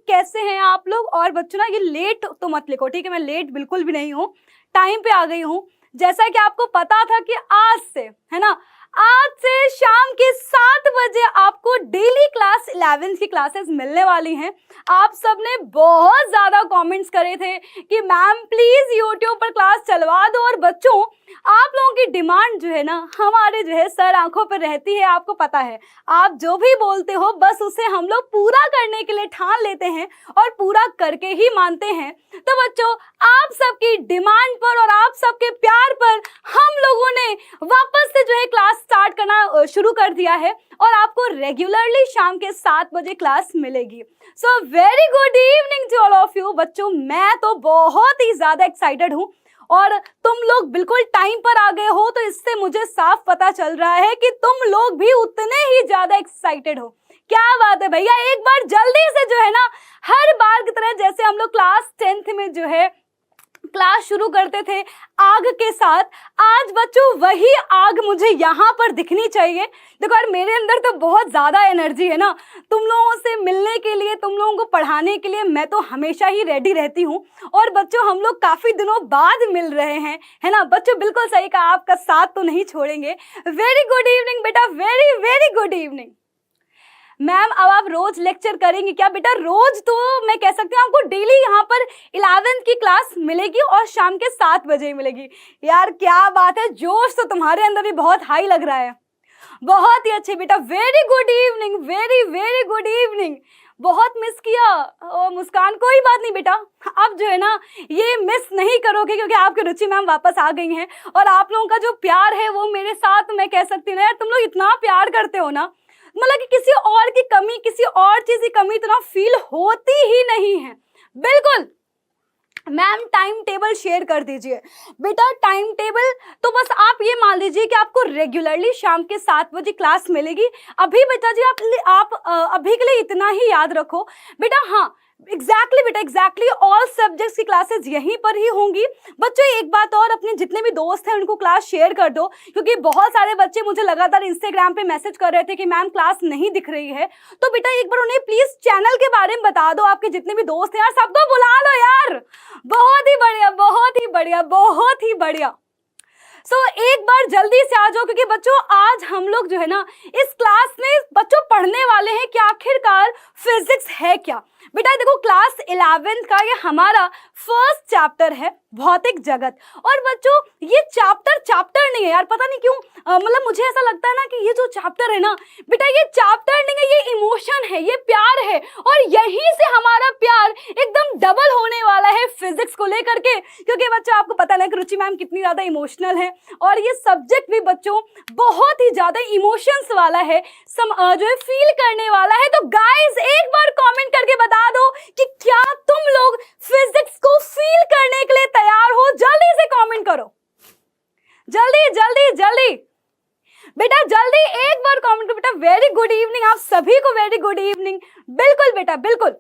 कैसे हैं आप लोग? और बच्चों ना ये लेट तो मत लिखो, ठीक है? मैं लेट बिल्कुल भी नहीं हूँ, टाइम पे आ गई हूँ। जैसा कि आपको पता था कि आज से, है ना, आज से शाम के 7 बजे आपको डेली क्लास 11th की क्लासेस मिलने वाली हैं। आप सबने बहुत ज़्यादा कमेंट्स करे थे कि मैम प्लीज़ यूट्यूब पर क्लास चलवा दो। और बच्चों, आप लोगों की डिमांड जो है ना, हमारे जो है सर आंखों पर रहती है, आपको पता है। आप जो भी बोलते हो बस उसे हम लोग पूरा करने के लिए ठान लेते हैं और पूरा करके ही मानते हैं। तो बच्चों, आप सबकी डिमांड पर और आप सबके प्यार पर हम लोगों ने वापस से जो है क्लास स्टार्ट करना शुरू कर दिया है और आपको रेगुलरली शाम के 7 बजे क्लास मिलेगी। So very good evening to all of you. बच्चों, मैं तो बहुत ही ज्यादा एक्साइटेड हूँ और तुम लोग बिल्कुल टाइम पर आ गए हो, तो इससे मुझे साफ पता चल रहा है कि तुम लोग भी उतने ही ज्यादा एक्साइटेड हो। क्या बात है भैया, एक बार जल्दी से जो है ना, हर बार की तरह जैसे हम लोग क्लास 10th में जो है क्लास शुरू करते थे आग के साथ, आज बच्चों वही आग मुझे यहाँ पर दिखनी चाहिए। देखो यार, मेरे अंदर तो बहुत ज़्यादा एनर्जी है ना, तुम लोगों से मिलने के लिए, तुम लोगों को पढ़ाने के लिए मैं तो हमेशा ही रेडी रहती हूँ। और बच्चों, हम लोग काफ़ी दिनों बाद मिल रहे हैं, है ना बच्चों? बिल्कुल सही कहा, आपका साथ तो नहीं छोड़ेंगे। वेरी गुड इवनिंग बेटा, very very good evening. Ma'am, अब आप रोज लेक्चर करेंगी क्या? बेटा रोज तो मैं कह सकती हूँ आपको डेली यहाँ पर 11th की क्लास मिलेगी और शाम के 7 बजे मिलेगी। यार क्या बात है, जोश तो तुम्हारे अंदर भी बहुत हाई लग रहा है। बहुत ही अच्छे बेटा, very good evening, very very good evening. बहुत मिस किया मुस्कान, कोई बात नहीं बेटा, अब जो है ना ये मिस नहीं करोगे क्योंकि आपकी रुचि मैम वापस आ गई हैं। और आप लोगों का जो प्यार है वो मेरे साथ, मैं कह सकती हूँ यार, तुम लोग इतना प्यार करते हो ना, मतलब कि किसी और की कमी, किसी और चीज की कमी इतना फील होती ही नहीं है। बिल्कुल मैम, टाइम टेबल शेयर कर दीजिए बेटा। टाइम टेबल तो बस आप ये मान लीजिए कि आपको रेगुलरली शाम के 7 बजे क्लास मिलेगी। अभी बेटा जी आप अभी के लिए इतना ही याद रखो बेटा। हाँ एग्जैक्टली बेटा, एग्जैक्टली ऑल सब्जेक्ट्स की क्लासेस यहीं पर ही होंगी। बच्चों एक बात और, अपने जितने भी दोस्त हैं उनको क्लास शेयर कर दो, क्योंकि बहुत सारे बच्चे मुझे लगातार इंस्टाग्राम पे मैसेज कर रहे थे कि मैम क्लास नहीं दिख रही है। तो बेटा एक बार उन्हें प्लीज चैनल के बारे में बता दो। आपके जितने भी दोस्त हैं यार, सबको बुला लो यार। बहुत ही बढ़िया, बहुत ही बढ़िया, बहुत ही बढ़िया। सो एक बार जल्दी से आ जाओ, क्योंकि बच्चों आज हम लोग जो है ना इस क्लास में बच्चों पढ़ने वाले हैं कि आखिरकार फिजिक्स है क्या। बेटा देखो, क्लास 11th का ये हमारा फर्स्ट चैप्टर है भौतिक जगत। और बच्चों ये चैप्टर नहीं है यार, पता नहीं क्यों, मतलब मुझे ऐसा लगता है ना कि ये जो चैप्टर है ना बेटा, ये चैप्टर नहीं है, ये इमोशन है, ये प्यार है। और यहीं से हमारा प्यार एकदम डबल होने वाला है फिजिक्स को लेकर के, क्योंकि बच्चों आपको पता है कि रुचि मैम कितनी ज्यादा इमोशनल है और ये सब्जेक्ट भी बच्चों बहुत ही ज्यादा इमोशंस वाला है, जो है फील करने वाला है। तो गाइस एक बार कमेंट करके बता दो कि क्या तुम लोग फिजिक्स को फील करने के लिए तैयार हो? जल्दी से कमेंट करो, जल्दी जल्दी जल्दी बेटा, जल्दी एक बार कमेंट करो बेटा। वेरी गुड इवनिंग आप सभी को, वेरी गुड इवनिंग। बिल्कुल बेटा, बिल्कुल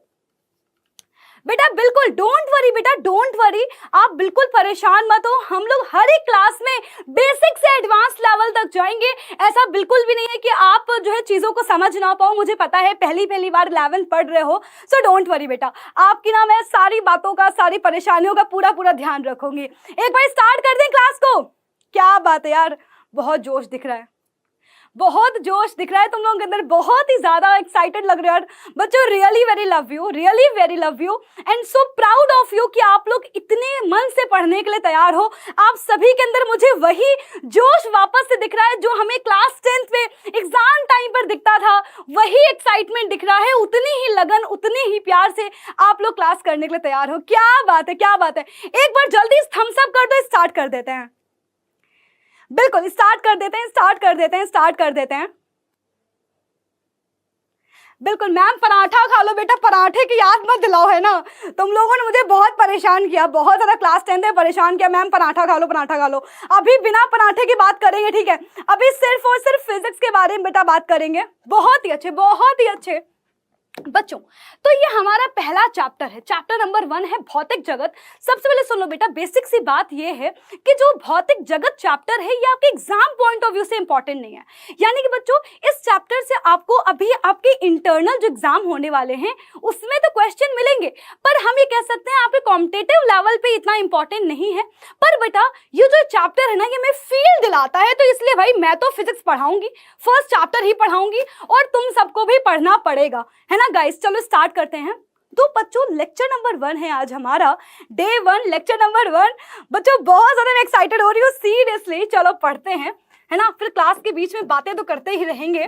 बेटा, बिल्कुल डोंट वरी बेटा, डोंट वरी, आप बिल्कुल परेशान मत हो। हम लोग हर एक क्लास में बेसिक से एडवांस लेवल तक जाएंगे। ऐसा बिल्कुल भी नहीं है कि आप जो है चीजों को समझ ना पाओ। मुझे पता है पहली बार 11th पढ़ रहे हो, सो डोंट वरी बेटा, आपकी ना मैं सारी बातों का, सारी परेशानियों का पूरा ध्यान रखूंगी। एक बार स्टार्ट कर दें क्लास को। क्या बात है यार, बहुत जोश दिख रहा है, बहुत जोश दिख रहा है तुम लोगों के अंदर, बहुत ही ज्यादा एक्साइटेड लग रहे हो यार बच्चों। Really very love you, really very love you and so proud of you कि आप लोग इतने मन से पढ़ने के लिए तैयार हो। आप सभी के अंदर मुझे वही जोश वापस से दिख रहा है जो हमें क्लास 10th में एग्जाम टाइम पर दिखता था, वही एक्साइटमेंट दिख रहा है। उतनी ही लगन, उतनी ही प्यार से आप लोग क्लास करने के लिए तैयार हो। क्या बात है, क्या बात है। एक बार जल्दी थम्स अप कर दो, स्टार्ट कर देते हैं। बिल्कुल स्टार्ट कर देते हैं, स्टार्ट कर देते हैं, स्टार्ट कर देते हैं। बिल्कुल मैम, पराठा खा लो बेटा, पराठे की याद मत दिलाओ, है ना। तुम लोगों ने मुझे बहुत परेशान किया, बहुत ज्यादा क्लास 10th में परेशान किया। मैम पराठा खा लो, पराठा खा लो। अभी बिना पराठे की बात करेंगे, ठीक है। अभी सिर्फ और सिर्फ फिजिक्स के बारे में बेटा बात करेंगे। बहुत ही अच्छे, बहुत ही अच्छे। बच्चों, तो ये हमारा पहला चैप्टर है, चैप्टर नंबर 1 है भौतिक जगत। सबसे पहले सुन लो बेटा, बेसिक सी बात ये है कि जो भौतिक जगत चैप्टर है ये आपके एग्जाम पॉइंट ऑफ व्यू से इंपॉर्टेंट नहीं है। यानी कि बच्चों इस चैप्टर से आपको अभी आपके इंटरनल जो एग्जाम होने वाले हैं उसमें तो क्वेश्चन मिलेंगे, पर हम ये कह सकते हैं आपके कॉम्पिटिटिव लेवल पे इतना इंपॉर्टेंट नहीं है। पर बेटा ये जो चैप्टर है ना, ये मैं फील दिलाता है, तो इसलिए भाई मैं तो फिजिक्स पढ़ाऊंगी, फर्स्ट चैप्टर ही पढ़ाऊंगी और तुम सबको भी पढ़ना पड़ेगा, है ना गाइस। चलो स्टार्ट करते हैं। तो बच्चों लेक्चर नंबर 1 है आज हमारा, डे 1 लेक्चर नंबर 1। बच्चों बहुत ज्यादा मैं एक्साइटेड हो रही हूँ सीरियसली। चलो पढ़ते हैं, है ना, फिर क्लास के बीच में बातें तो करते ही रहेंगे।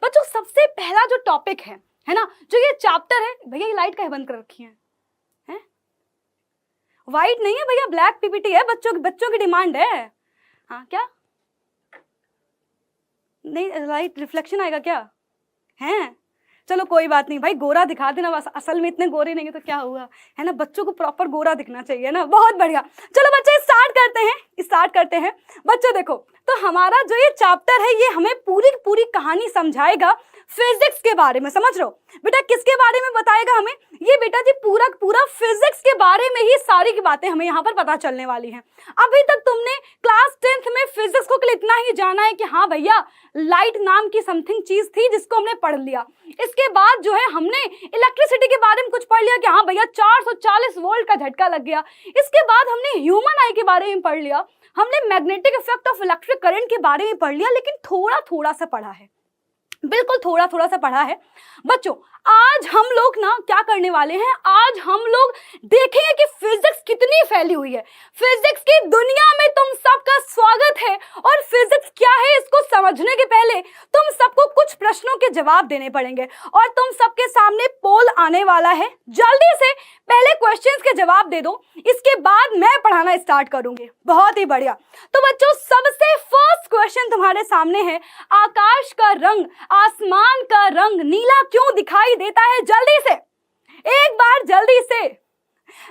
बच्चों सबसे पहला जो टॉपिक है ना, जो ये चैप्टर है, भैया ये लाइट काहे बंद कर रखी है? व्हाइट नहीं है भैया, ब्लैक पीपीटी है, बच्चों की डिमांड है। हाँ क्या नहीं, लाइट रिफ्लेक्शन आएगा क्या? है चलो कोई बात नहीं भाई, गोरा दिखा देना बस, असल में इतने गोरे नहीं है तो क्या हुआ, है ना, बच्चों को प्रॉपर गोरा दिखना चाहिए ना। बहुत बढ़िया, चलो बच्चे स्टार्ट करते हैं। बच्चों देखो, तो हमारा जो ये चैप्टर है ये हमें पूरी की पूरी कहानी समझाएगा फिजिक्स के बारे में। समझ रहे हो बेटा, किसके बारे में बताएगा हमें? ये बेटा जी पूरा फिजिक्स के बारे में ही सारी की बातें हमें यहाँ पर पता चलने वाली हैं। अभी तक तुमने क्लास 10th में फिजिक्स को इतना ही जाना है कि हाँ भैया लाइट नाम की समथिंग चीज थी जिसको हमने पढ़ लिया। इसके बाद जो है हमने इलेक्ट्रिसिटी के बारे में कुछ पढ़ लिया कि हाँ भैया 440 वोल्ट का झटका लग गया। इसके बाद हमने ह्यूमन आई के बारे में पढ़ लिया, हमने magnetic effect of electric current के बारे में पढ़ लिया, लेकिन थोड़ा सा पढ़ा है, बिल्कुल थोड़ा सा पढ़ा है। बच्चों आज हम लोग ना क्या करने वाले हैं, आज हम लोग देखेंगे कि फिजिक्स कितनी फैली हुई है। फिजिक्स की दुनिया में तुम सबका स्वागत है, और फिजिक्स क्या है इसको समझने के पहले तुम सबको कुछ प्रश्नों के जवाब देने पड़ेंगे, और तुम सबके सामने पोल आने वाला है। जल्दी से पहले क्वेश्चंस के जवाब दे दो, इसके बाद मैं पढ़ाना स्टार्ट करूंगी। बहुत ही बढ़िया। तो बच्चों सबसे फर्स्ट क्वेश्चन तुम्हारे सामने है, आकाश का रंग, आसमान का रंग नीला क्यों दिखाई देता है? जल्दी से एक बार जल्दी से।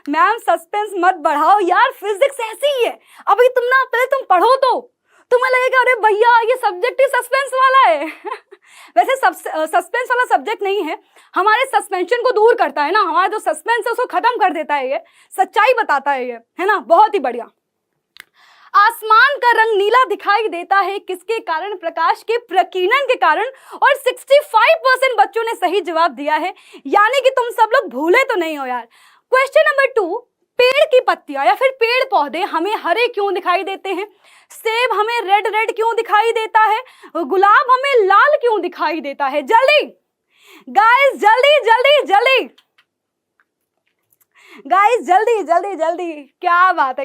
मैम सस्पेंस मत बढ़ाओ यार, फिजिक्स ऐसी ही है। अभी तुम ना पहले तुम पढ़ो तो तुम्हें लगेगा अरे भैया ये सब्जेक्ट ही सस्पेंस वाला है। वैसे सस्पेंस वाला सब्जेक्ट नहीं है, हमारे सस्पेंशन को दूर करता है ना, हमारा जो सस्पेंस है उसको खत्म कर देता है, ये सच्चाई बताता है ये, है ना। बहुत ही बढ़िया। आसमान का रंग नीला दिखाई देता है किसके कारण? प्रकाश के प्रकीर्णन के कारण, और 65% बच्चों ने सही जवाब दिया है, यानी कि तुम सब लोग भूले तो नहीं हो यार। क्वेश्चन नंबर 2, पेड़ की पत्तियां या फिर पेड़ पौधे हमें हरे क्यों दिखाई देते हैं? सेब हमें रेड क्यों दिखाई देता है? गुलाब हमें लाल क्यों दिखाई देता है? जल्दी गाइस, जल्दी गाइस, जल्दी। क्या बात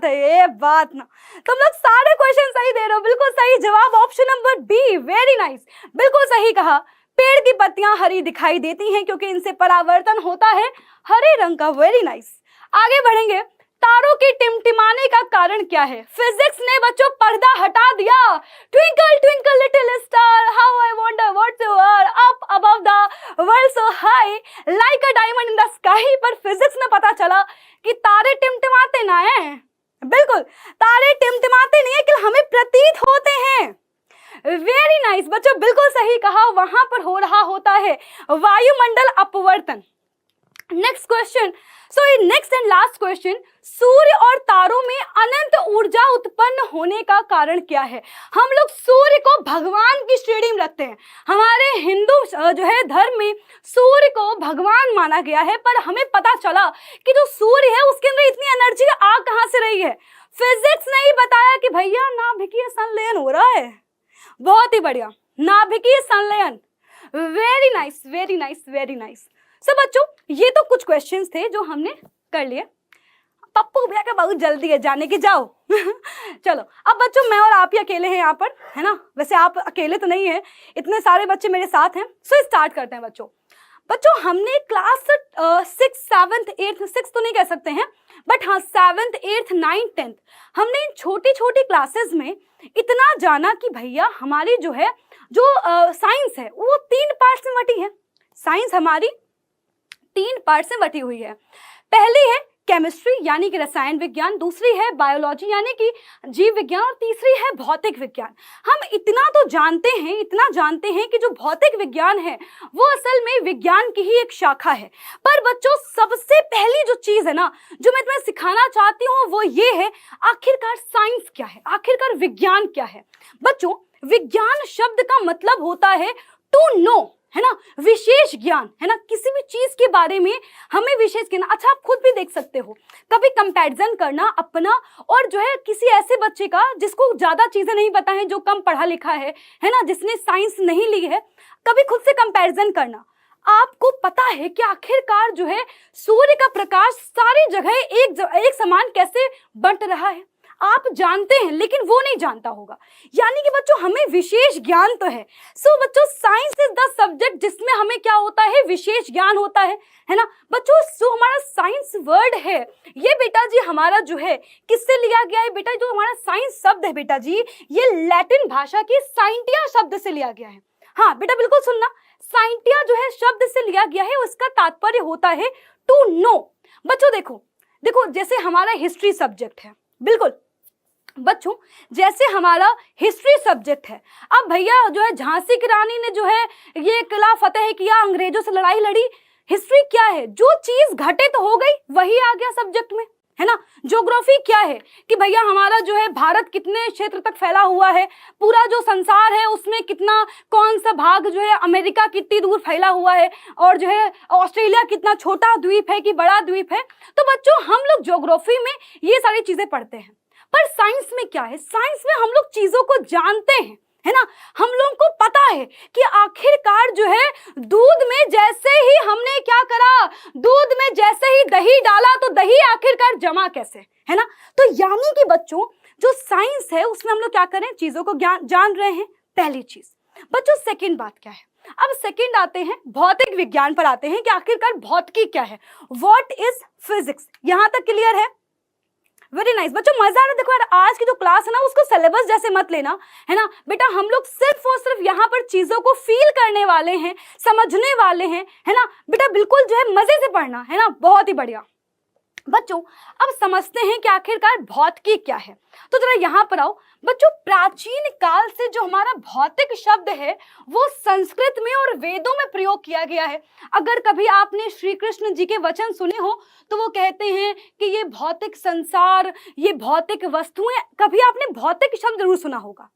है ये बात ना, तुम लोग सारे क्वेश्चन सही दे रहे हो, बिल्कुल सही जवाब option number B, very nice, बिल्कुल सही कहा। पेड़ की पत्तियां हरी दिखाई देती हैं क्योंकि इनसे परावर्तन होता है हरे रंग का, वेरी नाइस। आगे बढ़ेंगे, तारों के टिमटिमाने का कारण क्या है? फिजिक्स ने बच्चों पर्दा हटा दिया। Twinkle twinkle little star how I wonder what you are up above the world so high like a diamond in the sky. पर फिजिक्स में पता चला कि तारे टिमटिमाते ना हैं, बिल्कुल तारे टिमटिमाते नहीं है कि हमें प्रतीत होते हैं। वेरी नाइस बच्चों, बिल्कुल सही कहा, वहां पर हो रहा होता है वायुमंडल अपवर्तन। Next question, so next and last question, सूर्य और तारों में अनंत ऊर्जा उत्पन्न होने का कारण क्या है? हम लोग सूर्य को भगवान की श्रेणी में रखते हैं, हमारे हिंदू जो है धर्म में सूर्य को भगवान माना गया है, पर हमें पता चला कि जो सूर्य है उसके अंदर इतनी एनर्जी आ कहां से रही है? फिजिक्स ने ही बताया कि भैया नाभिकीय संलयन हो रहा है। बहुत ही बढ़िया, नाभिकीय संलयन, वेरी नाइस। सब बच्चों ये तो कुछ क्वेश्चंस थे जो हमने कर लिए। पप्पू भैया का बहुत जल्दी है जाने की, जाओ। चलो अब बच्चों मैं और आप ही अकेले हैं यहाँ पर, है ना, वैसे आप अकेले तो नहीं है, इतने सारे बच्चे मेरे साथ हैं। सो स्टार्ट करते हैं बच्चों हमने क्लास 6th 7th 8th 6 तो नहीं कह सकते हैं, बट हाँ 7th 8th 9th 10th हमने छोटी क्लासेस में इतना जाना कि भैया हमारी जो है जो साइंस है वो 3 पार्ट्स में बटी है। साइंस हमारी 3 पार्ट से बटी हुई है। पहली है केमिस्ट्री यानी कि रसायन विज्ञान, दूसरी है बायोलॉजी यानी कि जीव विज्ञान और तीसरी है भौतिक विज्ञान। हम इतना तो जानते हैं कि जो भौतिक विज्ञान है वो असल में विज्ञान की ही एक शाखा है। पर बच्चों सबसे पहली जो चीज है ना जो मैं तुम्हें सिखाना चाहती हूँ वो ये है आखिरकार साइंस क्या है, आखिरकार विज्ञान क्या है। बच्चों विज्ञान शब्द का मतलब होता है टू नो, है ना, विशेष ज्ञान, है ना, किसी भी चीज के बारे में हमें विशेष ज्ञान। अच्छा आप खुद भी देख सकते हो कभी कंपैरिजन करना अपना और जो है किसी ऐसे बच्चे का जिसको ज्यादा चीजें नहीं पता है, जो कम पढ़ा लिखा है ना, जिसने साइंस नहीं ली है, कभी खुद से कंपैरिजन करना। आपको पता है कि आखिरकार जो है सूर्य का प्रकाश सारी जगह एक समान कैसे बंट रहा है, आप जानते हैं लेकिन वो नहीं जानता होगा। यानी कि बच्चों हमें विशेष ज्ञान तो है। सो बच्चों साइंस इज द सब्जेक्ट जिसमें हमें क्या होता है, विशेष ज्ञान होता है ना। बच्चों जो हमारा साइंस वर्ड है ये बेटा जी हमारा जो है किससे लिया गया है बेटा, जो हमारा साइंस शब्द है बेटा जी ये लैटिन भाषा की साइंटिया शब्द से लिया गया है। हाँ बेटा बिल्कुल सुनना, साइंटिया जो है शब्द से लिया गया है, उसका तात्पर्य होता है टू नो। बच्चों देखो जैसे हमारा हिस्ट्री सब्जेक्ट है, बिल्कुल बच्चों जैसे हमारा हिस्ट्री सब्जेक्ट है, अब भैया जो है झांसी की रानी ने जो है ये किला फतेह किया, अंग्रेजों से लड़ाई लड़ी, हिस्ट्री क्या है, जो चीज घटित हो गई वही आ गया सब्जेक्ट में, है ना। ज्योग्राफी क्या है कि भैया हमारा जो है भारत कितने क्षेत्र तक फैला हुआ है, पूरा जो संसार है उसमें कितना कौन सा भाग जो है, अमेरिका कितनी दूर फैला हुआ है और जो है ऑस्ट्रेलिया कितना छोटा द्वीप है कि बड़ा द्वीप है। तो बच्चों हम लोग ज्योग्राफी में ये सारी चीजें पढ़ते हैं। पर साइंस में क्या है, साइंस में हम लोग चीजों को जानते हैं, है ना, हम लोगों को पता है कि आखिरकार जो है दूध में जैसे ही हमने क्या करा, दूध में जैसे ही दही डाला तो दही आखिरकार जमा कैसे, है ना। तो यानी कि बच्चों जो साइंस है उसमें हम लोग क्या करें, चीजों को जान रहे हैं, पहली चीज। बच्चों सेकंड बात क्या है, अब सेकंड आते हैं भौतिक विज्ञान पर आते हैं कि आखिरकार भौतिकी क्या है, व्हाट इज फिजिक्स। यहां तक क्लियर है, वेरी नाइस बच्चों, मजा आ रहा है। देखो यार आज की जो क्लास है ना उसको सिलेबस जैसे मत लेना, है ना बेटा, हम लोग सिर्फ और सिर्फ यहाँ पर चीजों को फील करने वाले हैं, समझने वाले हैं, है ना बेटा, बिल्कुल जो है मजे से पढ़ना, है ना, बहुत ही बढ़िया। बच्चों अब समझते हैं कि आखिरकार भौतिकी क्या है। तो जरा यहाँ पर आओ बच्चों, प्राचीन काल से जो हमारा भौतिक शब्द है वो संस्कृत में और वेदों में प्रयोग किया गया है। अगर कभी आपने श्री कृष्ण जी के वचन सुने हो तो वो कहते हैं कि ये भौतिक संसार, ये भौतिक वस्तुएं, कभी आपने भौतिक शब्द जरूर सुना होगा।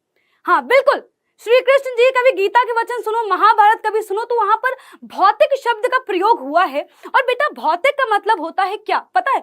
हाँ बिल्कुल, श्री कृष्ण जी कभी गीता के वचन सुनो, महाभारत कभी सुनो तो वहां पर भौतिक शब्द का प्रयोग हुआ है। और बेटा भौतिक का मतलब होता है क्या पता है,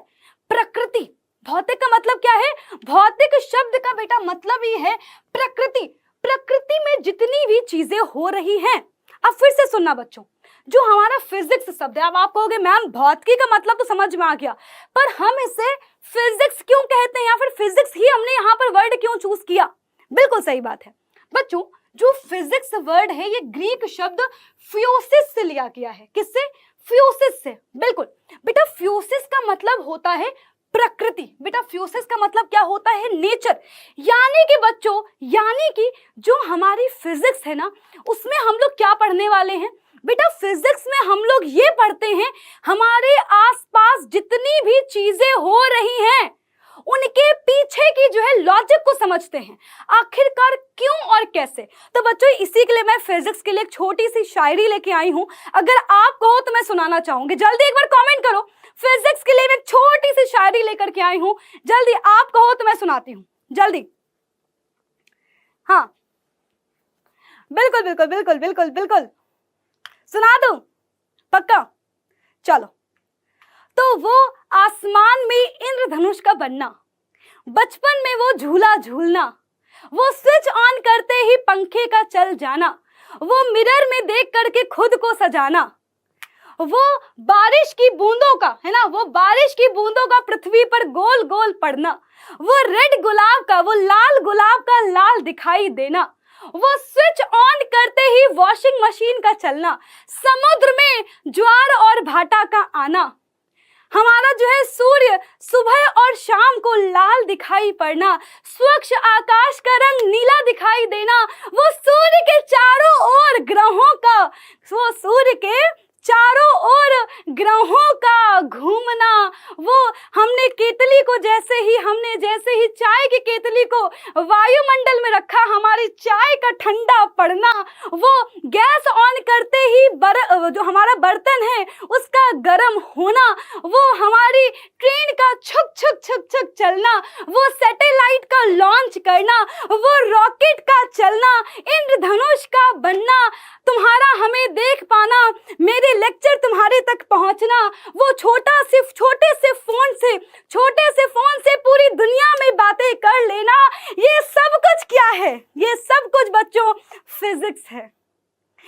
प्रकृति। भौतिक का मतलब क्या है, भौतिक शब्द का बेटा मतलब ही है प्रकृति। प्रकृति में जितनी भी चीजें हो रही हैं, अब फिर से सुनना बच्चों, जो हमारा फिजिक्स शब्द है, अब आप कहोगे मैम भौतिकी का मतलब तो समझ में आ गया, पर हम इसे फिजिक्स क्यों कहते हैं या फिर फिजिक्स ही हमने यहाँ पर वर्ड क्यों चूज किया। बिल्कुल सही बात है बच्चों, जो फिजिक्स वर्ड है ये ग्रीक शब्द फ्यूसिस से लिया गया है। किससे, फ्यूसिस से। बिल्कुल बेटा, फ्यूसिस का मतलब होता है प्रकृति। बेटा फ्यूसिस का मतलब क्या होता है, नेचर। यानी कि बच्चों, यानी कि जो हमारी फिजिक्स है ना उसमें हम लोग क्या पढ़ने वाले हैं बेटा, फिजिक्स में हम लोग ये पढ़ते हैं हमारे आसपास जितनी भी चीजें हो रही हैं उनके पीछे की जो है लॉजिक को समझते हैं, आखिरकार क्यों और कैसे। तो बच्चों इसी के लिए मैं फिजिक्स के लिए एक छोटी सी शायरी लेके आई हूं, अगर आप कहो तो मैं सुनाना चाहूंगी। जल्दी एक बार कमेंट करो, फिजिक्स के लिए मैं एक छोटी सी शायरी लेकर के आई हूं, जल्दी आप कहो तो मैं सुनाती हूं, जल्दी। हाँ बिल्कुल बिल्कुल बिल्कुल बिल्कुल बिल्कुल सुना दूं, पक्का। चलो, तो वो आसमान में इंद्रधनुष का बनना, बचपन में वो झूला झूलना, वो स्विच ऑन करते ही पंखे का चल जाना, वो मिरर में देख करके खुद को सजाना, वो बारिश की बूंदों का, है ना, वो बारिश की बूंदों का पृथ्वी पर गोल गोल पड़ना, वो रेड गुलाब का, वो लाल गुलाब का लाल दिखाई देना, वो स्विच ऑन करते ही वॉशिंग मशीन का चलना, समुद्र में ज्वार और भाटा का आना, हमारा जो है सूर्य सुबह और शाम को लाल दिखाई पड़ना, स्वच्छ आकाश का रंग नीला दिखाई देना, वो सूर्य के चारों ओर ग्रहों का, वो सूर्य के चारों ओर ग्रहों का घूमना, वो हम देखो वायुमंडल में रखा हमारी चाय का ठंडा पड़ना, वो गैस ऑन करते ही जो हमारा बर्तन है उसका गर्म होना, वो हमारी ट्रेन का छुक छुक छुक छुक चलना, वो सैटेलाइट का लॉन्च करना, वो रॉकेट का चलना, इंद्रधनुष का बनना, तुम्हारा हमें देख पाना, मेरे लेक्चर तुम्हारे तक पहुंचना, वो छोटे से फोन से पूरी दुनिया में बातें कर लेना, ये सब कुछ क्या है? ये सब कुछ बच्चों फिजिक्स है।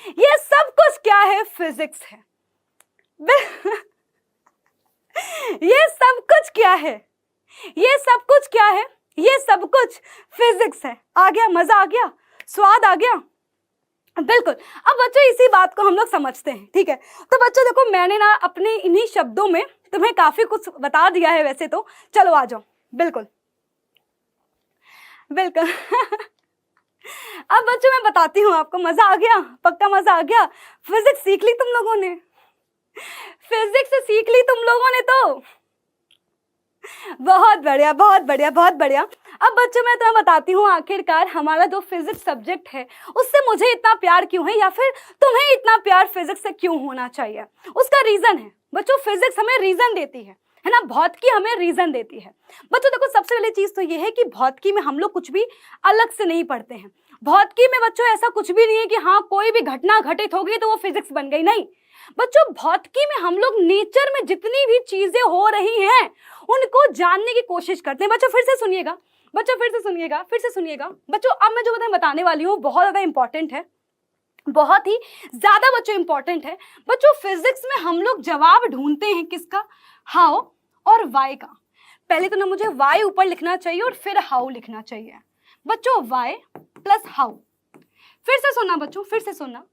ये सब कुछ क्या है? फिजिक्स है। ये सब कुछ क्या है? ये सब कुछ क्या है? ये सब कुछ फिजिक्स है। आ गया? मजा आ गया? स्वाद आ गया? बिल्कुल। अब बच्चों इसी बात को हम लोग समझते हैं, ठीक है? तो बच्चों देखो, मैंने ना अपने इन्हीं शब्दों में तुम्हें काफी कुछ बता दिया है वैसे तो। चलो आ जाओ। बिल्कुल बिल्कुल। अब बच्चों मैं बताती हूँ आपको। मजा आ गया? पक्का मजा आ गया? फिजिक्स सीख ली तुम लोगों ने? फिजिक्स सीख ली तुम लोगों ने तो बहुत बढ़िया, बहुत बढ़िया, बहुत बढ़िया। अब बच्चों मैं तुम्हें बताती हूँ आखिरकार हमारा जो फिजिक्स सब्जेक्ट है उससे मुझे इतना प्यार क्यों है, या फिर तुम्हें इतना प्यार फिजिक्स से क्यों होना चाहिए। उसका रीजन है बच्चों, फिजिक्स हमें रीजन देती है ना, भौतिकी हमें रीजन देती है। बच्चों देखो, सबसे पहली चीज तो ये है कि भौतिकी में हम लोग कुछ भी अलग से नहीं पढ़ते हैं। भौतिकी में बच्चों ऐसा कुछ भी नहीं है कि हाँ कोई भी घटना घटित हो गई तो वो फिजिक्स बन गई, नहीं। बच्चों भौतिकी में हम लोग नेचर में जितनी भी चीजें हो रही हैं उनको जानने की कोशिश करते हैं। बच्चों फिर से सुनिएगा, बच्चों फिर से सुनिएगा, फिर से सुनिएगा। बच्चों अब मैं जो बताने वाली हूँ बहुत ज्यादा इंपॉर्टेंट है, बहुत ही ज्यादा बच्चों इंपॉर्टेंट है। बच्चों फिजिक्स में हम लोग जवाब ढूंढते हैं किसका? हाउ और वाई का। पहले तो ना मुझे वाई ऊपर लिखना चाहिए और फिर हाउ लिखना चाहिए। बच्चों वाई प्लस हाउ। फिर से सुनना बच्चों, फिर से सुनना।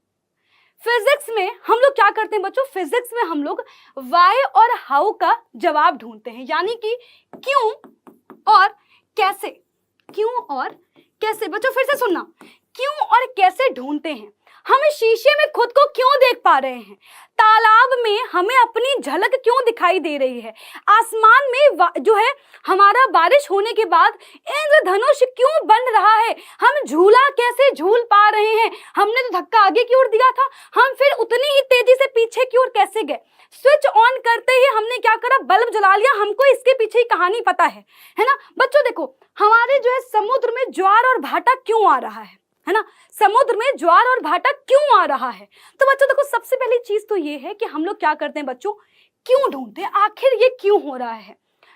फिजिक्स में हम लोग क्या करते हैं बच्चों? फिजिक्स में हम लोग वाई और हाउ का जवाब ढूंढते हैं, यानी कि क्यों और कैसे। क्यों और कैसे। बच्चों फिर से सुनना, क्यों और कैसे ढूंढते हैं। हम शीशे में खुद को क्यों देख पा रहे हैं? तालाब में हमें अपनी झलक क्यों दिखाई दे रही है? आसमान में जो है हमारा बारिश होने के बाद इंद्रधनुष क्यों बन रहा है? हम झूला कैसे झूल पा रहे हैं? हमने तो धक्का आगे की ओर दिया था, हम फिर उतनी ही तेजी से पीछे की ओर कैसे गए? स्विच ऑन करते ही हमने क्या करा? बल्ब जला लिया। हमको इसके पीछे ही कहानी पता है ना। बच्चों देखो, हमारे जो है समुद्र में ज्वार और भाटा क्यों आ रहा है ना? समुद्र में ज्वार और भाटा क्यों आ रहा है? तो बच्चों देखो, सबसे पहली चीज तो ये है कि हम लोग क्या करते हैं बच्चों? क्यों ढूंढते हैं, आखिर ये क्यों हो रहा है।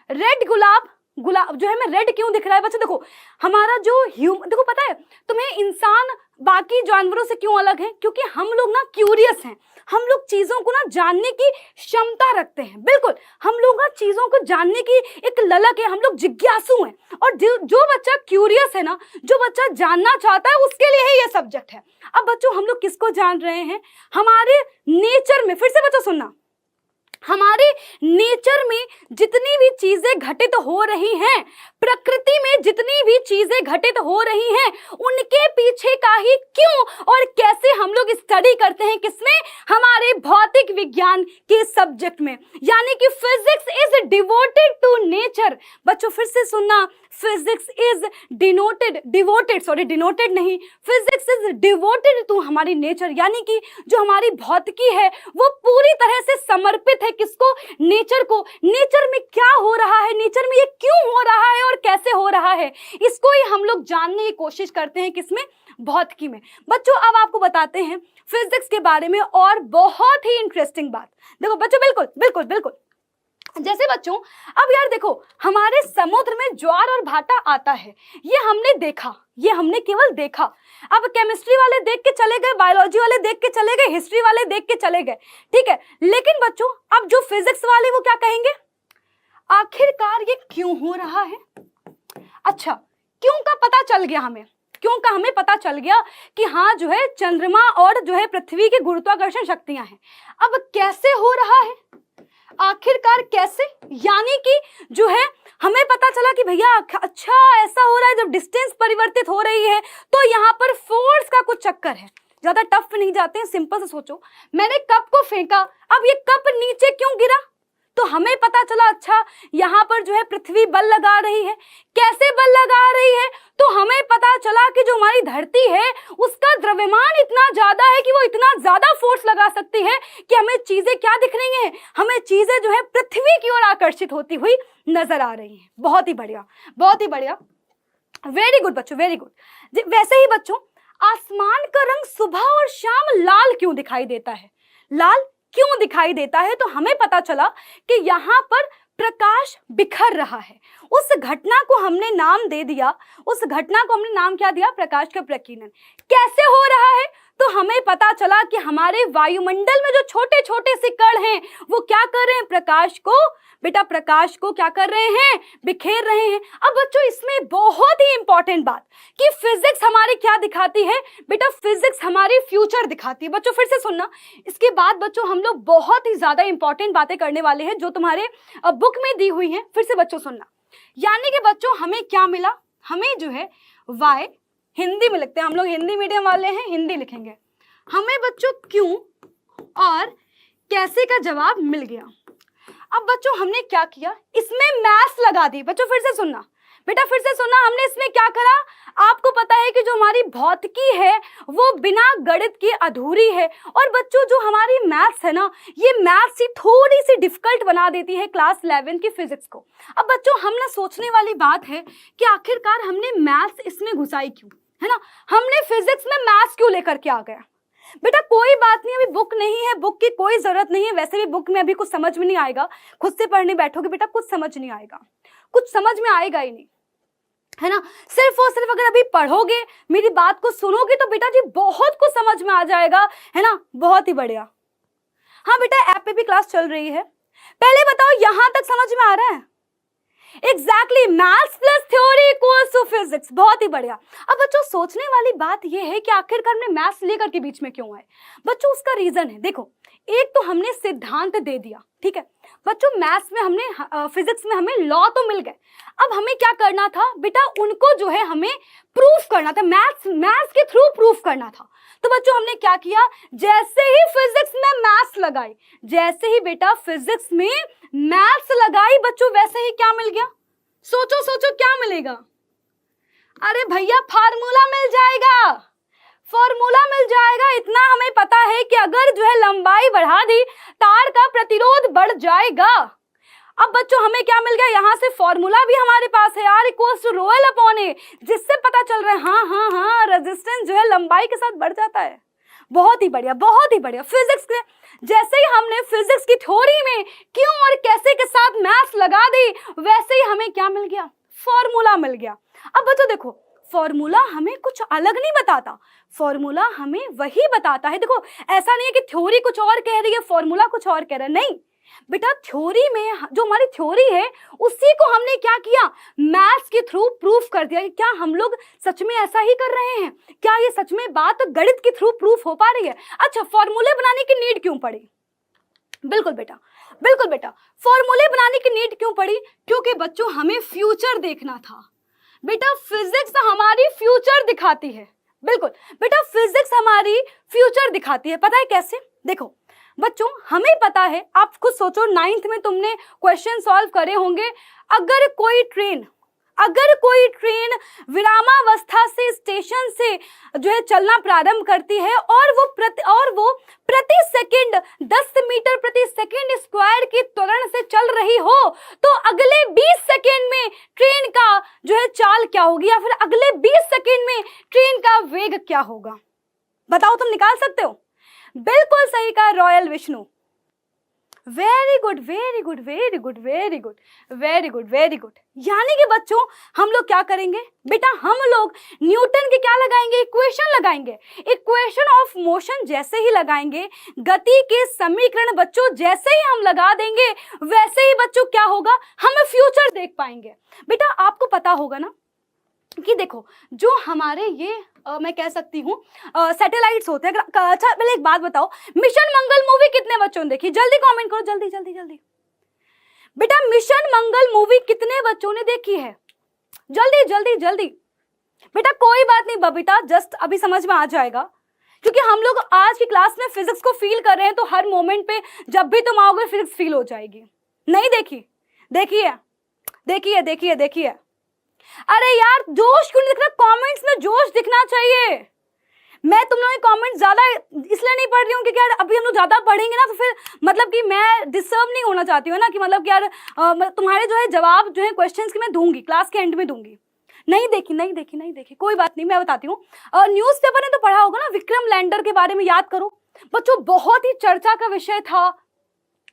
रेड गुलाब जो है, मैं रेड क्यों दिख रहा है? बच्चों देखो, हमारा जो देखो पता है तुम्हें, इंसान बाकी जानवरों से क्यों अलग है? क्योंकि हम लोग ना क्यूरियस हैं, हम लोग चीजों को ना जानने की क्षमता रखते हैं। बिल्कुल, हम लोग ना चीजों को जानने की एक ललक है, हम लोग जिज्ञासु हैं। और जो बच्चा क्यूरियस है ना, जो बच्चा जानना चाहता है, उसके लिए ही ये सब्जेक्ट है। अब बच्चों हम लोग किसको जान रहे हैं? हमारे नेचर में। फिर से बच्चों सुनना, हमारे नेचर में जितनी भी चीजें घटित हो रही हैं, प्रकृति में जितनी भी चीजें घटित हो रही हैं, उनके पीछे का ही क्यों और कैसे हम लोग स्टडी करते हैं। किसमें? हमारे भौतिक विज्ञान के सब्जेक्ट में, यानी कि physics is devoted to nature. बच्चों फिर से सुनना, फिजिक्स इज डिनोटेड नहीं, फिजिक्स इज डिवोटेड टू हमारी नेचर, यानी कि जो हमारी भौतिकी है वो पूरी तरह से समर्पित है किसको? नेचर को। नेचर में क्या हो रहा है, नेचर में ये क्यों हो रहा है और कैसे हो रहा है, इसको ही हम लोग जानने की कोशिश करते हैं। किसमें? भौतिकी में। बच्चों अब आपको बताते हैं फिजिक्स के बारे में और बहुत ही इंटरेस्टिंग बात। देखो बच्चों, बिल्कुल बिल्कुल बिल्कुल, जैसे बच्चों अब यार देखो, हमारे समुद्र में ज्वार और भाटा आता है, ये हमने देखा, ये हमने केवल देखा। अब केमिस्ट्री वाले देख के चले गए, बायोलॉजी वाले देख के चले गए, हिस्ट्री वाले देख के चले गए, ठीक है। लेकिन बच्चों अब जो फिजिक्स वाले वो क्या कहेंगे? आखिरकार ये क्यों हो रहा है? अच्छा, क्यों का पता चल गया हमें, क्यों का हमें पता चल गया कि हाँ जो है चंद्रमा और जो है पृथ्वी की गुरुत्वाकर्षण शक्तियां हैं। अब कैसे हो रहा है, आखिरकार कैसे? यानी कि जो है हमें पता चला कि भैया अच्छा ऐसा हो रहा है, जब डिस्टेंस परिवर्तित हो रही है तो यहाँ पर फोर्स का कुछ चक्कर है। ज्यादा टफ नहीं जाते हैं, सिंपल से सोचो, मैंने कप को फेंका, अब ये कप नीचे क्यों गिरा? तो हमें पता चला अच्छा यहाँ पर जो है पृथ्वी बल लगा रही है। कैसे बल लगा रही है? तो हमें पता चला कि जो हमारी धरती है उसका द्रव्यमान इतना ज्यादा है कि वो इतना ज्यादा फोर्स लगा सकती है कि हमें चीजें क्या दिख रही हैं, हमें चीजें जो है पृथ्वी की ओर आकर्षित होती हुई नजर आ रही हैं। बहुत ही बढ़िया, बहुत ही बढ़िया, वेरी गुड बच्चों, वेरी गुड। वैसे ही बच्चों, आसमान का रंग सुबह और शाम लाल क्यों दिखाई देता है? लाल क्यों दिखाई देता है? तो हमें पता चला कि यहाँ पर प्रकाश बिखर रहा है। उस घटना को हमने नाम दे दिया, उस घटना को हमने नाम क्या दिया? प्रकाश का प्रकीर्णन। कैसे हो रहा है? तो हमें पता चला कि हमारे वायुमंडल में जो छोटे छोटे से कण हैं वो क्या कर रहे हैं? प्रकाश को, बेटा प्रकाश को क्या कर रहे हैं? बिखेर रहे हैं। अब बच्चों इसमें बहुत ही इंपॉर्टेंट बात कि फिजिक्स हमारी क्या दिखाती है? बेटा फिजिक्स हमारी फ्यूचर दिखाती है। बच्चों फिर से सुनना, इसके बाद बच्चों हम लोग बहुत ही ज्यादा इंपॉर्टेंट बातें करने वाले हैं जो तुम्हारे बुक में दी हुई हैं। फिर से बच्चों सुनना, यानी कि बच्चों हमें क्या मिला? हमें जो है वाई, हिंदी में लिखते हैं, हम लोग हिंदी मीडियम वाले हैं, हिंदी लिखेंगे। हमें बच्चों क्यों और कैसे का जवाब मिल गया। अब बच्चों हमने क्या किया? इसमें मैथ्स लगा दी। बच्चों फिर से सुनना, बेटा फिर से सुनना, हमने इसमें क्या करा? आपको पता है कि जो हमारी भौतिकी है वो बिना गणित की अधूरी है। और बच्चों जो हमारी मैथ्स है ना, ये मैथ्स ही थोड़ी सी डिफिकल्ट बना देती है क्लास 11 की फिजिक्स को। अब बच्चों हम ना सोचने वाली बात है कि आखिरकार हमने मैथ्स इसमें घुसाई क्यों, है ना? हमने फिजिक्स में मैथ्स क्यों लेकर के आ गया? बेटा कोई बात नहीं, अभी बुक नहीं है, बुक की कोई जरूरत नहीं है। वैसे भी बुक में अभी कुछ समझ में नहीं आएगा, खुद से पढ़ने बैठोगे बेटा कुछ समझ नहीं आएगा, कुछ समझ में आएगा ही नहीं, है ना? सिर्फ और सिर्फ अगर अभी पढ़ोगे, मेरी बात को सुनोगे तो बेटा जी बहुत कुछ समझ में आ जाएगा, है ना? बहुत ही बढ़िया। हाँ बेटा ऐप पे भी क्लास चल रही है। पहले बताओ यहां तक समझ में आ रहा है? Exactly, maths plus theory equals to physics. बहुत ही बढ़िया। अब बच्चों सोचने वाली बात यह है कि आखिरकार हमने मैथ्स लेकर के बीच में क्यों आए? बच्चों उसका रीजन है, देखो एक तो हमने सिद्धांत दे दिया, ठीक है बच्चों, मैथ्स में हमने, फिजिक्स में हमें लॉ तो मिल गए। अब हमें क्या करना था बेटा? उनको जो है हमें प्रूफ करना था, मैथ्स के थ्रू प्रूफ करना था। तो बच्चों हमने क्या किया? जैसे ही फिजिक्स में मैथ्स लगाई, जैसे ही बेटा फिजिक्स में मैथ्स लगाई बच्चों, वैसे ही क्या मिल गया? सोचो सोचो क्या मिलेगा? अरे भैया फार्मूला मिल जाएगा, फॉर्मूला मिल जाएगा। इतना हमें पता है कि अगर जो है लंबाई बढ़ा दी, तार का प्रतिरोध बढ़ जाएगा। अब बच्चों हमें क्या मिल गया? यहाँ से फॉर्मूला भी हमारे पास है, R equals to rho L upon A, जिससे पता चल रहा है हाँ हाँ हाँ रेजिस्टेंस जो है लंबाई के साथ बढ़ जाता है। बहुत ही बढ़िया, बहुत ही बढ़िया। फिजिक्स के जैसे ही हमने फिजिक्स की थ्योरी में क्यों और कैसे के साथ मैथ्स लगा दी, वैसे ही हमें क्या मिल गया? फॉर्मूला मिल गया। अब बच्चों देखो फॉर्मूला हमें कुछ अलग नहीं बताता, फॉर्मूला हमें वही बताता है। देखो ऐसा नहीं है कि थ्योरी कुछ और कह रही है, फॉर्मूला कुछ और कह रहा है, नहीं बेटा थ्योरी में जो हमारी थ्योरी है उसी को हमने क्या किया? मैथ्स के थ्रू प्रूफ कर दिया। क्या हम लोग सच में ऐसा ही कर रहे हैं? क्या ये सच में बात गणित के थ्रू प्रूफ हो पा रही है? अच्छा फॉर्मूले बनाने की नीड क्यों पड़ी? बिल्कुल बेटा, बिल्कुल बेटा, फॉर्मूले बनाने की नीड क्यों पड़ी? क्योंकि बच्चों हमें फ्यूचर देखना था। बेटा फिजिक्स हमारी फ्यूचर दिखाती है, बिल्कुल बेटा फिजिक्स हमारी फ्यूचर दिखाती है। पता है कैसे? देखो बच्चों हमें पता है, आप खुद सोचो 9th में तुमने क्वेश्चन सॉल्व करे होंगे। अगर कोई ट्रेन विरामावस्था से स्टेशन से जो है चलना प्रारंभ करती है और वो प्रति सेकंड 10 मीटर प्रति सेकंड स्क्वायर की त्वरण से चल रही हो, तो अगले 20 सेकंड में ट्रेन का जो है चाल क्या होगी, या फिर अगले 20 सेकंड में ट्रेन का वेग क्या होगा? बताओ, तुम निकाल सकते हो? बिल्कुल सही कहा royal Vishnu. Very good very good very good very good very good very good. यानी कि बच्चों हम लोग क्या करेंगे बेटा? हम लोग न्यूटन के क्या लगाएंगे? इक्वेशन लगाएंगे। इक्वेशन ऑफ मोशन जैसे ही लगाएंगे, गति के समीकरण बच्चों जैसे ही हम लगा देंगे, वैसे ही बच्चों क्या होगा? हम फ्यूचर देख पाएंगे। बेटा आपको पता होगा ना कि देखो जो हमारे ये मैं कह सकती हूँ सैटेलाइट्स होते हैं। अच्छा पहले एक बात बताओ, मिशन मंगल मूवी कितने बच्चों ने देखी? जल्दी कमेंट करो, जल्दी जल्दी जल्दी। बेटा मिशन मंगल मूवी कितने बच्चों ने देखी है? जल्दी जल्दी जल्दी। बेटा कोई बात नहीं बबीता, जस्ट अभी समझ में आ जाएगा, क्योंकि हम लोग आज की क्लास में फिजिक्स को फील कर रहे हैं, तो हर मोमेंट पे जब भी तुम आओगे फिजिक्स फील हो जाएगी। नहीं देखी? देखिए देखिए देखिए देखिए। अरे यार जोश क्यों नहीं दिख रहा? कमेंट्स में जोश दिखना चाहिए। मैं तुम लोगों के कमेंट ज्यादा इसलिए नहीं पढ़ रही हूँ क्योंकि यार अभी हम लोग ज्यादा पढ़ेंगे ना तो फिर मतलब कि मैं डिस्टर्ब नहीं होना चाहती हूँ ना, कि मतलब कि यार तुम्हारे जो है जवाब जो है क्वेश्चंस के मैं दूंगी, क्लास के एंड में दूंगी। नहीं देखी नहीं देखी नहीं देखी, कोई बात नहीं, मैं बताती हूँ। न्यूज़पेपर ने तो पढ़ा होगा ना, विक्रम लैंडर के बारे में याद करो बच्चों, बहुत ही चर्चा का विषय था,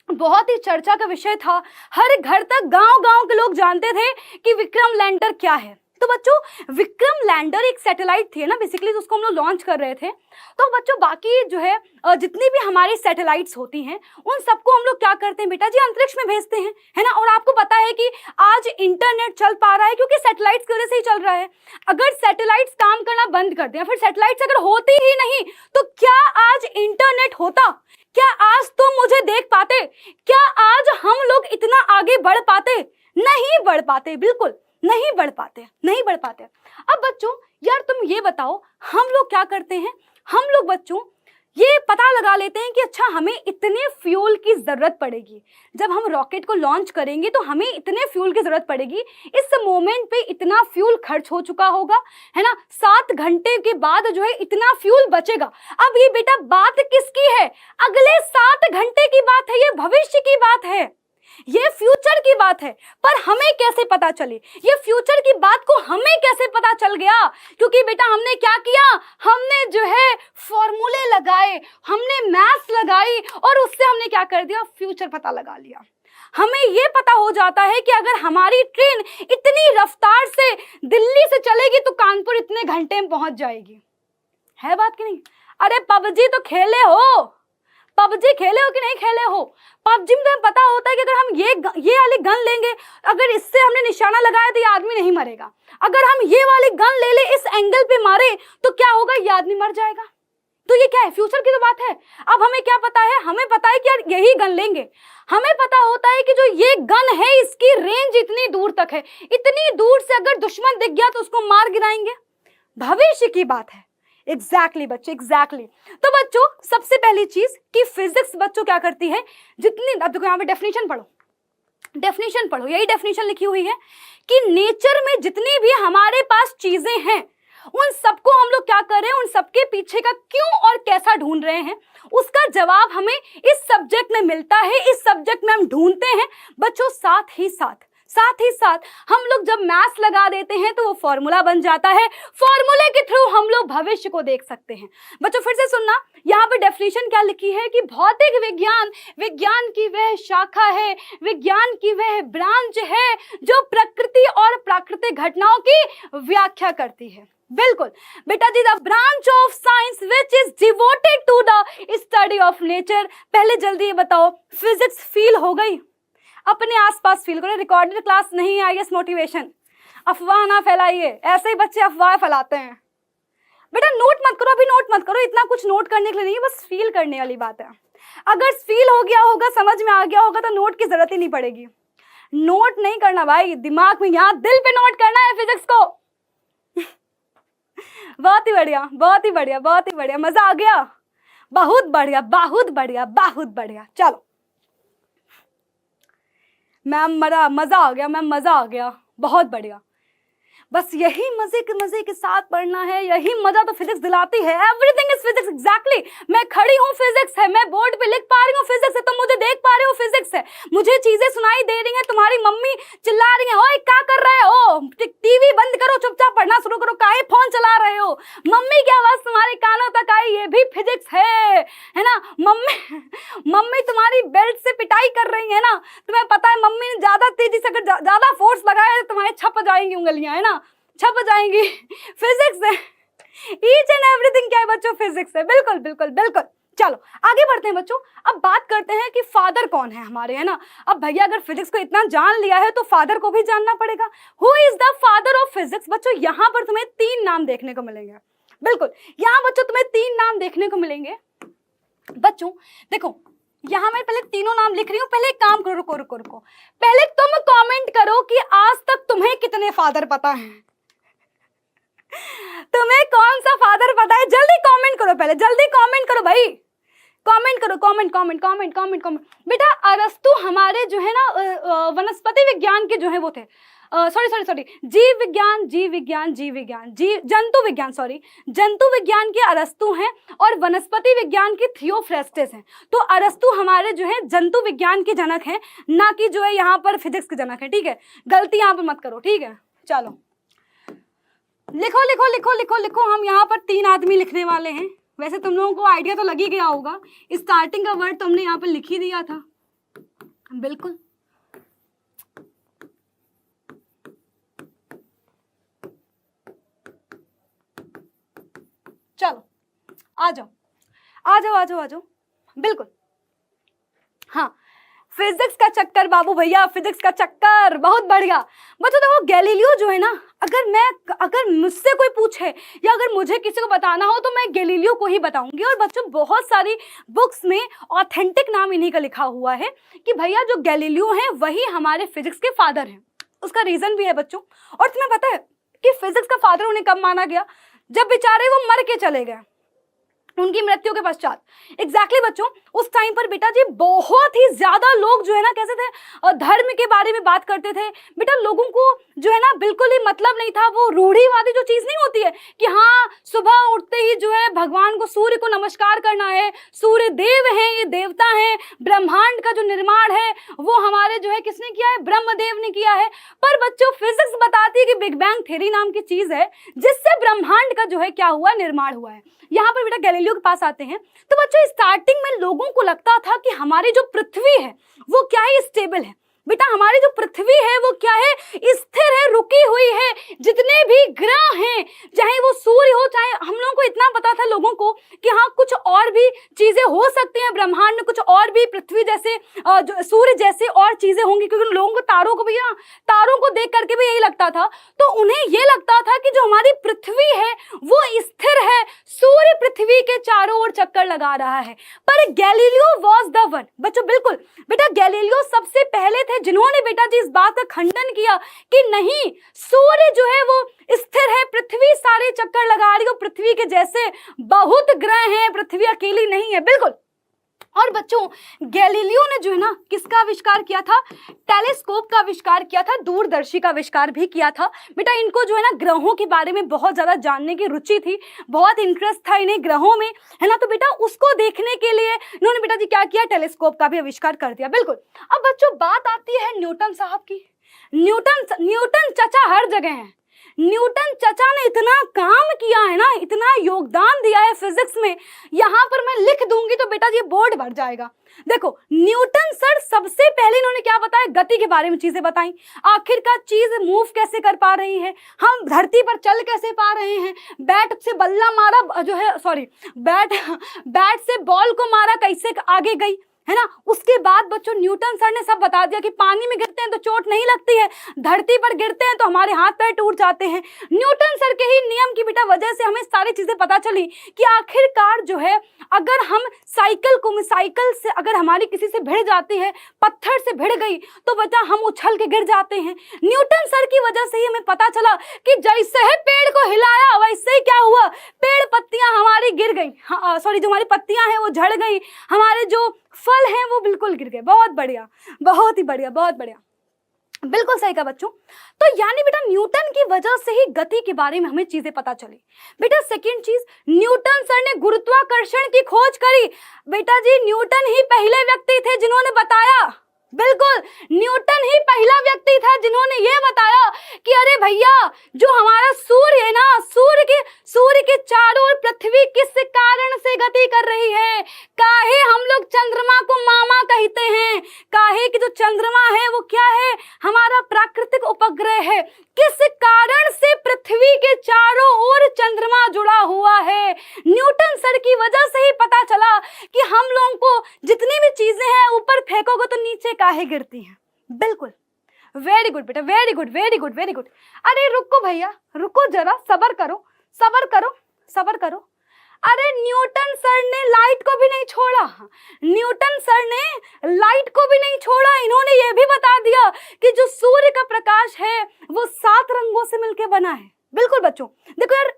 बहुत ही चर्चा का विषय था। हर घर तक गांव गांव के लोग जानते थे कि विक्रम लैंडर क्या है। तो बच्चों विक्रम लैंडर एक सैटेलाइट थी ना बेसिकली, उसको हम लोग लॉन्च कर रहे थे। तो बच्चों बाकी जो है जितनी भी हमारी सैटेलाइट्स होती हैं उन सबको हम लोग क्या करते हैं बेटा जी, अंतरिक्ष में भेजते हैं, है ना। और आपको पता है कि आज इंटरनेट चल पा रहा है क्योंकि सैटेलाइट्स की वजह से ही चल रहा है। अगर सैटेलाइट्स काम करना बंद कर दें, फिर सैटेलाइट्स अगर होती ही नहीं तो क्या आज इंटरनेट होता? क्या आज तुम मुझे देख पाते? क्या आज हम लोग इतना आगे बढ़ पाते? नहीं बढ़ पाते, बिल्कुल नहीं बढ़ पाते, नहीं बढ़ पाते। अब बच्चों यार तुम ये बताओ, हम लोग क्या करते हैं, हम लोग बच्चों ये पता लगा लेते हैं कि अच्छा हमें इतने फ्यूल की जरूरत पड़ेगी, जब हम रॉकेट को लॉन्च करेंगे तो हमें इतने फ्यूल की जरूरत पड़ेगी, इस मोमेंट पे इतना फ्यूल खर्च हो चुका होगा, है ना। 7 घंटे के बाद जो है इतना फ्यूल बचेगा। अब ये बेटा बात किसकी है? अगले 7 घंटे की बात है, ये भविष्य की बात है, ये फ्यूचर की बात है। पर हमें कैसे पता चली? ये फ्यूचर की बात को हमें कैसे पता चल गया? क्योंकि बेटा हमने क्या किया, हमने जो है फॉर्मूले लगाए, हमने मैथ्स लगाई और उससे हमने क्या कर दिया, फ्यूचर पता लगा लिया। हमें ये पता हो जाता है कि अगर हमारी ट्रेन इतनी रफ्तार से दिल्ली से चलेगी तो कानपुर इतने घंटे में पहुंच जाएगी। है बात कि नहीं? अरे पबजी तो खेले हो, पबजी खेले हो कि नहीं खेले हो? पबजी में तुम्हें पता होता है कि अगर हम ये वाली गन लेंगे, अगर इससे हमने निशाना लगाया तो ये आदमी नहीं मरेगा। अगर हम ये वाली गन ले ले, इस एंगल पे मारे तो क्या होगा, ये आदमी मर जाएगा। तो ये क्या है, फ्यूचर की तो बात है। अब हमें क्या पता है, हमें पता है कि यार यही गन लेंगे। हमें पता होता है कि जो ये गन है इसकी रेंज इतनी दूर तक है, इतनी दूर से अगर दुश्मन दिख गया तो उसको मार गिराएंगे। भविष्य की बात है। एग्जैक्टली बच्चों, एग्जैक्टली। तो बच्चों सबसे पहली चीज कि फिजिक्स बच्चों क्या करती है, जितनी, अब देखो यहाँ पे डेफिनेशन पढ़ो, डेफिनेशन पढ़ो, यही डेफिनेशन लिखी हुई है कि नेचर में जितनी भी हमारे पास चीजें हैं उन सबको हम लोग क्या कर रहे हैं, उन सबके पीछे का क्यों और कैसा ढूंढ रहे हैं, उसका जवाब हमें इस सब्जेक्ट में मिलता है, इस सब्जेक्ट में हम ढूंढते हैं बच्चों। साथ ही साथ हम लोग जब मैथ्स लगा देते हैं तो वो फॉर्मूला बन जाता है, फॉर्मूले के थ्रू हम लोग भविष्य को देख सकते हैं। बच्चों फिर से सुनना, यहाँ पे डेफिनेशन क्या लिखी है कि भौतिक विज्ञान विज्ञान की वह शाखा है, विज्ञान की वह ब्रांच है जो प्रकृति और प्राकृतिक घटनाओं की व्याख्या करती है। बिल्कुल बेटा जी, the branch of science which is devoted to the study of nature. पहले जल्दी ये बताओ, फिजिक्स फील हो गई? अपने आसपास फील करो। रिकॉर्डेड क्लास नहीं है आईएएस मोटिवेशन, अफवाह ना फैलाइए, ऐसे ही बच्चे अफवाह फैलाते हैं। बेटा नोट मत करो, अभी नोट मत करो, इतना कुछ नोट करने के लिए नहीं है, बस फील करने वाली बात है। अगर फील हो गया होगा, समझ में आ गया होगा तो नोट की जरूरत ही नहीं पड़ेगी। नोट नहीं करना भाई, दिमाग में, यहाँ दिल पे नोट करना है फिजिक्स को। बहुत ही बढ़िया, बहुत ही बढ़िया, बहुत ही बढ़िया, मजा आ गया, बहुत बढ़िया, बहुत बढ़िया, बहुत बढ़िया। चलो मैम मजा आ गया, मैम मजा आ गया, बहुत बढ़िया। बस यही मजे के साथ पढ़ना है, यही मजा तो फिजिक्स दिलाती है। Everything is physics, exactly. मैं खड़ी हूँ फिजिक्स है, मैं बोर्ड पे लिख पा रही हूँ फिजिक्स है, तुम मुझे देख पा रहे हो फिजिक्स है, मुझे चीजें सुनाई दे रही हैं, तुम्हारी मम्मी चिल्ला रही है, ओए क्या कर रहे हो, टीवी बंद करो, चुपचाप पढ़ना शुरू करो, काहे फोन चला रहे हो। मम्मी की आवाज तुम्हारे कानों तक आई, ये भी फिजिक्स है ना। मम्मी तुम्हारी बेल्ट से पिटाई कर रही है ना, तुम्हें पता है मम्मी ने ज्यादा तेजी से, अगर ज्यादा फोर्स लगाया तो तुम्हारे छप जाएंगी उंगलियां, है ना, छप जाएंगी। फिजिक्स है, ईच एंड एवरीथिंग क्या है बच्चों, फिजिक्स है। बिल्कुल बिल्कुल बिल्कुल। चलो आगे बढ़ते हैं बच्चों, अब बात करते हैं कि फादर कौन है हमारे, है ना। अब भैया अगर फिजिक्स को इतना जान लिया है तो फादर को भी जानना पड़ेगा। Who is the father of physics? बच्चों यहाँ पर तुम्हें 3 नाम देखने को मिलेंगे। बिल्कुल, यहाँ बच्चों तुम्हें 3 नाम देखने को मिलेंगे। बच्चों देखो, यहाँ मैं पहले तीनों नाम लिख रही हूँ, पहले एक काम करो, रुको। पहले तुम कमेंट करो कि आज तक तुम्हें कितने फादर पता है, तुम्हें कौन सा फादर पता है, जल्दी कमेंट करो, पहले जल्दी कमेंट करो भाई, कमेंट करो, comment comment comment comment comment. बेटा अरस्तु हमारे जो है ना वनस्पति विज्ञान के जो है वो थे, सॉरी जीव विज्ञान जंतु विज्ञान, जंतु विज्ञान के अरस्तु हैं और वनस्पति विज्ञान के थियोफ्रेस्टस हैं। तो अरस्तु हमारे जो है जंतु विज्ञान के जनक हैं, ना कि जो है यहाँ पर फिजिक्स के जनक हैं, ठीक है। गलती यहाँ पर मत करो, ठीक है। चलो लिखो लिखो लिखो लिखो लिखो, हम यहाँ पर 3 आदमी लिखने वाले हैं। वैसे तुम लोगों को आइडिया तो लग ही गया होगा, स्टार्टिंग का वर्ड तो हमने यहाँ पर लिख ही दिया था, बिल्कुल। चलो आ जाओ आ जाओ आ जाओ आ जाओ, बिल्कुल। हाँ, फिजिक्स का चक्कर बाबू भैया, फिजिक्स का चक्कर, बहुत बढ़िया। बच्चों देखो गैलीलियो जो है ना, अगर मुझसे कोई पूछे या अगर मुझे किसी को बताना हो तो मैं गैलीलियो को ही बताऊंगी। और बच्चों बहुत सारी बुक्स में ऑथेंटिक नाम इन्हीं का लिखा हुआ है कि भैया जो गैलीलियो हैं वही हमारे फिजिक्स के फादर हैं। उसका रीजन भी है बच्चों। और तुम्हें पता है कि फिजिक्स का फादर उन्हें कब माना गया? जब बेचारे वो मर के चले गए, उनकी मृत्यु के पश्चात। एग्जैक्टली बच्चों, उस टाइम पर बेटा जी बहुत ही ज्यादा लोग जो है ना कैसे थे, और धर्म के बारे में बात करते थे। बेटा लोगों को जो है ना बिल्कुल ही मतलब नहीं था, वो रूढ़िवादी जो चीज नहीं होती है कि हाँ सुबह उठते ही जो है भगवान को, सूर्य को नमस्कार करना है, सूर्य देव हैं, ये देवता हैं, ब्रह्मांड का जो निर्माण है वो हमारे जो है किसने किया है? ब्रह्मदेव ने किया है। पर बच्चों फिजिक्स बताती है कि बिग बैंग थ्योरी नाम की चीज है जिससे ब्रह्मांड का जो है क्या हुआ? निर्माण हुआ है। यहाँ पर बेटा गैलीलियो के पास आते हैं तो बच्चों स्टार्टिंग में लोगों को लगता था कि हमारी जो पृथ्वी है वो क्या है? स्टेबल है। बेटा हमारी जो पृथ्वी है वो क्या है? स्थिर है, रुकी हुई है। जितने भी ग्रह हैं, चाहे वो सूर्य हो, चाहे, हम लोगों को इतना पता था लोगों को कि हाँ कुछ और भी चीजें हो सकती हैं ब्रह्मांड में, कुछ और भी पृथ्वी जैसे सूर्य जैसे और चीजें होंगी, क्योंकि लोगों को तारों को भी ना, तारों को देख करके भी यही लगता था। तो उन्हें ये लगता था कि जो हमारी पृथ्वी है वो स्थिर है, सूर्य पृथ्वी के चारों ओर चक्कर लगा रहा है। पर गैलीलियो वॉज द वन। बच्चों बिल्कुल बेटा गैलीलियो सबसे पहले जिन्होंने बेटा जी इस बात का खंडन किया कि नहीं, सूर्य जो है वो स्थिर है, पृथ्वी सारे चक्कर लगा रही है, पृथ्वी के जैसे बहुत ग्रह हैं, पृथ्वी अकेली नहीं है। बिल्कुल। और बच्चों गैलीलियो ने जो है ना किसका आविष्कार किया था? टेलीस्कोप का आविष्कार किया था, दूरदर्शी का आविष्कार भी किया था। बेटा इनको जो है ना ग्रहों के बारे में बहुत ज्यादा जानने की रुचि थी, बहुत इंटरेस्ट था इन्हें ग्रहों में, है ना। तो बेटा उसको देखने के लिए इन्होंने बेटा जी क्या किया? टेलीस्कोप का भी आविष्कार कर दिया। बिल्कुल। अब बच्चों बात आती है न्यूटन साहब की। न्यूटन चचा हर जगह है। न्यूटन चचा ने इतना काम किया है ना, इतना योगदान दिया है फिजिक्स में, यहां पर मैं लिख दूंगी तो बेटा ये बोर्ड भर जाएगा। देखो न्यूटन सर सबसे पहले इन्होंने क्या बताया? गति के बारे में चीजें बताई। आखिरकार चीज मूव कैसे कर पा रही है, हम धरती पर चल कैसे पा रहे हैं, बैट से बल्ला मारा जो है, सॉरी बैट से बॉल को मारा कैसे आगे गई, है ना। उसके बाद बच्चों न्यूटन सर ने सब बता दिया कि पानी में गिरते हैं तो चोट नहीं लगती है, धरती पर गिरते हैं तो हमारे हाथ पैर टूट जाते हैं। न्यूटन सर के ही नियम की बेटा वजह से हमें सारी चीजें पता चली कि आखिरकार जो है अगर हम साइकिल से अगर हमारी किसी से भिड़ जाती है, पत्थर से भिड़ गई तो बेटा हम उछल के गिर जाते हैं। न्यूटन सर की वजह से ही हमें पता चला कि जैसे ही पेड़ को हिलाया वैसे ही क्या हुआ? पेड़ पत्तियां हमारी गिर गई, सॉरी जो हमारी पत्तियां हैं वो झड़ गई, हमारे जो फल हैं वो बिल्कुल गिर गए। बहुत बढ़िया, बहुत ही बढ़िया, बहुत बढ़िया, बिल्कुल सही कहा बच्चों। तो यानी बेटा न्यूटन की वजह से ही गति के बारे में हमें चीजें पता चली। बेटा सेकंड चीज, न्यूटन सर ने गुरुत्वाकर्षण की खोज करी। बेटा जी न्यूटन ही पहले व्यक्ति थे जिन्होंने बताया, बिल्कुल न्यूटन ही पहला व्यक्ति था जिन्होंने ये बताया कि अरे भैया जो हमारा सूर्य है ना, सूर्य के चारों ओर पृथ्वी किस कारण से गति कर रही है। काहे हम लोग चंद्रमा को मामा कहते हैं, काहे कि जो चंद्रमा है वो क्या है? हमारा प्राकृतिक उपग्रह है। किस कारण से पृथ्वी के चारों ओर चंद्रमा जुड़ा हुआ है? न्यूटन सर की वजह से ही पता चला कि हम लोगों को जितनी भी चीजें हैं ऊपर फेंकोगे तो नीचे काहे गिरती हैं। बिल्कुल, वेरी गुड बेटा, very good very good very good. अरे रुको भैया, रुको जरा, सबर करो सबर करो सबर करो। अरे न्यूटन सर ने लाइट को भी नहीं छोड़ा, न्यूटन सर ने लाइट को भी नहीं छोड़ा। इन्होंने ये भी बता दिया कि जो सूर्य का प्रकाश है वो 7 रंगों से मिलकर बना है। बिल्कुल बच्चों, देखो यार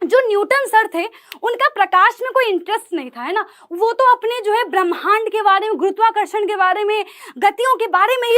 जो न्यूटन सर थे उनका प्रकाश में कोई इंटरेस्ट नहीं था, है ना। वो तो अपने जो है ब्रह्मांड के बारे में, गुरुत्वाकर्षण के बारे में, गतियों के बारे में ही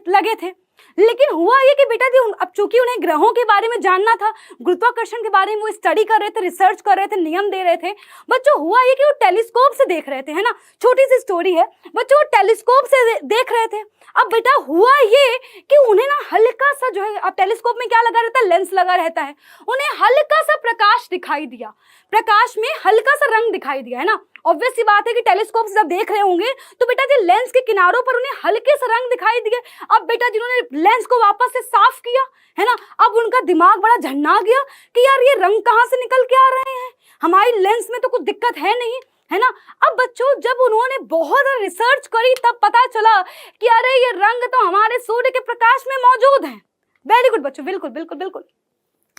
लगे थे। लेकिन हुआ ये कि बेटा जी अब चूंकि उन्हें ग्रहों के बारे में जानना था, गुरुत्वाकर्षण के बारे में वो स्टडी कर रहे थे, रिसर्च कर रहे थे, नियम दे रहे थे। बच्चों हुआ ये कि वो टेलीस्कोप से देख रहे थे, है ना। छोटी सी स्टोरी है बच्चों, वो टेलीस्कोप से देख रहे थे। अब बेटा हुआ ये कि उन्हें ना हल्का सा जो है, अब टेलीस्कोप में क्या लगा रहता है, लेंस लगा रहता है, उन्हें हल्का सा प्रकाश दिखाई दिया, प्रकाश में हल्का सा रंग दिखाई दिया, है ना। ऑब्वियस सी बात है कि टेलीस्कोप से जब देख रहे होंगे तो बेटा जी लेंस के किनारों पर उन्हें हल्के से रंग दिखाई दिए। अब बेटा जिन्होंने लेंस को वापस से साफ किया, है ना, अब उनका दिमाग बड़ा झन्ना गया कि यार ये रंग कहाँ से निकल के आ रहे हैं, हमारी लेंस में तो कुछ दिक्कत है नहीं, है ना। अब बच्चों जब उन्होंने बहुत रिसर्च करी तब पता चला कि अरे ये रंग तो हमारे सूर्य के प्रकाश में मौजूद है। वेरी गुड बच्चों, बिल्कुल बिल्कुल बिल्कुल।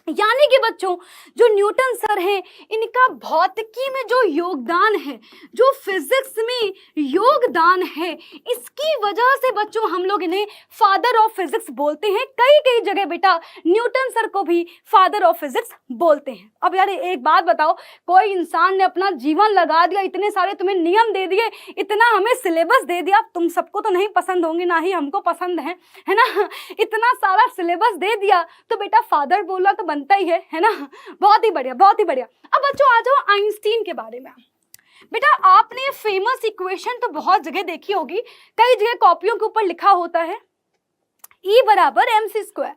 यानी कि बच्चों जो न्यूटन सर हैं इनका भौतिकी में जो योगदान है, जो फिजिक्स में योगदान है, इसकी वजह से बच्चों हम लोग इन्हें फादर ऑफ फिजिक्स बोलते हैं। कई कई जगह बेटा न्यूटन सर को भी फादर ऑफ फिजिक्स बोलते हैं। अब यार एक बात बताओ, कोई इंसान ने अपना जीवन लगा दिया, इतने सारे तुम्हें नियम दे दिए, इतना हमें सिलेबस दे दिया, तुम सबको तो नहीं पसंद होंगे, ना ही हमको पसंद है ना। इतना सारा सिलेबस दे दिया तो बेटा फादर बोलना तो बनता ही है ना। बहुत ही बढ़िया, बहुत ही बढ़िया। अब बच्चों आ जाओ आइंस्टीन के बारे में। बेटा आपने फेमस इक्वेशन तो बहुत जगह देखी होगी, कई जगह कॉपियों के ऊपर लिखा होता है E बराबर mc²।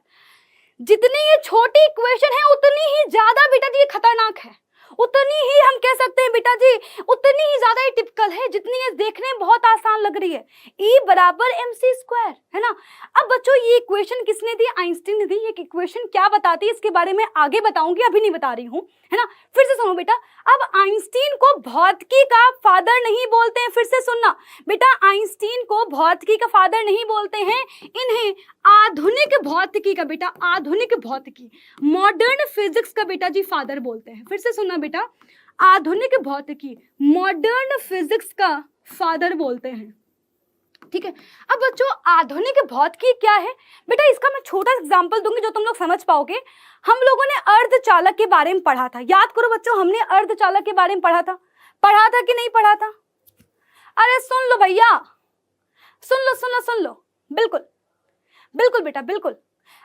जितनी ये छोटी इक्वेशन है उतनी ही ज्यादा बेटा जी ये खतरनाक है, उतनी ही हम कह सकते हैं बेटा जी उतनी ही ज्यादा ये टिपिकल है जितनी ये देखने में बहुत आसान लग रही है। E बराबर mc², है ना। अब बच्चों ये इक्वेशन किसने दी, आइंस्टीन ने दी। ये इक्वेशन क्या बताती है इसके बारे में आगे बताऊंगी, अभी नहीं बता रही हूँ, है ना। फिर से सुनो बेटा, अब आइंस्टीन को भौतिकी का फादर नहीं बोलते हैं, फिर से सुनना बेटा, आइंस्टीन को भौतिकी का फादर नहीं बोलते हैं, इन्हें आधुनिक भौतिकी का बेटा, आधुनिक भौतिकी, मॉडर्न फिजिक्स का बेटा जी फादर बोलते हैं। फिर से सुनना बेटा, आधुनिक भौतिकी, मॉडर्न फिजिक्स का फादर बोलते हैं, ठीक है। अब बच्चों आधुनिक भौतिकी क्या है बेटा, इसका मैं छोटा एग्जांपल दूंगी जो तुम लोग समझ पाओगे। हम लोगों ने अर्धचालक के बारे में पढ़ा था, याद करो बच्चों, हमने अर्धचालक के बारे में पढ़ा था कि नहीं पढ़ा था। अरे सुन लो भैया, सुन लो, बिल्कुल बिल्कुल बेटा बिल्कुल।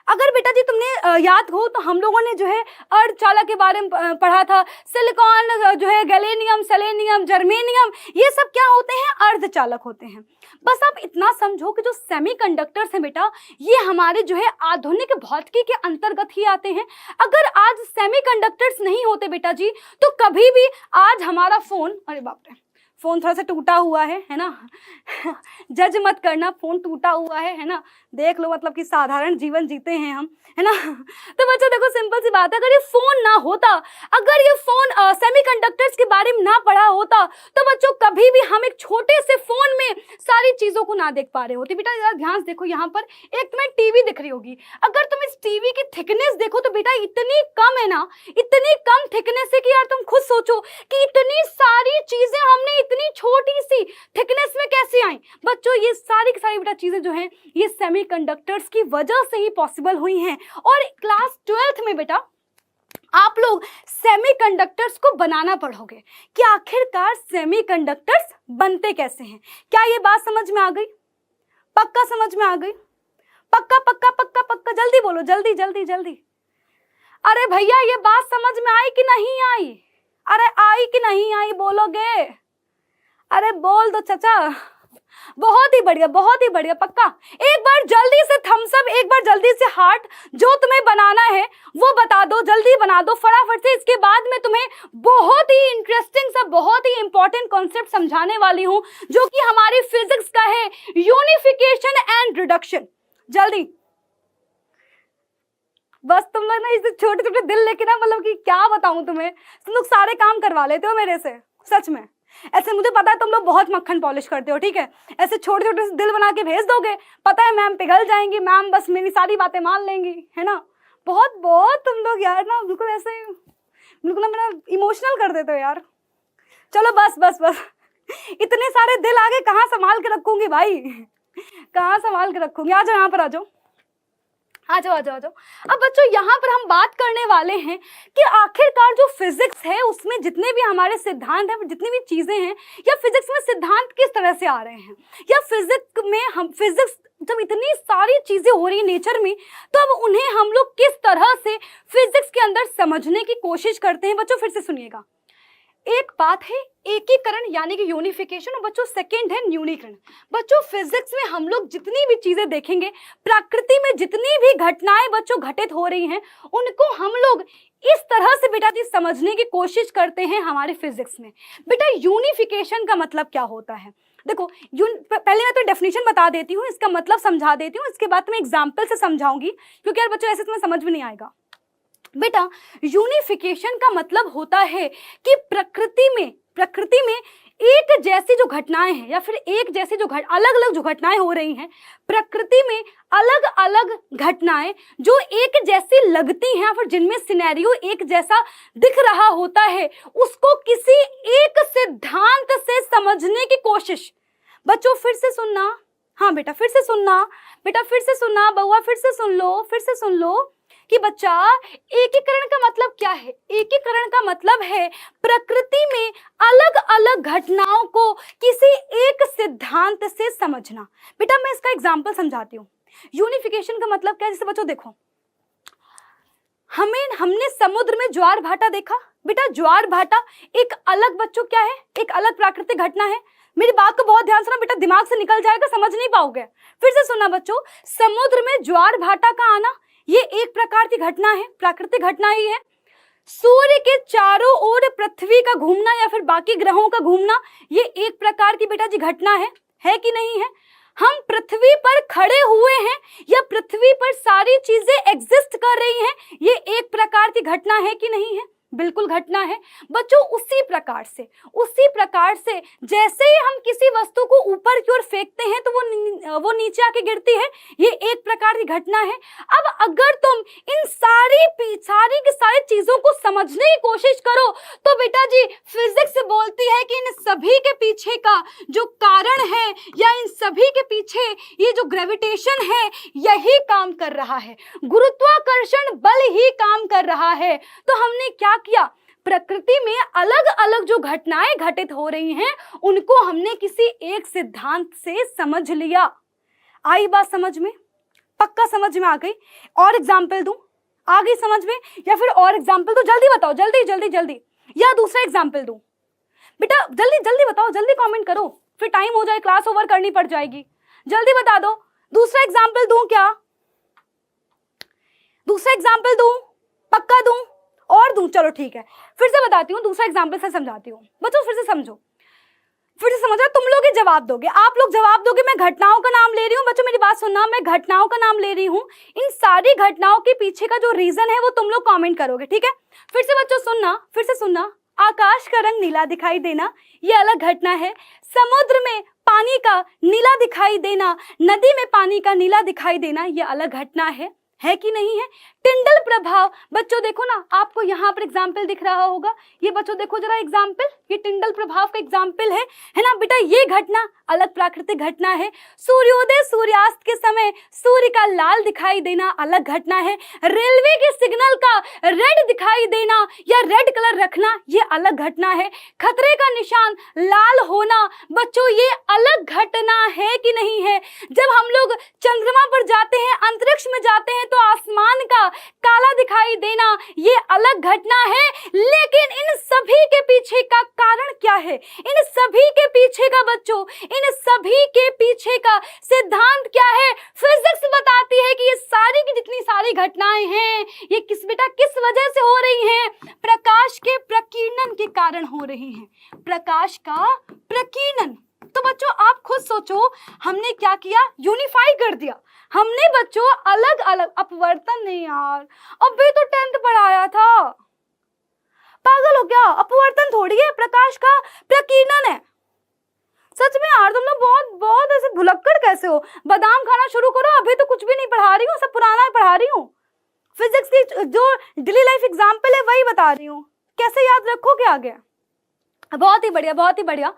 अगर बेटा जी तुमने याद हो तो हम लोगों ने जो है अर्धचालक के बारे में पढ़ा था, सिलिकॉन जो है, गैलेनियम, सेलेनियम, जर्मेनियम, ये सब क्या होते हैं, अर्धचालक होते हैं। बस आप इतना समझो कि जो सेमीकंडक्टर्स हैं बेटा, ये हमारे जो है आधुनिक भौतिकी के अंतर्गत ही आते हैं। अगर आज सेमीकंडक्टर्स नहीं होते बेटा जी तो कभी भी आज हमारा फोन, अरे बाप रे, फोन थोड़ा सा टूटा हुआ है ना, जज मत करना, फोन टूटा हुआ है ना, देख लो, मतलब कि साधारण जीवन जीते हैं हम, है ना। तो बच्चों देखो सिंपल सी बात है, अगर ये फोन ना होता, अगर ये फोन सेमीकंडक्टर्स के बारे में ना पढ़ा होता तो बच्चों कभी भी हम एक छोटे से फोन में सारी चीजों को ना देख पा रहे होते। बेटा जरा ध्यान से देखो, यहाँ पर एक तुम्हें टीवी दिख रही होगी, अगर तुम इस टीवी की थिकनेस देखो तो बेटा इतनी कम है ना, इतनी कम थिकनेस है कि यार तुम खुद सोचो कि इतनी सारी चीजें हमने इतनी छोटी सी थिकनेस में कैसे आई। बच्चों ये सारी की सारी बेटा चीजें जो हैं ये सेमीकंडक्टर्स की वजह से ही पॉसिबल हुई हैं। और क्लास 12th में बेटा आप लोग सेमीकंडक्टर्स को बनाना पढ़ोगे कि आखिरकार सेमीकंडक्टर्स बनते कैसे हैं। क्या ये बात समझ में आ गई? पक्का समझ में आ गई? पक्का पक्का पक्का पक्का, जल्दी बोलो, जल्दी जल्दी जल्दी। अरे भैया ये बात समझ में आई कि नहीं आई? अरे आई कि नहीं आई बोलोगे? अरे बोल दो चाचा। बहुत ही बढ़िया, बहुत ही बढ़िया, पक्का। एक बार जल्दी से थम्स अप, एक बार जल्दी से हार्ट, जो तुम्हें बनाना है वो बता दो, जल्दी बना दो फटाफट से। इसके बाद मैं तुम्हें बहुत ही इंटरेस्टिंग सा, बहुत ही इंपॉर्टेंट कॉन्सेप्ट समझाने वाली हूं जो कि हमारी फिजिक्स का है, यूनिफिकेशन एंड रिडक्शन। जल्दी बस तुम लोग ना इस छोटे छोटे दिल लेके ना, मतलब कि क्या बताऊं तुम्हें, तुम लोग सारे काम करवा लेते हो मेरे से, सच में। ऐसे मुझे पता है तुम लोग बहुत मक्खन पॉलिश करते हो, ठीक है। ऐसे छोटे छोटे से दिल बना के भेज दोगे, पता है मैम पिघल जाएंगी, मैम बस मेरी सारी बातें मान लेंगी, है ना। बहुत बहुत तुम लोग यार ना बिल्कुल ऐसे, बिल्कुल ना मेरा इमोशनल कर देते हो यार। चलो बस बस बस, इतने सारे दिल आगे कहाँ संभाल के रखूंगी भाई, कहाँ संभाल के रखूंगी। आ जाओ यहाँ पर, आ जाओ आ जाओ आ जाओ आ जाओ। अब बच्चों यहाँ पर हम बात करने वाले हैं कि आखिरकार जो फिजिक्स है उसमें जितने भी हमारे सिद्धांत हैं, जितनी भी चीजें हैं, या फिजिक्स में सिद्धांत किस तरह से आ रहे हैं, या फिजिक्स जब इतनी सारी चीजें हो रही है नेचर में, तो अब उन्हें हम लोग किस तरह से फिजिक्स के अंदर समझने की कोशिश करते हैं। बच्चों फिर से सुनिएगा, एक बात है एकीकरण यानी कि यूनिफिकेशन, और बच्चों सेकंड है न्यूनीकरण। बच्चों फिजिक्स में हम लोग जितनी भी चीजें देखेंगे, प्रकृति में जितनी भी घटनाएं बच्चों घटित हो रही हैं, उनको हम लोग इस तरह से बेटा जी समझने की कोशिश करते हैं हमारे फिजिक्स में। बेटा यूनिफिकेशन का मतलब क्या होता है? देखो पहले मैं तो डेफिनेशन बता देती हूँ, इसका मतलब समझा देती हूँ, इसके बाद मैं एग्जाम्पल से समझाऊंगी, क्योंकि यार बच्चों ऐसे तुम्हें समझ में नहीं आएगा। बेटा यूनिफिकेशन का मतलब होता है कि प्रकृति में एक जैसी जो घटनाएं हैं, या फिर एक जैसी जो अलग अलग जो घटनाएं हो रही हैं, प्रकृति में अलग अलग घटनाएं जो एक जैसी लगती हैं, फिर जिनमें सिनेरियो एक जैसा दिख रहा होता है, उसको किसी एक सिद्धांत से समझने की कोशिश। बच्चों फिर से सुनना, हाँ बेटा फिर से सुनना, बेटा फिर से सुनना, बउआ फिर से सुन लो कि बच्चा एकीकरण का मतलब क्या है? एकीकरण का मतलब है प्रकृति में अलग अलग घटनाओं को किसी एक सिद्धांत से समझना। बेटा मैं इसका एग्जांपल समझाती हूँ। यूनिफिकेशन का मतलब क्या है? जैसे बच्चों देखो, हमने समुद्र में ज्वार भाटा देखा। बेटा ज्वार भाटा एक अलग बच्चों क्या है? एक अलग प्राकृतिक घटना है। मेरी बात को बहुत ध्यान से सुना बेटा, दिमाग से निकल जाएगा, समझ नहीं पाओगे। फिर से सुना बच्चों, समुद्र में ज्वार भाटा का आना ये एक प्रकार की घटना है, प्राकृतिक घटना ही है। सूर्य के चारों ओर पृथ्वी का घूमना या फिर बाकी ग्रहों का घूमना ये एक प्रकार की बेटा जी घटना है कि नहीं है? हम पृथ्वी पर खड़े हुए हैं या पृथ्वी पर सारी चीजें एग्जिस्ट कर रही हैं, ये एक प्रकार की घटना है कि नहीं है? बिल्कुल घटना है। बच्चों उसी प्रकार से जैसे ही हम किसी वस्तु को ऊपर की ओर फेंकते हैं तो वो नीचे आके गिरती है, ये एक प्रकार की घटना है। अब अगर तुम इन सारी की सारी चीजों को समझने की कोशिश करो तो बेटा जी फिजिक्स बोलती है कि इन सभी के पीछे का जो कारण है, या इन सभी के पीछे ये जो ग्रेविटेशन है यही काम कर रहा है, गुरुत्वाकर्षण बल ही काम कर रहा है। तो हमने क्या किया? प्रकृति में अलग अलग जो घटनाएं घटित हो रही हैं उनको हमने किसी एक सिद्धांत से समझ लिया। आई बात समझ में? पक्का समझ में आ गई? और एग्जाम्पल दूं? आ गई समझ में? या फिर और एग्जाम्पल दूं? जल्दी बताओ, जल्दी, या दूसरा एग्जाम्पल दूं? बेटा जल्दी बताओ, जल्दी कमेंट करो, फिर टाइम हो जाए, क्लास ओवर करनी पड़ जाएगी। जल्दी बता दो, दूसरा एग्जाम्पल दूं क्या? दूसरा एग्जाम्पल दूं? पक्का दूं? और दूं? चलो ठीक है, फिर से बताती हूँ, दूसरा एग्जाम्पल से समझाती हूँ। बच्चों फिर से समझो, फिर से समझो, तुम लोग ही जवाब दोगे, आप लोग जवाब दोगे। मैं घटनाओं का नाम ले रही हूँ। बच्चों मेरी बात सुनना, मैं घटनाओं का नाम ले रही हूँ। इन सारी घटनाओं के पीछे का जो रीजन है वो तुम लोग कमेंट करोगे, ठीक है? फिर से बच्चों सुनना, फिर से सुनना। आकाश का रंग नीला दिखाई देना ये अलग घटना है। समुद्र में पानी का नीला दिखाई देना, नदी में पानी का नीला दिखाई देना ये अलग घटना है कि नहीं है? टिंडल प्रभाव, बच्चों देखो ना, आपको यहाँ पर एग्जाम्पल दिख रहा होगा, ये बच्चों देखो जरा एग्जाम्पल, ये टिंडल प्रभाव का एग्जाम्पल है ना बेटा? ये घटना अलग प्राकृतिक घटना है। सूर्योदय सूर्यास्त के समय सूर्य का लाल दिखाई देना अलग घटना है। रेलवे के सिग्नल का रेड दिखाई देना या रेड कलर रखना ये अलग घटना है। खतरे का निशान लाल होना बच्चों ये अलग घटना है कि नहीं है? जब हम लोग चंद्रमा पर जाते हैं, अंतरिक्ष में जाते हैं, तो आसमान का काला दिखाई देना ये अलग घटना है। लेकिन इन सभी के पीछे का कारण क्या है? इन सभी के पीछे का बच्चों, इन सभी के पीछे का सिद्धांत क्या है? फिजिक्स बताती है कि ये सारी की जितनी सारी घटनाएं हैं ये किस वजह से हो रही हैं? प्रकाश के प्रकीर्णन के कारण हो रही हैं। प्रकाश का प्रकीर्णन। तो बच्चों आप खुद सोचो, हमने क्या किया? यूनिफाई कर दिया हमने बच्चों, अलग अलग। अपवर्तन नहीं यार, अभी तो 10th पढ़ाया था, पागल हो क्या? अपवर्तन थोड़ी है, प्रकाश का प्रकीर्णन है। सच में यार तुम लोग बहुत ऐसे भुलक्कड़ कैसे हो? बादाम खाना शुरू करो, अभी तो कुछ भी नहीं पढ़ा रही हूँ, सब पुराना पढ़ा रही हूँ। फिजिक्स की जो डेली लाइफ एग्जाम्पल है वही बता रही हूँ, कैसे याद रखोगे आगे? बहुत ही बढ़िया, बहुत ही बढ़िया।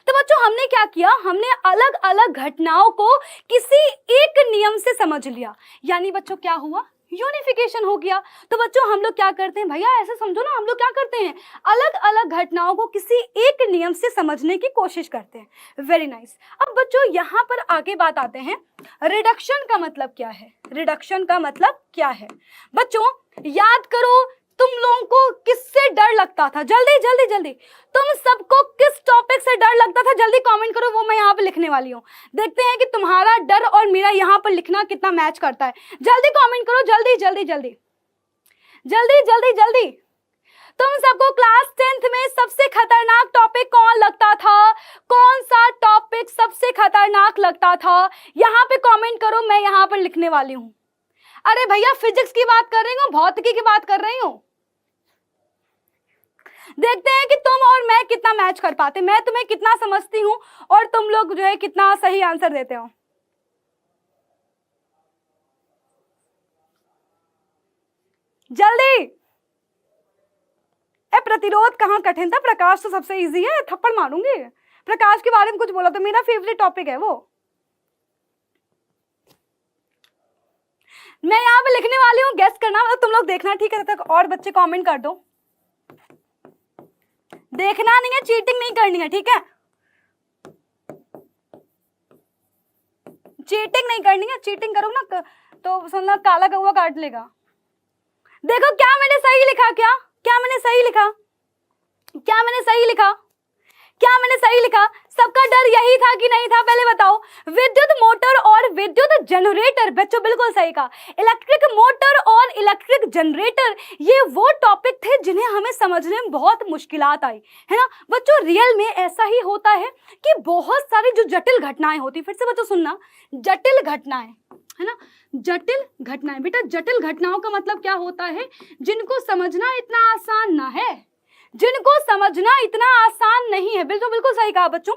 तो बच्चों हमने क्या किया, हमने अलग अलग घटनाओं को किसी एक नियम से समझ लिया, यानी बच्चों क्या हुआ, यूनिफिकेशन हो गया। तो बच्चों हम लोग क्या करते हैं भैया, ऐसे समझो ना, हम लोग क्या करते हैं, अलग अलग घटनाओं को किसी एक नियम से समझने की कोशिश करते हैं। Very nice. अब बच्चों यहाँ पर आगे बात आते हैं, रिडक्शन का मतलब क्या है, रिडक्शन का मतलब क्या है। बच्चों याद करो, तुम लोगों को किससे डर लगता था, जल्दी जल्दी जल्दी, तुम सबको किस टॉपिक से डर लगता था, जल्दी कमेंट करो, वो मैं यहाँ पे लिखने वाली हूँ। देखते हैं कि तुम्हारा डर और मेरा यहाँ पर लिखना कितना मैच करता है। जल्दी कमेंट करो, जल्दी जल्दी जल्दी जल्दी जल्दी जल्दी। तुम सबको क्लास 10th में सबसे खतरनाक टॉपिक कौन लगता था, कौन सा टॉपिक सबसे खतरनाक लगता था, यहाँ पे कमेंट करो, मैं यहाँ पर लिखने वाली हूँ। अरे भैया फिजिक्स की बात कर रही हूँ, भौतिकी की बात कर रही हूँ। देखते हैं कि तुम और मैं कितना मैच कर पाते, मैं तुम्हें कितना समझती हूँ और तुम लोग जो है कितना सही आंसर देते हो। जल्दी। ए प्रतिरोध कहाँ कठिन था, प्रकाश तो सबसे इजी है, थप्पड़ मारूंगी। प्रकाश के बारे में कुछ बोला तो, मेरा फेवरेट टॉपिक है वो। मैं यहाँ पे लिखने वाली हूँ, गेस करना, मतलब तुम लोग देखना, ठीक है, तब तक और बच्चे कमेंट कर दो। देखना नहीं है, चीटिंग नहीं करनी है, ठीक है, चीटिंग नहीं करनी है, चीटिंग करो ना तो सुनना काला कौवा काट लेगा। देखो क्या मैंने सही लिखा, क्या मैंने सही लिखा, क्या मैंने सही लिखा, क्या मैंने सही लिखा, सबका डर यही था कि नहीं था, पहले बताओ। विद्युत मोटर और विद्युत जनरेटर, बच्चों बिल्कुल सही कहा, इलेक्ट्रिक मोटर और इलेक्ट्रिक जनरेटर, ये वो टॉपिक थे जिन्हें हमें समझने में बहुत मुश्किलात आई, है ना बच्चों। रियल में ऐसा ही होता है कि बहुत सारी जो जटिल घटनाएं होती, फिर से बच्चों सुनना, जटिल घटनाएं, है ना, जटिल घटनाएं। बेटा जटिल घटनाओं का मतलब क्या होता है, जिनको समझना इतना आसान ना है, जिनको समझना इतना आसान नहीं है, बिल्कुल बिल्कुल सही कहा बच्चों।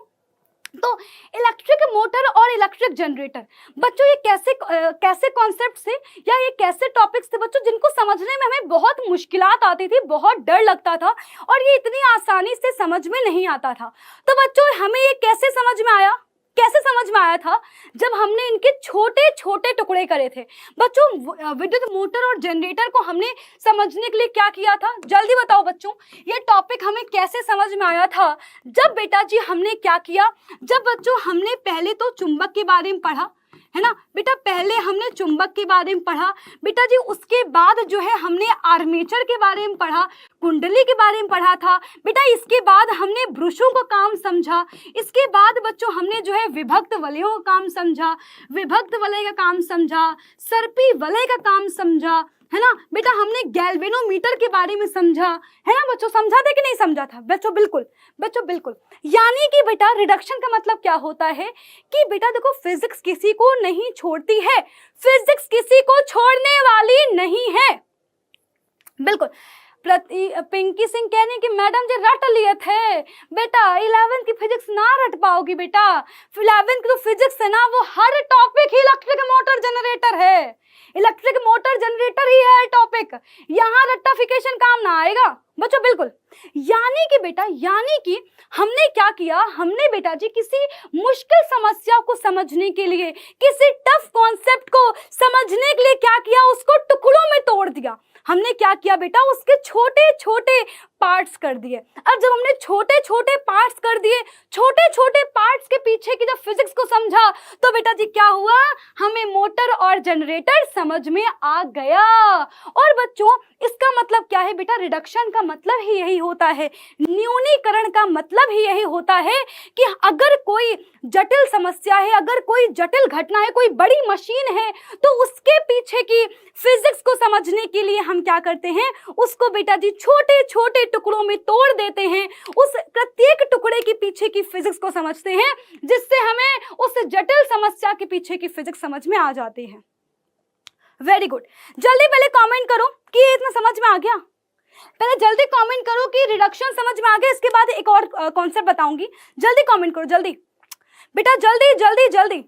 तो इलेक्ट्रिक मोटर और इलेक्ट्रिक जनरेटर, बच्चों ये कैसे कॉन्सेप्ट थे या ये कैसे टॉपिक्स थे बच्चों, जिनको समझने में हमें बहुत मुश्किलात आती थी, बहुत डर लगता था और ये इतनी आसानी से समझ में नहीं आता था। तो बच्चों हमें ये कैसे समझ में आया, कैसे समझ में आया था, जब हमने इनके छोटे छोटे टुकड़े करे थे। बच्चों विद्युत मोटर और जनरेटर को हमने समझने के लिए क्या किया था, जल्दी बताओ बच्चों, ये टॉपिक हमें कैसे समझ में आया था। जब बेटा जी हमने क्या किया, जब बच्चों हमने पहले तो चुंबक के बारे में पढ़ा, है ना बेटा, पहले हमने चुंबक के बारे में पढ़ा बेटा जी, उसके बाद जो है हमने आर्मेचर के बारे में पढ़ा, कुंडली के बारे में पढ़ा था बेटा, इसके बाद हमने ब्रशों का काम समझा, इसके बाद बच्चों हमने जो है विभक्त वलयों का काम समझा, विभक्त वलय का काम समझा, सर्पी वलय का काम समझा, है ना बेटा, हमने गैल्वेनोमीटर के बारे में समझा, है ना बच्चों, समझा था कि नहीं समझा था बच्चों, बिल्कुल बच्चों बिल्कुल। यानी कि बेटा रिडक्शन का मतलब क्या होता है कि बेटा देखो, फिजिक्स किसी को नहीं छोड़ती है, फिजिक्स किसी को छोड़ने वाली नहीं है, बिल्कुल। पिंकी सिंह कह रही कि मैडम जी रट लिए थे बेटा, 11th की फिजिक्स ना रट पाओगी बेटा, 11th की तो फिजिक्स है ना, वो हर टॉपिक ही इलेक्ट्रिक मोटर जनरेटर है, इलेक्ट्रिक मोटर जनरेटर ही है टॉपिक, यहाँ रट्टाफिकेशन काम ना आएगा बच्चों, बिल्कुल। यानी कि बेटा, यानी कि हमने क्या किया, हमने बेटा जी किसी मुश्किल समस्या को समझने के लिए, किसी टफ कॉन्सेप्ट को समझने के लिए क्या किया, उसको टुकड़ों में तोड़ दिया। हमने क्या किया बेटा, उसके छोटे छोटे पार्ट्स कर दिए। अब जब हमने छोटे छोटे पार्ट्स कर दिए, छोटे छोटे पार्ट्स के पीछे की जब फिजिक्स को समझा, तो बेटा जी क्या हुआ, हमें मोटर और जनरेटर समझ में आ गया। और बच्चों इसका मतलब क्या है बेटा, रिडक्शन का मतलब ही यही होता है, न्यूनीकरण का मतलब ही यही होता है कि अगर कोई जटिल समस्या है, अगर कोई जटिल घटना है, कोई बड़ी मशीन है, तो उसके पीछे की फिजिक्स को समझने के लिए हम क्या करते हैं, उसको बेटा जी छोटे छोटे टुकड़ों में तोड़ देते हैं, उस प्रत्येक टुकड़े के पीछे की फिजिक्स को समझते हैं, जिससे हमें उस जटिल समस्या के पीछे की फिजिक्स समझ में आ जाती है। वेरी गुड, जल्दी पहले कमेंट करो कि ये इतना समझ में आ गया, पहले जल्दी कमेंट करो कि रिडक्शन समझ में आ गया, इसके बाद एक और कॉन्सेप्ट बताऊंगी, जल्दी कमेंट करो, जल्दी बेटा, जल्दी जल्दी जल्दी,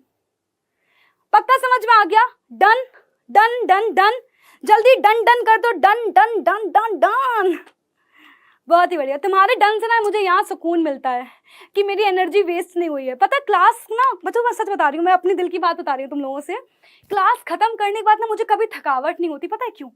पक्का समझ में आ गया, डन डन डन डन, जल्दी डन डन कर दो, done done done done done, बहुत ही बढ़िया। तुम्हारे डन से ना मुझे यहाँ सुकून मिलता है कि मेरी एनर्जी वेस्ट नहीं हुई है। पता है क्लास ना बच्चों, मैं सच बता रही हूँ, मैं अपनी दिल की बात बता रही हूँ तुम लोगों से, क्लास खत्म करने के बाद ना मुझे कभी थकावट नहीं होती। पता है क्यों?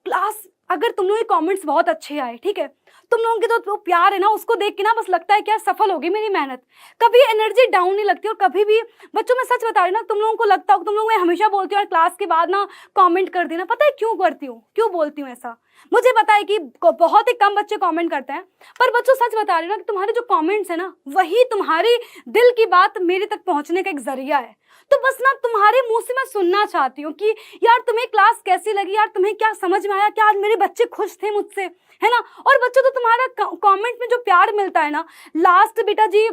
क्लास, अगर तुम लोगों के कमेंट्स बहुत अच्छे आए, ठीक है, तुम लोगों के तो प्यार है ना, उसको देख के ना बस लगता है कि यार सफल होगी मेरी मेहनत, कभी एनर्जी डाउन नहीं लगती। और कभी भी बच्चों, मैं सच बता रही हूँ ना, तुम लोगों को लगता हो, तुम लोग मैं हमेशा बोलती हूँ यार क्लास के बाद ना कमेंट कर देना। पता है क्यों करती हूँ, क्यों बोलती हूँ ऐसा? मुझे पता है कि बहुत ही कम बच्चे कमेंट करते हैं, पर बच्चों सच बता रही हूँ ना कि तुम्हारे जो कमेंट्स है ना, वही तुम्हारी दिल की बात मेरे तक पहुंचने का एक जरिया है। तो बस ना तुम्हारे मुंह से मैं सुनना चाहती हूँ कि यार तुम्हें क्लास कैसी लगी, यार तुम्हें क्या समझ में आया, क्या आज मेरे बच्चे खुश थे मुझसे, है ना। और बच्चों तो तुम्हारा कमेंट में जो प्यार मिलता है ना, लास्ट बेटा जी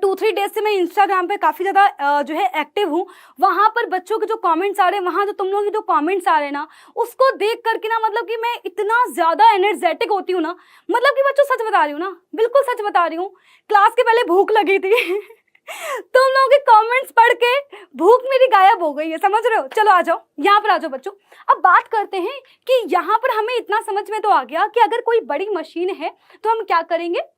2-3 डेज से मैं इंस्टाग्राम पे काफ़ी ज़्यादा जो है एक्टिव हूँ, वहाँ पर बच्चों के जो कमेंट्स आ रहे हैं, वहाँ जो तुम लोगों के जो कमेंट्स आ रहे हैं ना, उसको देख करके ना मतलब कि मैं इतना ज़्यादा एनर्जेटिक होती हूँ ना, मतलब कि बच्चों सच बता रही हूँ ना, बिल्कुल सच बता रही हूँ, क्लास के पहले भूख लगी थी तुम लोगों के कमेंट्स पढ़ के भूख मेरी गायब हो गई है, समझ रहे हो। चलो आ जाओ, यहाँ पर आ जाओ बच्चों। अब बात करते हैं कि यहाँ पर हमें इतना समझ में तो आ गया कि अगर कोई बड़ी मशीन है तो हम क्या करेंगे,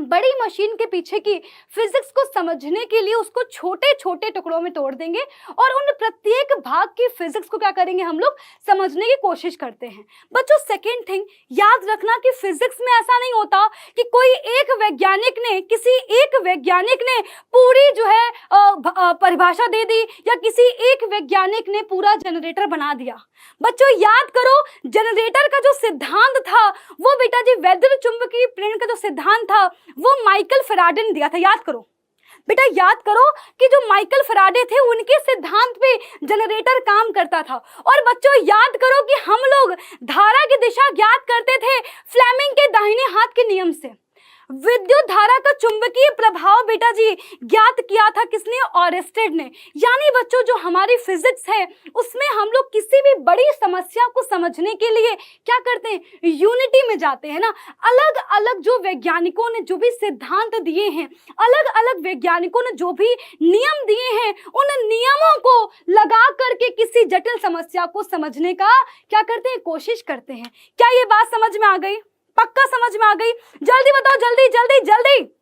बड़ी मशीन के पीछे की फिजिक्स को समझने के लिए उसको छोटे छोटे टुकड़ों में तोड़ देंगे और उन प्रत्येक भाग की फिजिक्स को क्या करेंगे, हम लोग समझने की कोशिश करते हैं। बच्चों सेकेंड थिंग याद रखना कि फिजिक्स में ऐसा नहीं होता कि कोई एक वैज्ञानिक ने, किसी एक वैज्ञानिक ने पूरी जो है परिभाषा दे दी या किसी एक वैज्ञानिक ने पूरा जनरेटर बना दिया। बच्चों याद करो, जनरेटर का जो सिद्धांत था वो बेटा जी वैद्युत चुंबकीय प्रेरण का जो सिद्धांत था वो माइकल फैराडे ने दिया था। याद करो बेटा, याद करो कि जो माइकल फैराडे थे उनके सिद्धांत पे जनरेटर काम करता था। और बच्चों याद करो कि हम लोग धारा की दिशा ज्ञात करते थे फ्लेमिंग के दाहिने हाथ के नियम से। विद्युत धारा का चुंबकीय प्रभाव बेटा जी ज्ञात किया था किसने, ऑरेस्टेड ने। यानी बच्चों जो हमारी फिजिक्स है उसमें हम लोग किसी भी बड़ी समस्या को समझने के लिए क्या करते हैं, यूनिटी में जाते हैं ना। अलग अलग जो वैज्ञानिकों ने जो भी सिद्धांत दिए हैं, अलग अलग वैज्ञानिकों ने जो भी नियम दिए हैं, उन नियमों को लगा करके किसी जटिल समस्या को समझने का क्या करते हैं, कोशिश करते हैं। क्या ये बात समझ में आ गई? पक्का समझ में आ गई? जल्दी बताओ, जल्दी जल्दी जल्दी।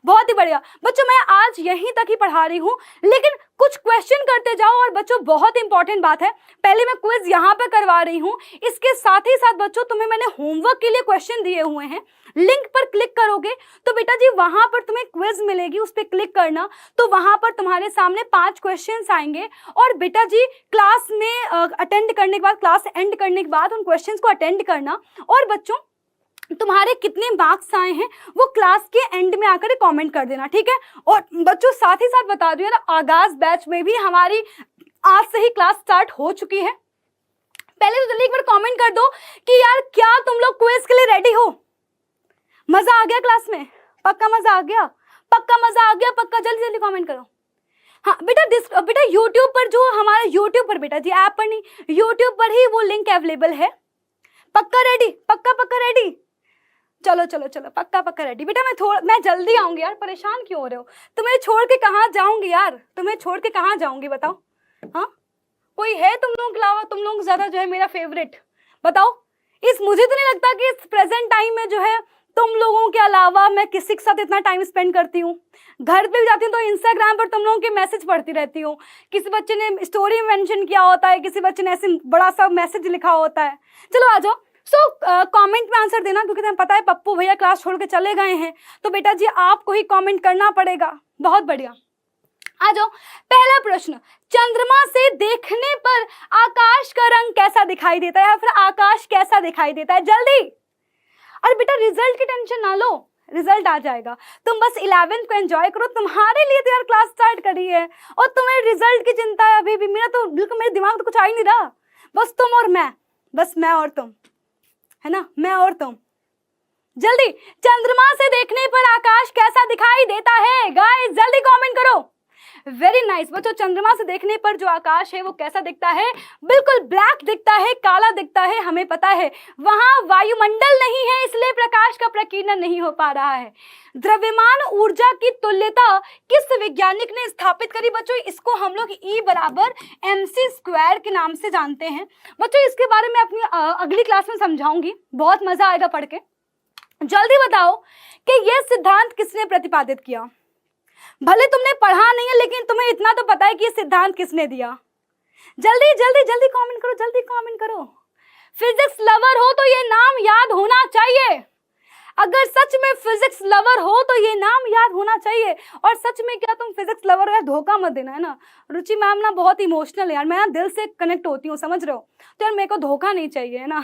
बहुत ही बढ़िया बच्चों, मैं आज यहीं तक ही पढ़ा रही हूँ, लेकिन कुछ क्वेश्चन करते जाओ। और बच्चों बहुत इंपॉर्टेंट बात है, पहले मैं क्विज यहाँ पे करवा रही हूँ, इसके साथ ही साथ बच्चों तुम्हें मैंने होमवर्क के लिए क्वेश्चन दिए हुए हैं। लिंक पर क्लिक करोगे तो बेटा जी वहां पर तुम्हें क्विज मिलेगी, उस पर क्लिक करना तो वहां पर तुम्हारे सामने 5 क्वेश्चन आएंगे। और बेटा जी क्लास में अटेंड करने के बाद, क्लास एंड करने के बाद उन क्वेश्चन को अटेंड करना। और बच्चों तुम्हारे कितने मार्क्स आए हैं वो क्लास के एंड में आकर कमेंट कर देना, ठीक है। और बच्चों साथ ही साथ बता दूं यार, आगाज बैच में भी हमारी आज से ही क्लास स्टार्ट हो चुकी है। पहले तो जल्दी एक बार कमेंट कर दो कि यार क्या तुम लोग क्विज के लिए रेडी हो। मजा आ गया क्लास में? पक्का मजा आ गया? पक्का मजा आ गया? पक्का जल्दी जल्दी कमेंट करो। हाँ बेटा यूट्यूब पर, जो हमारे यूट्यूब पर बेटा जी, ऐप पर नहीं, यूट्यूब पर ही वो लिंक अवेलेबल है। पक्का रेडी? पक्का पक्का रेडी? चलो चलो चलो, पक्का पक्का रेडी। बेटा मैं जल्दी आऊंगी यार, परेशान क्यों हो रहे हो? तुम्हें छोड़ के कहाँ जाऊंगी यार, तुम्हें छोड़ के कहाँ जाऊंगी बताओ। हाँ कोई है तुम लोगों के अलावा, तुम लोग ज्यादा जो है मेरा फेवरेट? बताओ। मुझे तो नहीं लगता कि इस प्रेजेंट टाइम में जो है तुम लोगों के अलावा मैं किसी के साथ इतना टाइम स्पेंड करती हूँ। घर पे भी जाती हूँ तो इंस्टाग्राम पर तुम लोगों के मैसेज पढ़ती रहती हूँ। किसी बच्चे ने स्टोरी मेंशन किया होता है, किसी बच्चे ने ऐसे बड़ा सा मैसेज लिखा होता है। चलो आ जाओ। कमेंट में आंसर देना, क्योंकि तुम्हें पता है पप्पू भैया क्लास छोड़ के चले गए हैं, तो बेटा जी आपको ही कमेंट करना पड़ेगा। बहुत बढ़िया, आ जाओ। पहला प्रश्न, चंद्रमा से देखने पर आकाश का रंग कैसा दिखाई देता है, या फिर आकाश कैसा दिखाई देता है? जल्दी। अरे बेटा रिजल्ट की टेंशन ना लो, रिजल्ट आ जाएगा, तुम बस 11th को एंजॉय करो। तुम्हारे लिए तो यार क्लास स्टार्ट करी है और तुम्हें रिजल्ट की चिंता है अभी भी। मेरा तो बिल्कुल, मेरे दिमाग तो कुछ आ ही नहीं रहा। बस तुम और मैं, बस मैं और तुम, है ना, मैं और तुम। जल्दी, चंद्रमा से देखने पर आकाश कैसा दिखाई देता है? गाइस जल्दी कमेंट करो। वेरी नाइस बच्चों, चंद्रमा से देखने पर जो आकाश है वो कैसा दिखता है? बिल्कुल ब्लैक दिखता है, काला दिखता है। हमें पता है वहां वायुमंडल नहीं है, इसलिए प्रकाश का प्रकीर्णन नहीं हो पा रहा है। द्रव्यमान ऊर्जा की तुल्यता किस वैज्ञानिक ने स्थापित करी? बच्चों इसको हम लोग E बराबर mc² के नाम से जानते हैं। बच्चों इसके बारे में अपनी अगली क्लास में समझाऊंगी, बहुत मजा आएगा पढ़ के। जल्दी बताओ कि यह सिद्धांत किसने प्रतिपादित किया। भले तुमने पढ़ा नहीं है लेकिन तुम्हें इतना तो पता है कि यह सिद्धांत किसने दिया। जल्दी जल्दी जल्दी कमेंट करो, जल्दी कमेंट करो। फिजिक्स लवर हो तो ये नाम याद होना चाहिए। अगर सच में फिजिक्स लवर हो तो ये नाम याद होना चाहिए। और सच में क्या तुम फिजिक्स लवर हो, यार धोखा मत देना, है ना। रुचि मैम ना बहुत इमोशनल है यार, मैं ना दिल से कनेक्ट होती हूँ, समझ रहे हो, तो यार मेरे को धोखा नहीं चाहिए, है ना।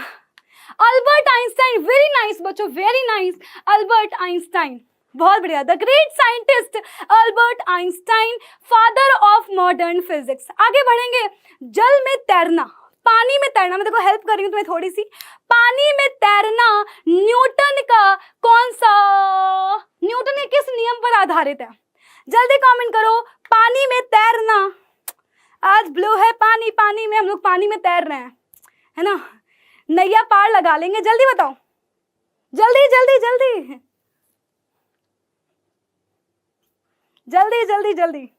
अल्बर्ट आइंस्टाइन, वेरी नाइस बच्चों, वेरी नाइस। अल्बर्ट आइंस्टाइन, बहुत बढ़िया। The great scientist Albert Einstein, father of modern physics. आगे बढ़ेंगे। जल में तैरना, पानी में तैरना, मैं देखो हेल्प कर रही हूँ तुम्हें थोड़ी सी। पानी में तैरना न्यूटन का कौन सा, न्यूटन के किस नियम पर आधारित है। जल्दी कमेंट करो। पानी में तैरना, आज ब्लू है पानी, पानी में हम लोग पानी में तैर रहे हैं, है ना, नैया पार लगा लेंगे। जल्दी बताओ, जल्दी जल्दी जल्दी जल्दी जल्दी जल्दी।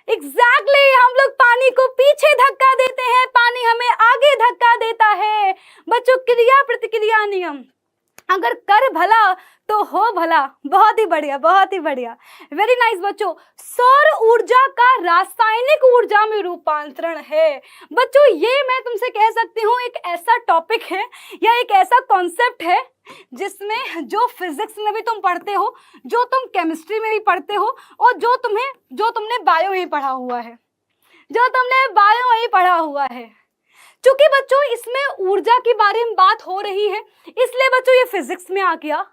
एग्जैक्टली हम लोग पानी को पीछे धक्का देते हैं, पानी हमें आगे धक्का देता है। बच्चों क्रिया प्रतिक्रिया नियम, अगर कर भला तो हो भला। बहुत ही बढ़िया, बहुत ही बढ़िया, वेरी नाइस बच्चों। सौर ऊर्जा का रासायनिक ऊर्जा में रूपांतरण है। बच्चों ये मैं तुमसे कह सकती हूँ एक ऐसा टॉपिक है या एक ऐसा कॉन्सेप्ट है जिसमें जो फिजिक्स में भी तुम पढ़ते हो, जो तुम केमिस्ट्री में भी पढ़ते हो, और जो तुमने बायो में पढ़ा हुआ है, जो तुमने बायो में ही पढ़ा हुआ है। चूंकि बच्चों इसमें ऊर्जा के बारे में बात हो रही है, इसलिए बच्चों ये फिजिक्स में आ गया।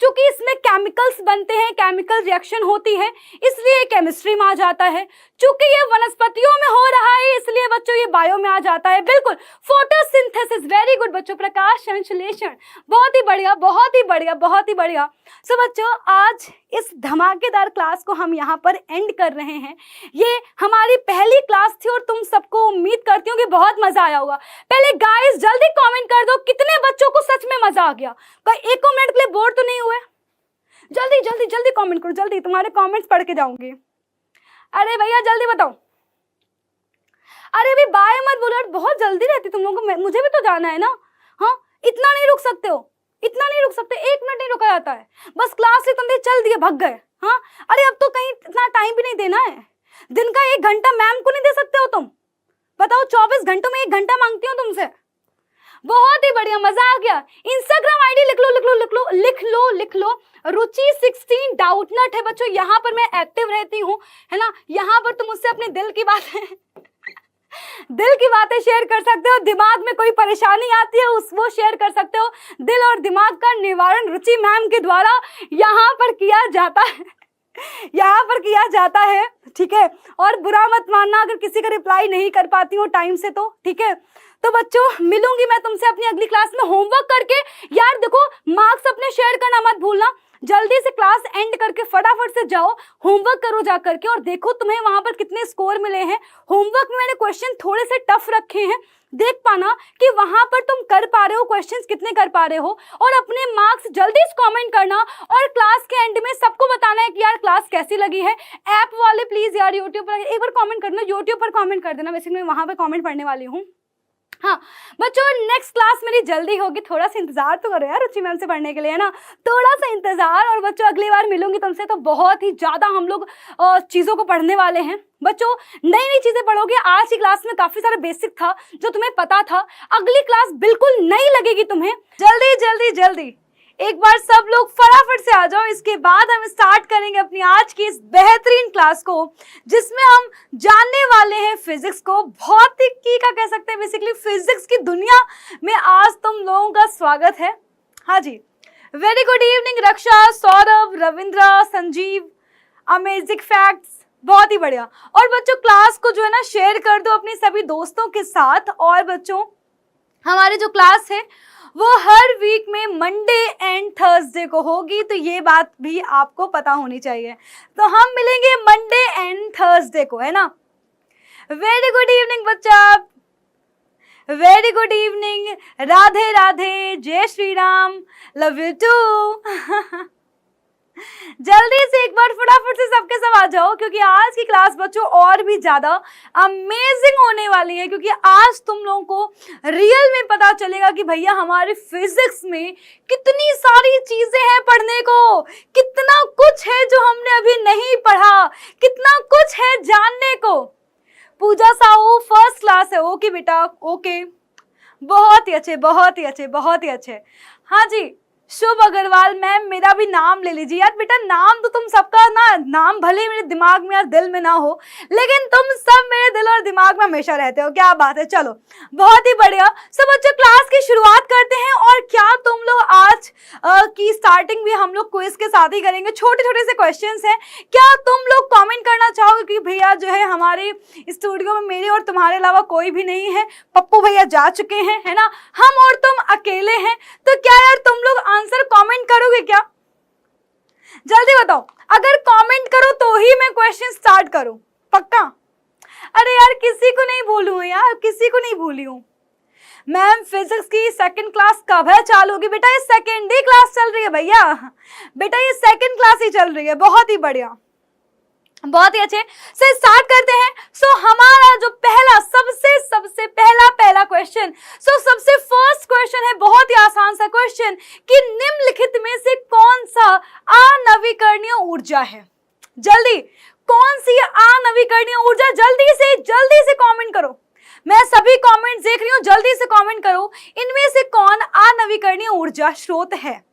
चूंकि इसमें केमिकल्स बनते हैं, केमिकल रिएक्शन होती है, इसलिए केमिस्ट्री में आ जाता है। चूंकि ये वनस्पतियों में हो रहा है, इसलिए बच्चों ये बायो में आ जाता है। बिल्कुल, फोटोसिंथेसिस, वेरी गुड बच्चों, प्रकाश संश्लेषण, बहुत ही बढ़िया, बहुत ही बढ़िया, बहुत ही बढ़िया। सो बच्चों आज इस धमाकेदार क्लास को हम यहाँ पर एंड कर रहे हैं। ये हमारी पहली क्लास थी और तुम सबको उम्मीद करती हूँ कि बहुत मजा आया होगा। पहले गाइस जल्दी कमेंट कर दो कितने बच्चों को सच में मजा आ गया, कोई एक मिनट के लिए बोर तो नहीं हुए। जल्दी जल्दी जल्दी कमेंट करो, जल्दी, तुम्हारे कमेंट्स पढ़ के जाऊंगी। अरे भैया जल्दी बताओ। अरे भी बाय मत बोलो, बहुत जल्दी रहती तुम लोगों को, मुझे भी तो जाना है ना। हाँ इतना नहीं रुक सकते हो, इतना नहीं रुक सकते, एक मिनट नहीं रुका जाता है। बस क्लास से तुम चल दिए भाग गए। हाँ अरे अब तो कहीं इतना टाइम भी नहीं देना है, दिन का 1 घंटा मैम को नहीं दे सकते हो तुम। बताओ 24 घंटों में 1 घंटा मांगती हूँ तुमसे। बहुत ही बढ़िया, मजा आ गया। इंस्टाग्राम आईडी लिख लो लिख लो लिख लो लिख लो लिख लो, रुचि 16 डाउटनट है बच्चों। यहाँ पर मैं एक्टिव रहती हूँ, है ना। यहाँ पर तुम मुझसे अपने दिल की बातें शेयर कर सकते हो। दिमाग में कोई परेशानी आती है वो शेयर कर सकते हो। दिल और दिमाग का निवारण रुचि मैम के द्वारा यहाँ पर किया जाता है, यहाँ पर किया जाता है, ठीक है। और बुरा मत मानना अगर किसी का रिप्लाई नहीं कर पाती हूँ टाइम से, तो ठीक है। तो बच्चों मिलूंगी मैं तुमसे अपनी अगली क्लास में होमवर्क करके। यार देखो मार्क्स अपने शेयर करना मत भूलना। जल्दी से क्लास एंड करके फटाफट से जाओ, होमवर्क करो जा करके, और देखो तुम्हें वहां पर कितने स्कोर मिले हैं। होमवर्क में मैंने क्वेश्चन थोड़े से टफ रखे हैं, देख पाना कि वहां पर तुम कर पा रहे हो, क्वेश्चंस कितने कर पा रहे हो, और अपने मार्क्स जल्दी से कमेंट करना। और क्लास के एंड में सबको बताना है कि यार क्लास कैसी लगी है। ऐप वाले प्लीज यार यूट्यूब पर एक बार कमेंट करना, यूट्यूब पर कमेंट कर देना, वैसे मैं वहां पर कमेंट पढ़ने वाली हूँ। हाँ बच्चों नेक्स्ट क्लास मेरी जल्दी होगी, थोड़ा सा इंतजार तो करो यार रुचि मैम से पढ़ने के लिए, है ना, थोड़ा सा इंतजार। और बच्चों अगली बार मिलूंगी तुमसे तो बहुत ही ज्यादा हम लोग चीजों को पढ़ने वाले हैं। बच्चों नई नई चीजें पढ़ोगे। आज की क्लास में काफी सारा बेसिक था जो तुम्हें पता था, अगली क्लास बिल्कुल नई लगेगी तुम्हें। जल्दी जल्दी जल्दी एक बार सब लोग फटाफट से आ जाओ। इसके बाद हम स्टार्ट करेंगे अपनी आज की इस बेहतरीन क्लास को, जिसमें हम जानने वाले हैं फिजिक्स को, भौतिकी का कह सकते हैं, बेसिकली फिजिक्स की दुनिया में आज तुम लोगों का स्वागत है। हाँ जी, वेरी गुड इवनिंग रक्षा, सौरभ, रविंद्र, संजीव, अमेजिंग फैक्ट्स, बहुत ही बढ़िया। और बच्चों क्लास को जो है ना शेयर कर दो अपने सभी दोस्तों के साथ। और बच्चों हमारी जो क्लास है वो हर वीक में मंडे एंड थर्सडे को होगी, तो ये बात भी आपको पता होनी चाहिए। तो हम मिलेंगे मंडे एंड थर्सडे को, है ना। वेरी गुड इवनिंग बच्चा, very good evening, Radhe Radhe, Jai Shri Ram, love you too. जल्दी से एक बार फटाफट से सबके सब आ जाओ, क्योंकि आज की क्लास बच्चों और भी ज्यादा अमेजिंग होने वाली है, क्योंकि आज तुम लोगों को रियल में पता चलेगा कि भैया हमारे फिजिक्स में कितनी सारी चीजें हैं पढ़ने को, कितना कुछ है जो हमने अभी नहीं पढ़ा, कितना कुछ है जानने को। पूजा साहू फर्स्ट क्लास है। ओके बेटा, ओके, बहुत ही अच्छे, बहुत ही अच्छे, बहुत ही अच्छे। हाँ जी, शुभ अग्रवाल मैम, मेरा भी नाम ले लीजिए। यार बेटा नाम तो तुम सबका ना, नाम भले मेरे दिमाग में और दिल में ना हो, लेकिन तुम सब मेरे दिल और दिमाग में हमेशा रहते हो। क्या बात है, चलो बहुत ही बढ़िया। सब बच्चों क्लास की शुरुआत करते हैं। और क्या तुम लोग आज की स्टार्टिंग भी हम लोग क्विज के साथ ही करेंगे। छोटे छोटे से क्वेश्चंस हैं, क्या तुम लोग कमेंट करना चाहोगे कि भैया जो है हमारे स्टूडियो में मेरे और तुम्हारे अलावा कोई भी नहीं है, पप्पू भैया जा चुके हैं, है ना, हम और तुम अकेले हैं। तो क्या यार तुम लोग आंसर कमेंट करोगे क्या? जल्दी बताओ। अगर कमेंट करो तो ही मैं क्वेश्चन स्टार्ट करूं, पक्का? अरे यार किसी को नहीं भूलूं यार, किसी को नहीं भूली हूं। मैम फिजिक्स की सेकंड क्लास कब है चालू होगी? बेटा ये सेकंड ही क्लास चल रही है भैया, बेटा ये सेकंड क्लास ही चल रही है। बहुत ही बढ़िया, बहुत ही अच्छे से स्टार्ट करते हैं। सो हमारा जो पहला सबसे पहला क्वेश्चन, सबसे फर्स्ट क्वेश्चन है, बहुत ही आसान सा क्वेश्चन कि निम्नलिखित में से कौन सा अनवीकरणीय ऊर्जा है? जल्दी, कौन सी अनवीकरणीय ऊर्जा? जल्दी से कमेंट करो। मैं सभी कमेंट्स देख रही हूँ, जल्दी से कमेंट करो। इनमें से कौन अनवीकरणीय ऊर्जा स्रोत है?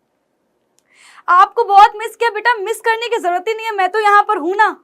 आपको बहुत मिस किया बेटा, मिस करने की जरूरत ही नहीं है, मैं तो यहाँ पर हूं ना,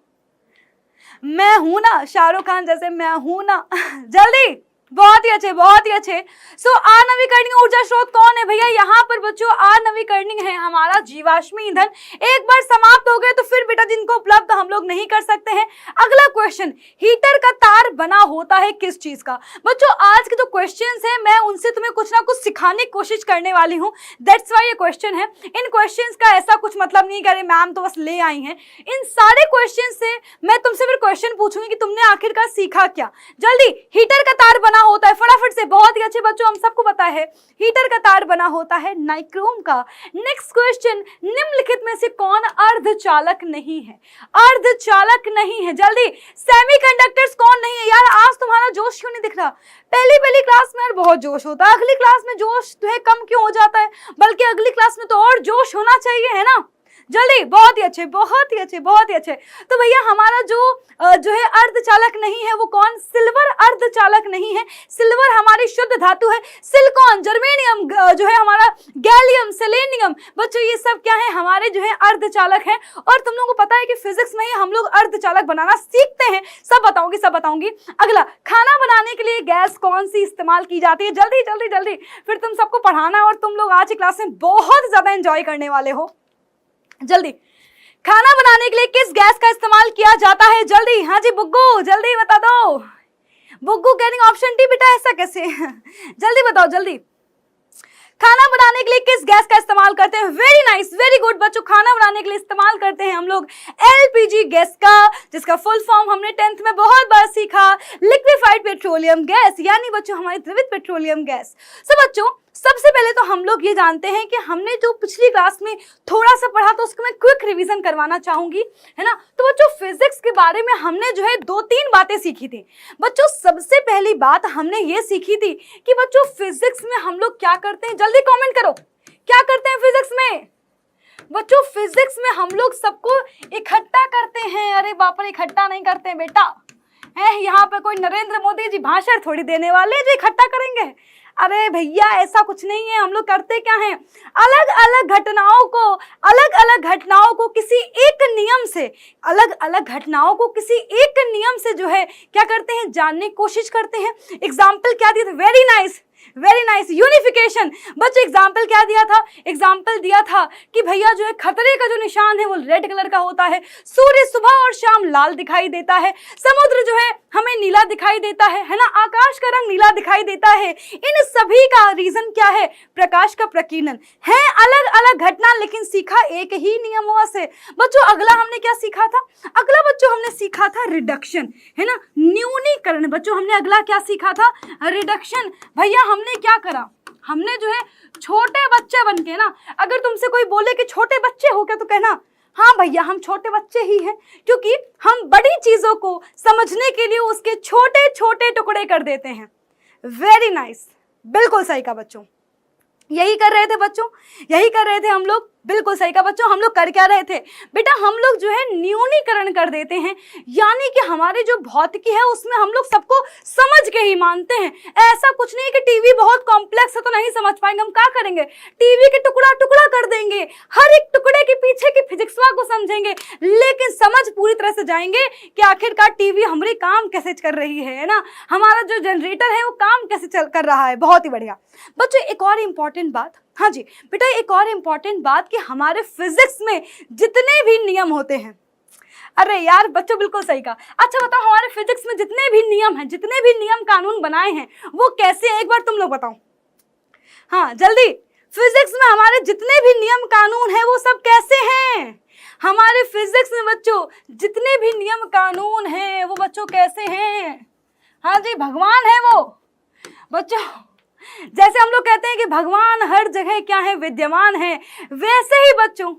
मैं हूं ना, शाहरुख खान जैसे मैं हूं ना। जल्दी, बहुत ही अच्छे, बहुत ही अच्छे। अनवीकरणीय ऊर्जा स्रोत कौन है भैया? यहाँ पर बच्चों अनवीकरणीय है हमारा जीवाश्मी ईंधन। एक बार समाप्त हो गए तो फिर बेटा जिनको उपलब्ध हम लोग नहीं कर सकते हैं। अगला क्वेश्चन, हीटर का तार बना होता है किस चीज का? बच्चों आज के जो क्वेश्चंस हैं मैं उनसे तुम्हें कुछ ना कुछ सिखाने की कोशिश करने वाली हूँ, दैट्स वाई ये क्वेश्चन है। इन क्वेश्चंस का ऐसा कुछ मतलब नहीं करे मैम तो बस ले आई हैं। इन सारे क्वेश्चन से मैं तुमसे फिर क्वेश्चन पूछूंगी कि तुमने आखिरकार सीखा क्या। जल्दी, हीटर का तार बना होता है, फटाफट से। बहुत ही अच्छे बच्चों, हम सबको पता है हीटर का तार बना होता है नाइक्रोम का। नेक्स्ट क्वेश्चन, निम्नलिखित में से कौन अर्धचालक नहीं है? अर्धचालक नहीं है। जल्दी, सेमीकंडक्टर्स कौन नहीं है? यार आज तुम्हारा जोश क्यों नहीं दिख रहा? पहली क्लास में यार बहुत जोश होता है, अगली क्लास में जोश जो है कम क्यों हो जाता है? बल्कि अगली क्लास में तो और जोश होना चाहिए, है ना। जल्दी, बहुत ही अच्छे, बहुत ही अच्छे, बहुत ही अच्छे। तो भैया हमारा जो है अर्धचालक नहीं है वो कौन? सिल्वर अर्धचालक नहीं है। सिल्वर हमारी शुद्ध धातु है। सिलिकॉन, जर्मेनियम जो है हमारा, गैलियम, सेलेनियम, बच्चों ये सब क्या है? हमारे जो है अर्धचालक हैं। और तुम लोगों को पता है कि फिजिक्स में ही हम लोग अर्धचालक बनाना सीखते हैं। सब बताऊंगी। अगला, खाना बनाने के लिए गैस कौन सी इस्तेमाल की जाती है? जल्दी, फिर तुम सबको पढ़ाना है और तुम लोग आज की क्लास में बहुत ज्यादा एंजॉय करने वाले हो। जल्दी, खाना बनाने के लिए किस गैस का इस्तेमाल किया जाता है? जल्दी, हाँ जी बुग्गू, जल्दी बता दो। बुग्गू कह रही ऑप्शन डी। बेटा ऐसा कैसे? जल्दी बताओ, जल्दी। खाना बनाने के लिए किस गैस का इस्तेमाल करते हैं? वेरी नाइस, वेरी गुड बच्चों। खाना बनाने के लिए इस्तेमाल करते हैं हम लोग एलपीजी गैस का, जिसका फुल फॉर्म हमने 10th में बहुत बार सीखा, लिक्विफाइड पेट्रोलियम गैस, यानी बच्चों हमारी द्रवित पेट्रोलियम गैस। बच्चों सबसे पहले तो हम लोग ये जानते हैं कि हमने जो पिछली क्लास में थोड़ा सा पढ़ा तो उसको मैं क्विक रिवीजन करवाना चाहूंगी, है ना। तो बच्चों फिजिक्स के बारे में हमने जो है 2-3 बातें सीखी थी। बच्चों सबसे पहली बात हमने ये सीखी थी कि बच्चों फिजिक्स में हम लोग क्या करते हैं? जल्दी कमेंट करो, क्या करते हैं फिजिक्स में? बच्चों फिजिक्स में हम लोग सबको इकट्ठा करते हैं। अरे बाप रे, इकट्ठा नहीं करते हैं बेटा, है यहाँ पे कोई नरेंद्र मोदी जी भाषण थोड़ी देने वाले जो इकट्ठा करेंगे। अरे भैया ऐसा कुछ नहीं है। हम लोग करते क्या हैं? अलग अलग घटनाओं को किसी एक नियम से, किसी एक नियम से जो है क्या करते हैं? जानने की कोशिश करते हैं। एग्जाम्पल क्या दिया था? Very nice, unification. बच्चों एग्जाम्पल क्या दिया था? एग्जाम्पल दिया था कि भैया जो है खतरे का जो निशान है वो रेड कलर का होता है, सूर्य सुबह और शाम लाल दिखाई देता है, समुद्र जो है हमें नीला दिखाई देता है ना, आकाश का रंग नीला दिखाई देता है। इन सभी का रीजन क्या है? प्रकाश का प्रकीर्णन है। अलग अलग घटना लेकिन सीखा एक ही नियमों से। बच्चों अगला हमने क्या सीखा था? अगला बच्चों हमने सीखा था रिडक्शन, है ना, न्यूनीकरण। बच्चों हमने अगला क्या सीखा था? रिडक्शन। भैया हमने क्या करा? हमने जो है छोटे बच्चे बन के ना, अगर तुमसे कोई बोले कि छोटे बच्चे हो क्या, तो कहना हाँ भैया, हम छोटे बच्चे ही हैं, क्योंकि हम बड़ी चीजों को समझने के लिए उसके छोटे छोटे टुकड़े कर देते हैं। वेरी नाइस, बिल्कुल सही कहा बच्चों, यही कर रहे थे बच्चों, यही कर रहे थे हम लोग, बिल्कुल सही कहा बच्चों। हम लोग कर क्या रहे थे बेटा, हम लोग जो है न्यूनीकरण कर देते हैं, यानी कि हमारे जो भौतिकी है उसमें हम लोग सबको समझ के ही मानते हैं। ऐसा कुछ नहीं है कि टीवी बहुत कॉम्प्लेक्स है तो नहीं समझ पाएंगे, हम क्या करेंगे, टीवी के टुकड़ा टुकड़ा कर देंगे, हर एक टुकड़े के पीछे की फिजिक्सवा को समझेंगे, लेकिन समझ पूरी तरह से जाएंगे कि आखिरकार टीवी हमारी काम कैसे कर रही है ना, हमारा जो जनरेटर है वो काम कैसे कर रहा है। बहुत ही बढ़िया बच्चों। एक और इम्पॉर्टेंट बात, हाँ जी बेटा, एक और इम्पॉर्टेंट बात कि हमारे फिजिक्स में जितने भी नियम होते हैं, अरे यार बच्चों बिल्कुल सही कहा। अच्छा बताओ, हमारे फिजिक्स में जितने भी नियम हैं, जितने भी नियम कानून बनाए हैं वो कैसे हैं, एक बार तुम लोग बताओ। हाँ जल्दी, फिजिक्स में हमारे जितने भी नियम कानून हैं वो सब कैसे हैं? हमारे फिजिक्स में बच्चों जितने भी नियम कानून हैं वो बच्चों कैसे हैं? हाँ जी, भगवान है वो बच्चों। जैसे हम लोग कहते हैं कि भगवान हर जगह क्या है, विद्यमान है, वैसे ही बच्चों,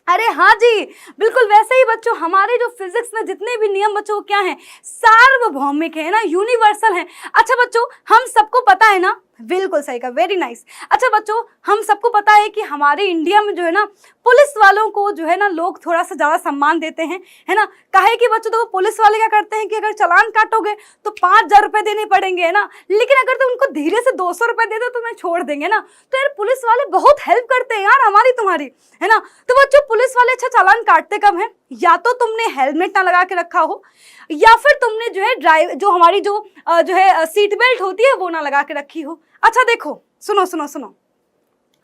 अरे हाँ जी बिल्कुल वैसे ही बच्चों, हमारे जो फिजिक्स में जितने भी नियम बच्चों क्या हैं, सार्वभौमिक है ना, यूनिवर्सल है। अच्छा बच्चों, हम सबको पता है ना, बिल्कुल सही कहा, वेरी नाइस। अच्छा बच्चों, हम सबको पता है कि हमारे इंडिया में जो है ना, पुलिस वालों को जो है ना लोग थोड़ा सा ज्यादा सम्मान देते हैं, है ना। काहे कि बच्चों तो पुलिस वाले क्या करते हैं कि अगर चालान काटोगे तो 5,000 रुपए देने पड़ेंगे, है ना, लेकिन अगर तुम उनको धीरे से 200 रुपए दे दो तो मैं छोड़ देंगे ना। तो यार पुलिस वाले बहुत हेल्प करते हैं यार हमारी तुम्हारी, है ना। तो बच्चों पुलिस वाले अच्छा चालान काटते कब हैं? या तो तुमने हेलमेट ना लगा के रखा हो, या फिर तुमने जो है जो हमारी जो है सीट बेल्ट होती है वो ना लगा के रखी हो। अच्छा देखो, सुनो सुनो सुनो,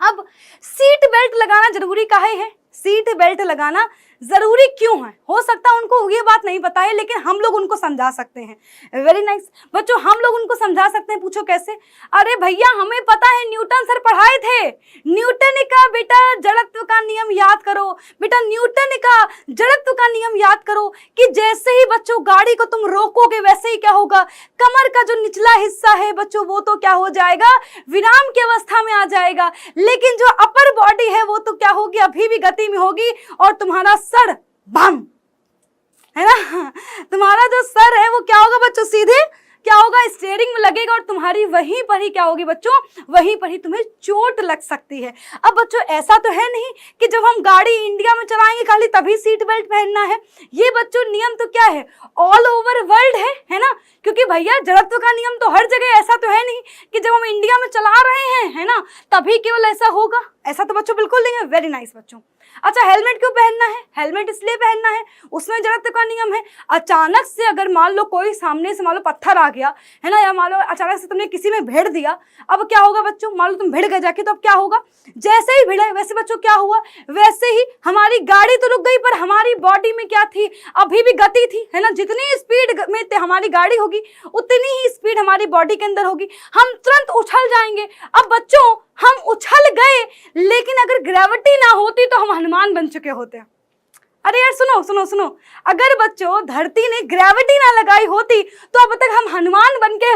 अब सीट बेल्ट लगाना जरूरी काहे है? सीट बेल्ट लगाना जरूरी क्यों है? हो सकता है उनको ये बात नहीं पता है, लेकिन हम लोग उनको समझा सकते हैं। वेरी नाइस बच्चों, हम लोग उनको समझा सकते हैं। पूछो कैसे? अरे भैया हमें पता है, न्यूटन सर पढ़ाए थे। न्यूटन का बेटा जड़त्व का नियम याद करो, बेटा न्यूटन का जड़त्व का नियम याद करो कि जैसे ही बच्चों गाड़ी को तुम रोकोगे वैसे ही क्या होगा, कमर का जो निचला हिस्सा है बच्चों वो तो क्या हो जाएगा, विराम की अवस्था में आ जाएगा, लेकिन जो अपर बॉडी है वो तो क्या होगी, अभी भी गति में होगी, और तुम्हारा सर बम, है ना, तुम्हारा जो सर है वो क्या होगा बच्चों, सीधे क्या होगा, स्टीयरिंग में लगेगा, और तुम्हारी वहीं पर ही क्या होगी बच्चों, वहीं पर ही तुम्हें चोट लग सकती है। अब बच्चों ऐसा तो है नहीं कि जब हम गाड़ी इंडिया में चलाएंगे खाली तभी सीट बेल्ट पहनना है। ये बच्चों नियम तो क्या है, ऑल ओवर वर्ल्ड है ना, क्योंकि भैया जड़त्व का नियम तो हर जगह, ऐसा तो है नहीं कि जब हम इंडिया में चला रहे हैं, है ना, तभी केवल ऐसा होगा, ऐसा तो बच्चों बिल्कुल नहीं है। वेरी नाइस बच्चों। अच्छा हेलमेट क्यों पहनना है? हेलमेट इसलिए पहनना है, उसमें जड़त्व का नियम है। अचानक से अगर मान लो कोई सामने से मान लो पत्थर आ गया, है ना, या मान लो अचानक से तुमने किसी में भिड़ दिया, अब क्या होगा बच्चों, मान लो तुम भिड़ गए जाके, तो अब क्या होगा, जैसे ही भिड़े वैसे बच्चों क्या हुआ, वैसे ही हमारी गाड़ी तो रुक गई, पर हमारी बॉडी में क्या थी, अभी भी गति थी, है ना। जितनी स्पीड में हमारी गाड़ी होगी उतनी ही स्पीड हमारी बॉडी के अंदर होगी, हम तुरंत उछल जाएंगे। अब बच्चों हम उछल गए, लेकिन अगर ग्रेविटी ना होती तो हम हनुमान बन चुके होते। अरे यार सुनो सुनो सुनो, अगर बच्चों धरती ने ग्रेविटी ना लगाई होती तो अब तक हम हनुमान बन के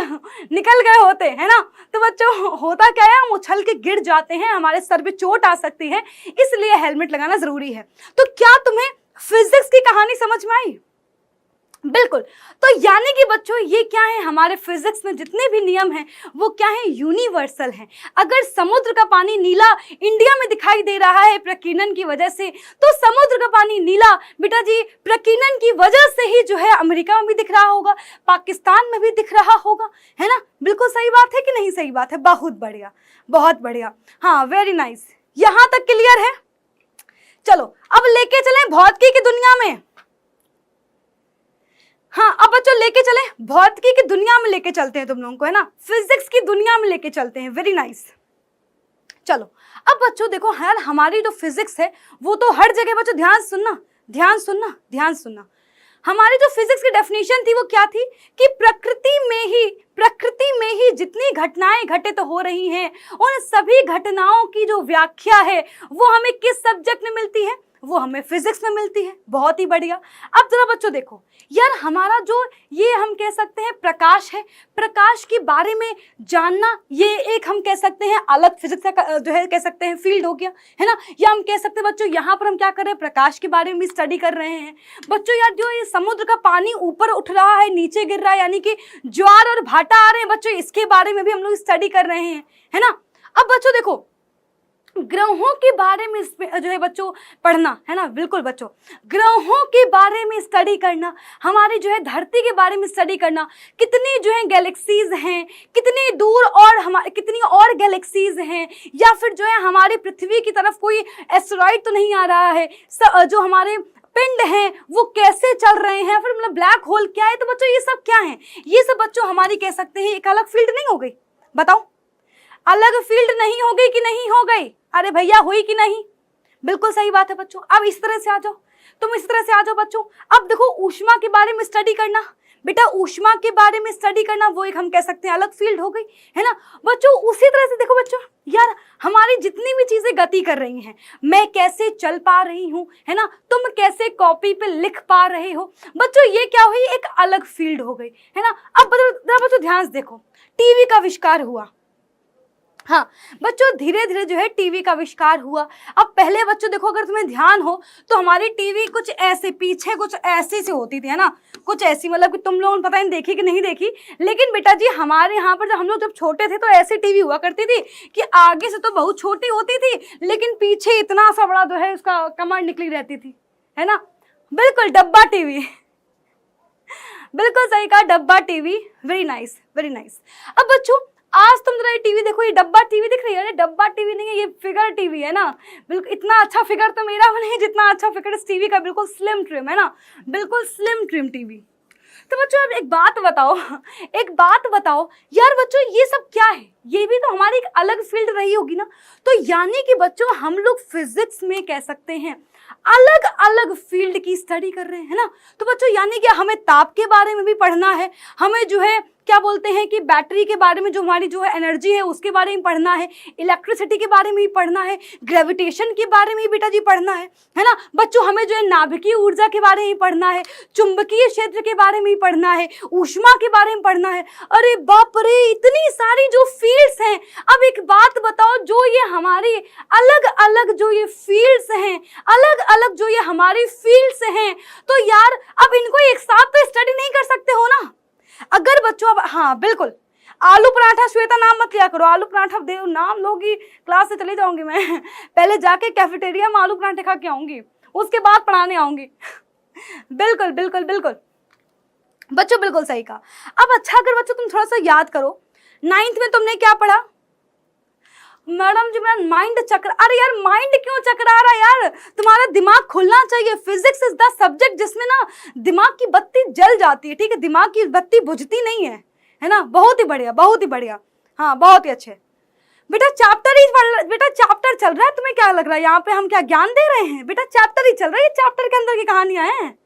निकल गए होते, है ना। तो बच्चों होता क्या है, हम उछल के गिर जाते हैं, हमारे सर पे चोट आ सकती है, इसलिए हेलमेट लगाना जरूरी है। तो क्या तुम्हें फिजिक्स की कहानी समझ में आई? बिल्कुल। तो यानी कि बच्चों ये क्या है, हमारे फिजिक्स में जितने भी नियम हैं वो क्या है, यूनिवर्सल हैं। अगर समुद्र का पानी नीला इंडिया में दिखाई दे रहा है प्रकीर्णन की वजह से, तो समुद्र का पानी नीला बेटा जी प्रकीर्णन की वजह से ही जो है अमेरिका में भी दिख रहा होगा, पाकिस्तान में भी दिख रहा होगा, है ना। बिल्कुल सही बात है कि नहीं सही बात है? बहुत बढ़िया, बहुत बढ़िया, हाँ वेरी नाइस। यहां तक क्लियर है? चलो अब लेके चलें भौतिकी की दुनिया में। हाँ अब बच्चों लेके चले भौतिकी की दुनिया में, लेके चलते हैं तुम लोगों को, है ना, फिजिक्स की दुनिया में लेके चलते हैं। Very nice. चलो अब बच्चों देखो यार, हमारी जो फिजिक्स है वो तो हर जगह, बच्चों ध्यान सुनना ध्यान सुनना ध्यान सुनना, हमारी जो फिजिक्स की डेफिनेशन थी वो क्या थी कि प्रकृति में ही जितनी घटनाएं घटित हो रही हैं, उन सभी घटनाओं की जो व्याख्या है वो हमें किस सब्जेक्ट में मिलती है, वो हमें फिजिक्स में मिलती है। बहुत ही बढ़िया। अब जरा बच्चों देखो यार, हमारा जो ये हम कह सकते हैं प्रकाश है, प्रकाश के बारे में जानना ये एक हम कह सकते हैं अलग फिजिक्स का जो है कह सकते हैं फील्ड हो गया, है ना। या हम कह सकते हैं बच्चों यहाँ पर हम क्या कर रहे हैं, प्रकाश के बारे में भी स्टडी कर रहे हैं। बच्चों यार जो ये समुद्र का पानी ऊपर उठ रहा है नीचे गिर रहा है, यानी कि ज्वार और भाटा आ रहे हैं बच्चों, इसके बारे में भी हम लोग स्टडी कर रहे हैं, है ना। अब बच्चों देखो ग्रहों के बारे में जो है बच्चों पढ़ना, है ना। बिल्कुल बच्चों, ग्रहों के बारे में स्टडी करना, हमारी जो है धरती के बारे में स्टडी करना, कितनी जो है गैलेक्सीज हैं, कितनी दूर और हमारे कितनी और गैलेक्सीज हैं, या फिर जो है हमारी पृथ्वी की तरफ कोई एस्टेरॉइड तो नहीं आ रहा है, जो हमारे पिंड हैं वो कैसे चल रहे हैं, फिर मतलब ब्लैक होल क्या है। तो बच्चों ये सब क्या है, ये सब बच्चों हमारी कह सकते हैं एक अलग फील्ड नहीं हो गई। बताओ अलग फील्ड नहीं हो गई कि नहीं हो गई? अरे भैया हुई कि नहीं? बिल्कुल सही बात है बच्चों। अब इस तरह से आ जाओ, तुम इस तरह से आ जाओ बच्चों। अब देखो ऊष्मा के बारे में स्टडी करना, बेटा ऊष्मा के बारे में स्टडी करना वो एक हम कह सकते हैं अलग फील्ड हो गई, है ना बच्चों। उसी तरह से देखो बच्चों यार, हमारी जितनी भी चीजें गति कर रही हैं, मैं कैसे चल पा रही हूँ, है ना, तुम कैसे कॉपी पे लिख पा रहे हो, बच्चों ये क्या हुई, एक अलग फील्ड हो गई, है ना। अब बच्चों ध्यान से देखो, टीवी का आविष्कार हुआ। हाँ बच्चों धीरे धीरे जो है टीवी का आविष्कार हुआ। अब पहले बच्चों देखो अगर तुम्हें ध्यान हो तो हमारी टीवी कुछ ऐसे पीछे कुछ ऐसी से होती थी, है ना, कुछ ऐसी, मतलब कि तुम लोगों ने पता नहीं देखी कि नहीं देखी, लेकिन बेटा जी हमारे यहाँ पर जब हम लोग जब छोटे थे तो ऐसी टीवी हुआ करती थी कि आगे से तो बहुत छोटी होती थी लेकिन पीछे इतना सा बड़ा जो है उसका कमर निकली रहती थी, है ना। बिल्कुल डब्बा टीवी बिल्कुल सही कहा, डब्बा TV. Very nice very nice. अब बच्चों आज तुम जरा ये टीवी देखो, ये डब्बा टीवी दिख रही है, अरे डब्बा टीवी नहीं है, ये फिगर टीवी है ना। बिल्कुल इतना अच्छा फिगर तो मेरा नहीं जितना अच्छा फिगर इस टीवी का, बिल्कुल स्लिम ट्रिम, है ना, बिल्कुल स्लिम ट्रिम टीवी। तो बच्चों अब एक बात बताओ यार बच्चों ये सब क्या है, ये भी तो हमारी एक अलग फील्ड रही होगी ना। तो यानी कि बच्चों हम लोग फिजिक्स में कह सकते हैं अलग अलग फील्ड की स्टडी कर रहे हैं, है ना। तो बच्चों यानी कि हमें ताप के बारे में भी पढ़ना है, हमें जो है क्या बोलते हैं कि बैटरी के बारे में जो हमारी जो है एनर्जी है उसके बारे में पढ़ना है, इलेक्ट्रिसिटी के बारे में भी पढ़ना है, ग्रेविटेशन के बारे में भी बेटा जी पढ़ना है ना बच्चों। हमें जो है नाभिकीय ऊर्जा के बारे में पढ़ना है, चुंबकीय क्षेत्र के बारे में भी पढ़ना है, ऊष्मा के बारे में पढ़ना है। अरे बाप रे इतनी सारी जो फील्ड्स हैं। अब एक बात बताओ, जो ये हमारी अलग अलग जो ये फील्ड्स हैं, अलग अलग जो ये हमारी फील्ड्स हैं, तो यार अब इनको एक साथ तो स्टडी नहीं कर सकते हो ना। अगर बच्चों अब हाँ बिल्कुल, आलू पराठा श्वेता नाम मत लिया करो, आलू पराठा देव नाम लोगी क्लास से चली जाऊंगी मैं पहले जाके कैफेटेरिया में आलू पराठे खा के आऊंगी, उसके बाद पढ़ाने आऊंगी बिल्कुल बिल्कुल बिल्कुल बच्चों बिल्कुल सही कहा। अब अच्छा अगर बच्चों तुम थोड़ा सा याद करो, 9th में तुमने क्या पढ़ा? मैडम जी मेरा माइंड चक्र, अरे यार माइंड क्यों चकरा रहा है यार, तुम्हारा दिमाग खुलना चाहिए। फिजिक्स इज द सब्जेक्ट जिसमें ना दिमाग की बत्ती जल जाती है, ठीक है, दिमाग की बत्ती बुझती नहीं है ना। बहुत ही बढ़िया बहुत ही बढ़िया, हाँ बहुत ही अच्छे बेटा। बेटा चैप्टर चल रहा है, तुम्हें क्या लग रहा है यहाँ पे हम क्या ज्ञान दे रहे हैं? बेटा चैप्टर ही चल रहा है, चैप्टर के अंदर की कहानियां हैं।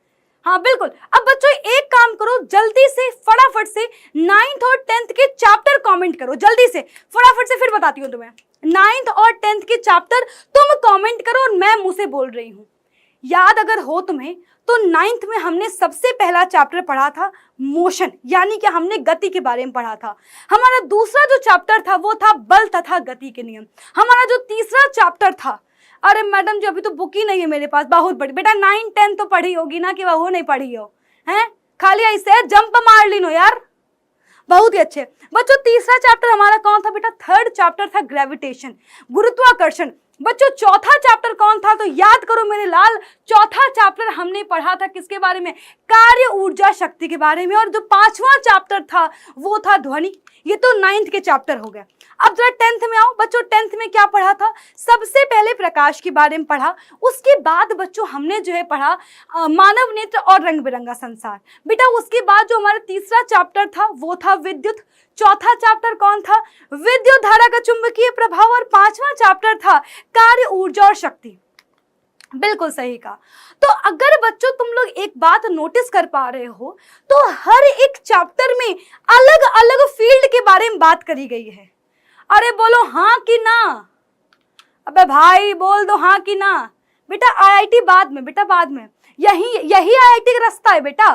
हाँ बिल्कुल। अब बच्चों एक काम करो, जल्दी से फटाफट से 9th और 10th के चैप्टर कमेंट करो, जल्दी से फटाफट से, फिर बताती हूँ तुम्हें। 9th और 10th के चैप्टर तुम कमेंट करो और मैं मुंह से बोल रही हूँ। याद अगर हो तुम्हें तो 9th में हमने सबसे पहला चैप्टर पढ़ा था मोशन, यानी कि हमने गति के बारे में पढ़ा था। हमारा दूसरा जो चैप्टर था वो था बल तथा गति के नियम। हमारा जो तीसरा चैप्टर था, अरे मैडम जी अभी तो बुक ही नहीं है मेरे पास, बहुत बड़ी। बेटा 9, 10 तो पढ़ी होगी ना, कि वो नहीं पढ़ी हो, हैं खाली ऐसे जंप मार ली नो यार। बहुत ही अच्छे बच्चों। तीसरा चैप्टर हमारा कौन था बेटा? 3rd चैप्टर था ग्रेविटेशन, गुरुत्वाकर्षण। बच्चों चौथा चैप्टर कौन था? तो याद करो मेरे लाल, चौथा चैप्टर हमने पढ़ा था किसके बारे में? कार्य ऊर्जा शक्ति के बारे में। और जो 5वां चैप्टर था वो था ध्वनि। ये तो 9th के चैप्टर हो गए। अब जरा 10th में आओ बच्चों। 10th में क्या पढ़ा था? सबसे पहले प्रकाश के बारे में पढ़ा, उसके बाद बच्चों हमने जो है पढ़ा मानव नेत्र और रंग बिरंगा संसार। बेटा उसके बाद जो हमारा तीसरा चैप्टर था वो था विद्युत। चौथा चैप्टर कौन था? विद्युत धारा का चुंबकीय प्रभाव। और 5वां चैप्टर था कार्य ऊर्जा और शक्ति। बिल्कुल सही कहा। तो अगर बच्चों तुम लोग एक बात नोटिस कर पा रहे हो तो हर एक चैप्टर में अलग अलग फील्ड के बारे में बात करी गई है। अरे बोलो हाँ कि ना? अबे भाई बोल दो हाँ कि ना। बेटा आईआईटी बाद में, बेटा बाद में, यही आईआईटी का रास्ता है बेटा,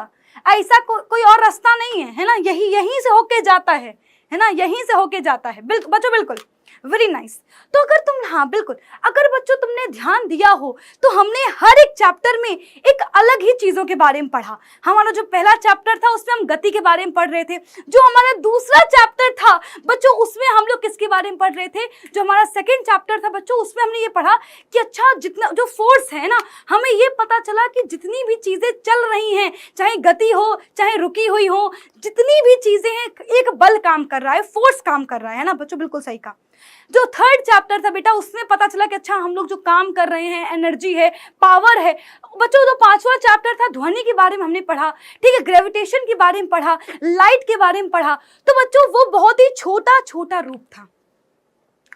ऐसा कोई और रास्ता नहीं है, है ना, यहीं से होके जाता है ना, यहीं से होके जाता है। बिल्कुल बच्चों, बिल्कुल वेरी नाइस। तो अगर तुम, हाँ बिल्कुल, अगर बच्चों तुमने ध्यान दिया हो तो हमने हर एक चैप्टर में एक अलग ही चीजों के बारे में पढ़ा। हमारा जो पहला चैप्टर था उसमें हम गति के बारे में पढ़ रहे थे, जो हमारा दूसरा चैप्टर था बच्चों उसमें हम लोग किसके बारे में पढ़ रहे थे, जो हमारा सेकेंड चैप्टर था बच्चों उसमें हमने ये पढ़ा कि अच्छा जितना जो फोर्स है ना, हमें ये पता चला कि जितनी भी चीजें चल रही हैं, चाहे गति हो चाहे रुकी हुई हो, जितनी भी चीजें हैं एक बल काम कर रहा है, फोर्स काम कर रहा है ना बच्चों, बिल्कुल सही कहा। जो थर्ड चैप्टर था बेटा उसमें पता चला कि अच्छा हम लोग जो काम कर रहे हैं, एनर्जी है, पावर है। बच्चों जो पांचवा चैप्टर था ध्वनि के बारे में हमने पढ़ा, ठीक है, ग्रेविटेशन के बारे में पढ़ा, लाइट के बारे में पढ़ा। तो बच्चों वो बहुत ही छोटा छोटा रूप था,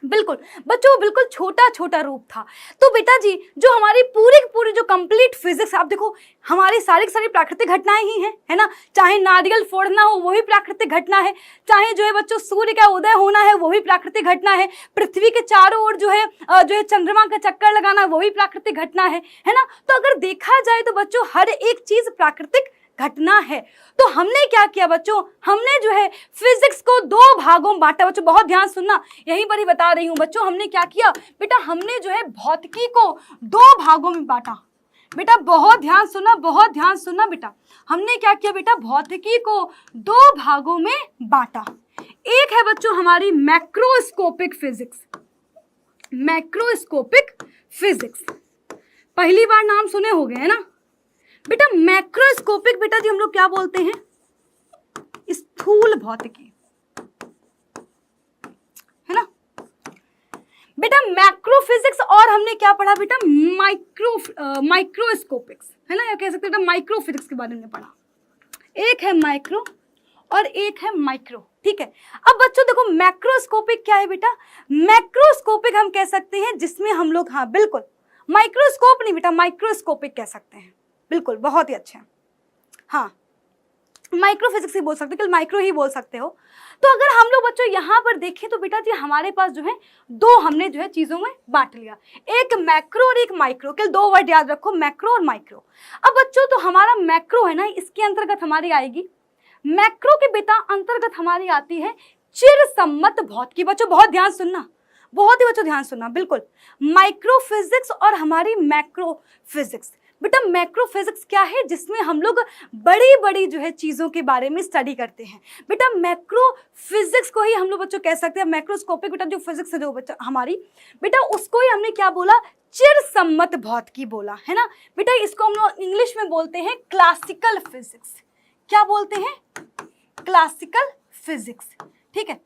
बिल्कुल बच्चों बिल्कुल छोटा छोटा रूप था। तो बेटा जी जो हमारी पूरी जो कंप्लीट फिजिक्स, आप देखो हमारी सारी प्राकृतिक घटनाएं ही हैं, है ना, चाहे नारियल फोड़ना हो वो भी प्राकृतिक घटना है, चाहे जो है बच्चों सूर्य का उदय होना है वो भी प्राकृतिक घटना है, पृथ्वी के चारों ओर जो है चंद्रमा का चक्कर लगाना वो भी प्राकृतिक घटना है ना। तो अगर देखा जाए तो बच्चों हर एक चीज प्राकृतिक घटना है। तो हमने क्या किया बच्चों, हमने जो है फिजिक्स को दो भागों में बांटा। बच्चों बहुत ध्यान सुनना, यहीं पर ही बता रही हूं बच्चों, हमने क्या किया बेटा, हमने जो है भौतिकी को दो भागों में बांटा। बेटा बहुत ध्यान सुनना, बहुत ध्यान सुनना बेटा, हमने क्या किया बेटा, भौतिकी को दो भागों में बांटा। एक है बच्चों हमारी मैक्रोस्कोपिक फिजिक्स, मैक्रोस्कोपिक फिजिक्स, पहली बार नाम सुने होंगे है ना बेटा। मैक्रोस्कोपिक बेटा जी हम लोग क्या बोलते हैं, स्थूल भौतिकी, है ना बेटा। मैक्रोफिजिक्स और हमने क्या पढ़ा बेटा, माइक्रोस्कोपिक्स, है ना, या कह सकते हैं माइक्रोफिजिक्स के बारे में पढ़ा। एक है माइक्रो और एक है माइक्रो, ठीक है। अब बच्चों देखो मैक्रोस्कोपिक क्या है बेटा, मैक्रोस्कोपिक हम कह सकते हैं जिसमें हम लोग, हाँ बिल्कुल, माइक्रोस्कोप नहीं बेटा, माइक्रोस्कोपिक कह सकते हैं, बिल्कुल बहुत ही अच्छे, हाँ माइक्रोफिजिक्स ही बोल सकते हो, माइक्रो ही बोल सकते हो। तो अगर हम लोग बच्चों यहाँ पर देखें तो बेटा जी हमारे पास जो है दो हमने जो है चीजों में बांट लिया, एक मैक्रो और एक माइक्रो, केवल दो वर्ड याद रखो, मैक्रो और माइक्रो। अब बच्चों तो हमारा मैक्रो है ना, इसके अंतर्गत हमारी आएगी, मैक्रो के बेटा अंतर्गत हमारी आती है चिरसम्मत भौतिकी। बच्चों बहुत ध्यान सुनना, बहुत ही बच्चों ध्यान सुनना, बिल्कुल माइक्रोफिजिक्स और हमारी मैक्रोफिजिक्स। बेटा मैक्रोफिजिक्स क्या है, जिसमें हम लोग बड़ी बड़ी जो है चीज़ों के बारे में स्टडी करते हैं। बेटा मैक्रोफिजिक्स को ही हम लोग बच्चों कह सकते हैं, मैक्रोस्कोपिक बेटा जो फिजिक्स है जो बच्चा हमारी, बेटा उसको ही हमने क्या बोला, चिरसम्मत भौतिकी बोला, है ना बेटा। इसको हम लोग इंग्लिश में बोलते हैं क्लासिकल फिजिक्स। क्या बोलते हैं, क्लासिकल फिजिक्स, ठीक है।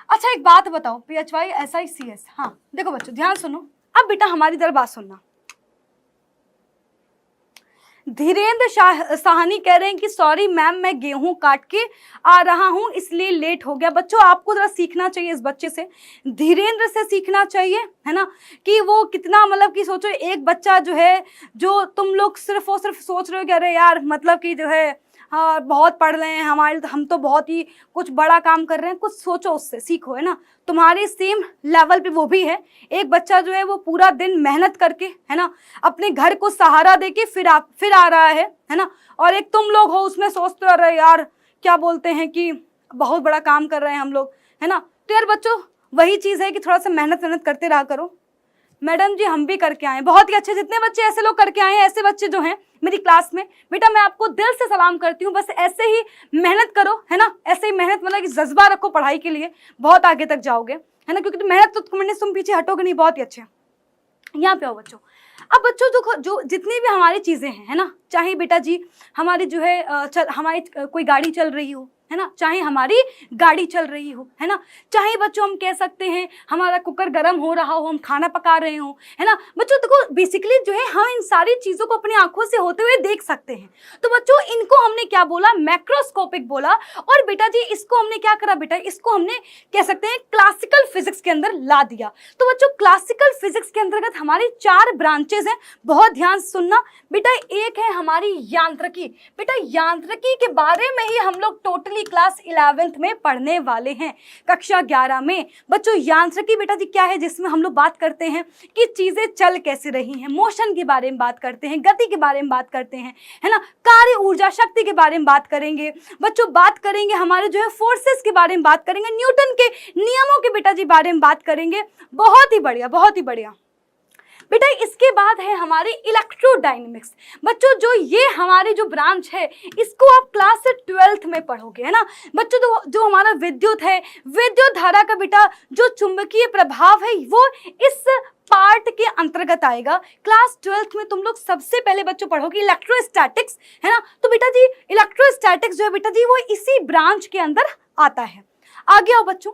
अच्छा एक बात बताओ, PHY SICS, हाँ देखो बच्चों ध्यान सुनो, अब बेटा हमारी जरा बात सुनना। धीरेन्द्र साहनी कह रहे हैं कि सॉरी मैम मैं गेहूं काट के आ रहा हूं इसलिए लेट हो गया। बच्चों आपको जरा सीखना चाहिए इस बच्चे से, धीरेन्द्र से सीखना चाहिए, है ना, कि वो कितना मतलब कि सोचो एक बच्चा जो है, जो तुम लोग सिर्फ और सिर्फ सोच रहे हो कि अरे यार मतलब कि जो है हाँ बहुत पढ़ रहे हैं, हम तो बहुत ही कुछ बड़ा काम कर रहे हैं, कुछ सोचो उससे सीखो, है ना। तुम्हारे सेम लेवल पे वो भी है, एक बच्चा जो है वो पूरा दिन मेहनत करके, है ना, अपने घर को सहारा देके फिर आ रहा है ना, और एक तुम लोग हो उसमें सोचते हो अरे यार क्या बोलते हैं कि बहुत बड़ा काम कर रहे हैं हम लोग, है ना। तो यार बच्चों वही चीज़ है कि थोड़ा सा मेहनत करते रहा करो। मैडम जी हम भी करके आए, बहुत ही अच्छे, जितने बच्चे ऐसे लोग करके आए हैं, ऐसे बच्चे जो हैं मेरी क्लास में, बेटा मैं आपको दिल से सलाम करती हूँ। बस ऐसे ही मेहनत करो, है ना, ऐसे ही मेहनत मतलब कि जज्बा रखो पढ़ाई के लिए, बहुत आगे तक जाओगे, है ना, क्योंकि मेहनत तो तुम पीछे हटोगे नहीं। बहुत ही अच्छे, यहाँ पे आओ बच्चों। अब बच्चों जो जितनी भी हमारी चीज़ें हैं, है ना, चाहे बेटा जी हमारी जो है हमारी कोई गाड़ी चल रही हो, है ना, चाहे हमारी गाड़ी चल रही हो, है ना, चाहे बच्चों हम कह सकते हैं हमारा कुकर गर्म हो रहा हो, हम खाना पका रहे हो, है ना। बच्चों देखो बेसिकली जो है हम इन सारी चीज़ों को अपनी आंखों से होते हुए देख सकते हैं। तो बच्चों इनको हमने क्या बोला, मैक्रोस्कोपिक बोला। और बेटा जी इसको हमने क्या करा बेटा, इसको हमने कह सकते हैं क्लासिकल फिजिक्स के अंदर ला दिया। तो बच्चों क्लासिकल फिजिक्स के अंतर्गत हमारी 4 ब्रांचेज हैं, बहुत ध्यान सुनना बेटा। एक है हमारी यांत्रिकी, बेटा यांत्रिकी के बारे में ही हम लोग टोटली फाइनली क्लास 11th में पढ़ने वाले हैं। कक्षा 11 में बच्चों यांत्रिकी बेटा जी क्या है, जिसमें हम लोग बात करते हैं कि चीजें चल कैसे रही हैं, मोशन के बारे में बात करते हैं, गति के बारे में बात करते हैं, है ना, कार्य ऊर्जा शक्ति के बारे में बात करेंगे बच्चों, बात करेंगे हमारे जो है फोर्सेस के बारे में बात करेंगे, न्यूटन के नियमों के बेटा जी बारे में बात करेंगे। बहुत ही बढ़िया, बहुत ही बढ़िया बेटा। इसके बाद है हमारी इलेक्ट्रोडायनेमिक्स। बच्चों जो ये हमारी जो ब्रांच है इसको आप क्लास 12th में पढ़ोगे, है ना बच्चों। तो जो हमारा विद्युत है, विद्युत धारा का बेटा जो चुंबकीय प्रभाव है वो इस पार्ट के अंतर्गत आएगा। क्लास 12th में तुम लोग सबसे पहले बच्चों पढ़ोगे इलेक्ट्रोस्टैटिक्स, है ना। तो बेटा जी इलेक्ट्रोस्टैटिक्स जो है बेटा जी वो इसी ब्रांच के अंदर आता है। आगे आओ बच्चों,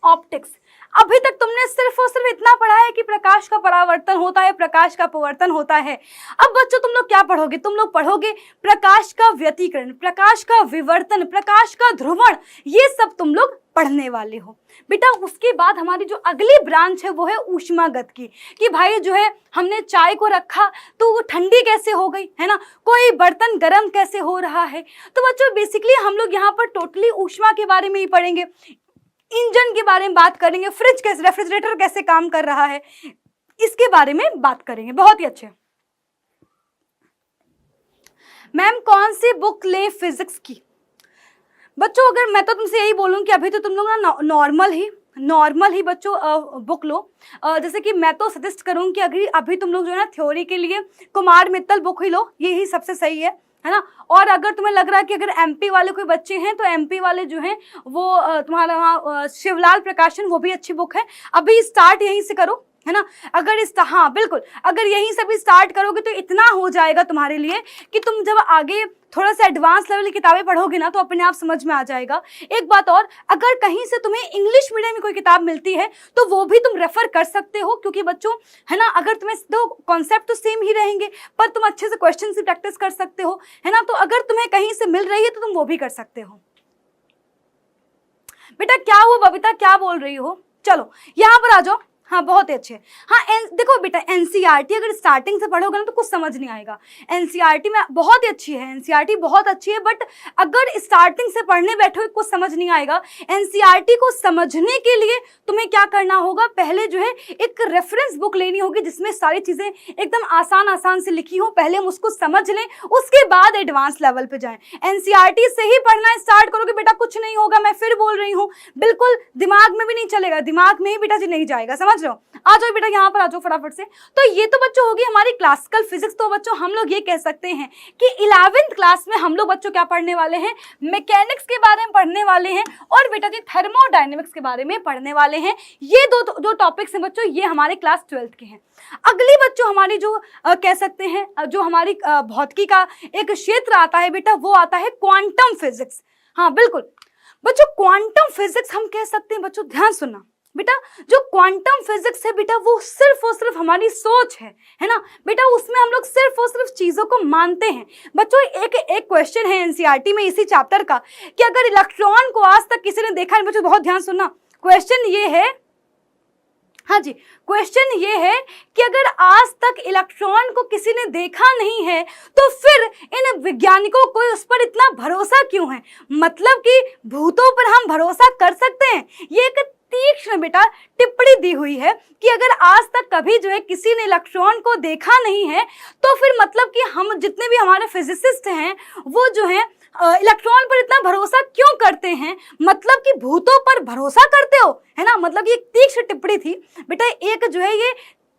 ऑप्टिक्स। अभी तक तुमने सिर्फ और सिर्फ इतना पढ़ा है कि प्रकाश का परावर्तन होता है, प्रकाश का अपवर्तन होता है। अब बच्चों तुम लोग क्या पढ़ोगे, तुम लोग पढ़ोगे प्रकाश का व्यतिकरण, प्रकाश का विवर्तन, प्रकाश का ध्रुवण, ये सब तुम लोग पढ़ने वाले हो बेटा। उसके बाद हमारी जो अगली ब्रांच है वो है ऊष्मागत की, कि भाई जो है हमने चाय को रखा तो वो ठंडी कैसे हो गई, है ना, कोई बर्तन गर्म कैसे हो रहा है। तो बच्चों बेसिकली हम लोग यहाँ पर टोटली ऊष्मा के बारे में ही पढ़ेंगे, इंजन के बारे में बात करेंगे, फ्रिज कैसे, रेफ्रिजरेटर कैसे काम कर रहा है, इसके बारे में बात करेंगे। बहुत ही अच्छे। मैम कौन सी बुक लें फिजिक्स की? बच्चों अगर मैं तो तुमसे यही बोलूं कि अभी तो तुम लोग ना नॉर्मल ही बच्चों बुक लो। जैसे कि मैं तो सजेस्ट करूं कि अगर अभी तुम लोग जो है ना थ्योरी के लिए कुमार मित्तल बुक ही लो, यही सबसे सही है ना। और अगर तुम्हें लग रहा है कि अगर एमपी वाले कोई बच्चे हैं तो एमपी वाले जो हैं वो तुम्हारा वहाँ शिवलाल प्रकाशन, वो भी अच्छी बुक है। अभी स्टार्ट यहीं से करो, है ना। अगर हाँ बिल्कुल, अगर यहीं से भी स्टार्ट करोगे तो इतना हो जाएगा तुम्हारे लिए कि तुम जब आगे थोड़ा सा एडवांस लेवल की किताबें पढ़ोगे ना तो अपने आप समझ में आ जाएगा। एक बात और, अगर कहीं से तुम्हें इंग्लिश मीडियम में कोई किताब मिलती है तो वो भी तुम रेफर कर सकते हो, क्योंकि बच्चों है ना अगर तुम्हें दो कॉन्सेप्ट तो सेम ही रहेंगे पर तुम अच्छे से क्वेश्चन की प्रैक्टिस कर सकते हो, है ना। तो अगर तुम्हें कहीं से मिल रही है तो तुम वो भी कर सकते हो। बेटा क्या हुआ बबीता, क्या बोल रही हो? चलो यहाँ पर आ जाओ। हाँ बहुत ही अच्छे। हाँ देखो बेटा एनसीईआरटी अगर स्टार्टिंग से पढ़ोगे ना तो कुछ समझ नहीं आएगा। एनसीईआरटी में बहुत ही अच्छी है, एनसीईआरटी बहुत अच्छी है, बट अगर स्टार्टिंग से पढ़ने बैठोगे कुछ समझ नहीं आएगा। एनसीईआरटी को समझने के लिए तुम्हें क्या करना होगा, पहले जो है एक रेफरेंस बुक लेनी होगी जिसमें सारी चीजें एकदम आसान से लिखी हो, पहले हम उसको समझ लें, उसके बाद एडवांस लेवल पे जाएं। एनसीईआरटी से ही पढ़ना स्टार्ट करोगे बेटा कुछ नहीं होगा। मैं फिर बोल रही हूँ, बिल्कुल दिमाग में भी नहीं चलेगा, दिमाग में ही बेटा जी नहीं जाएगा, समझ लो। आ जाओ बेटा यहाँ पर आ जाओ फटाफट से। तो ये तो बच्चों होगी हमारी क्लासिकल फिजिक्स। तो बच्चों हम लोग ये कह सकते हैं कि 11th क्लास में हम लोग बच्चों क्या पढ़ने वाले हैं, मैकेनिक्स के बारे में पढ़ने वाले हैं और बेटा जी थर्मोडायनेमिक्स के बारे में पढ़ने वाले हैं। ये दो टॉपिक्स हैं बच्चों, ये हमारे क्लास 12th के हैं। अगली बच्चों हमारी जो कह सकते हैं जो हमारी भौतिकी का एक क्षेत्र आता है बेटा, वो आता है क्वांटम फिजिक्स। हाँ बिल्कुल बच्चों, क्वांटम फिजिक्स हम कह सकते हैं बच्चों, ध्यान सुनना बेटा, जो क्वांटम फिजिक्स है बेटा वो सिर्फ और सिर्फ हमारी सोच है ना बेटा। उसमें हम लोग सिर्फ और सिर्फ चीजों को मानते हैं। बच्चों एक क्वेश्चन है एनसीईआरटी में इसी चैप्टर का कि अगर इलेक्ट्रॉन को आज तक किसी ने देखा नहीं, बच्चों बहुत ध्यान सुनना, क्वेश्चन ये है, हाँ जी क्वेश्चन ये है कि अगर आज तक इलेक्ट्रॉन को किसी ने देखा नहीं है तो फिर इन वैज्ञानिकों को उस पर इतना भरोसा क्यों है। मतलब कि भूतों पर हम भरोसा कर सकते हैं। ये एक तीक्ष्ण बेटा टिप्पणी दी हुई है कि अगर आज तक कभी जो है किसी ने इलेक्ट्रॉन को देखा नहीं है तो फिर मतलब कि हम जितने भी हमारे फिजिसिस्ट हैं वो जो है इलेक्ट्रॉन पर इतना भरोसा क्यों करते हैं। मतलब कि भूतों पर भरोसा करते हो, है ना। मतलब ये तीक्ष्ण टिप्पणी थी बेटा, एक जो है ये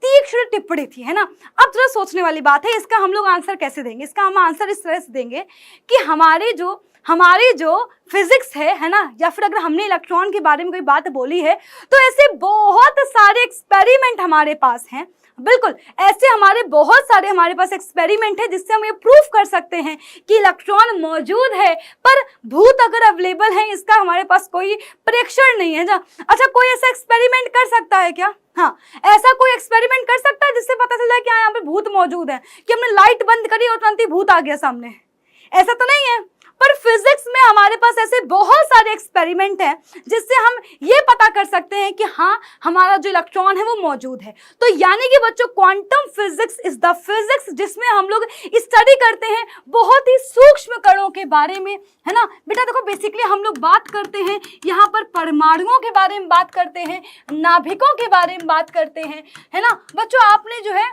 तीक्ष्ण टिप्पणी थी, है ना। अब थोड़ा सोचने वाली बात है, इसका हम लोग आंसर कैसे देंगे। इसका हम आंसर इस तरह से देंगे कि हमारी जो फिजिक्स है ना, या फिर अगर हमने इलेक्ट्रॉन के बारे में कोई बात बोली है तो ऐसे बहुत सारे एक्सपेरिमेंट हमारे पास हैं। बिल्कुल ऐसे बहुत सारे हमारे पास एक्सपेरिमेंट है जिससे हम ये प्रूफ कर सकते हैं कि इलेक्ट्रॉन मौजूद है, पर भूत अगर अवेलेबल है इसका हमारे पास कोई परीक्षण नहीं है। अच्छा कोई ऐसा एक्सपेरिमेंट कर सकता है क्या? हाँ ऐसा कोई एक्सपेरिमेंट कर सकता है जिससे पता चला है कि यहाँ पे भूत मौजूद है, कि हमने लाइट बंद करी और तुरंत ही भूत आ गया सामने? ऐसा तो नहीं है। पर फिजिक्स में हमारे पास ऐसे बहुत सारे एक्सपेरिमेंट हैं जिससे हम ये पता कर सकते हैं कि हाँ, हमारा जो इलेक्ट्रॉन है वो मौजूद है। तो यानी कि बच्चों, quantum physics is the physics जिसमें हम लोग स्टडी करते हैं बहुत ही सूक्ष्म कणों के बारे में, है ना बेटा। देखो, बेसिकली हम लोग बात करते हैं यहाँ पर परमाणुओं के बारे में, बात करते हैं नाभिकों के बारे में, बात करते हैं, है ना बच्चों। आपने जो है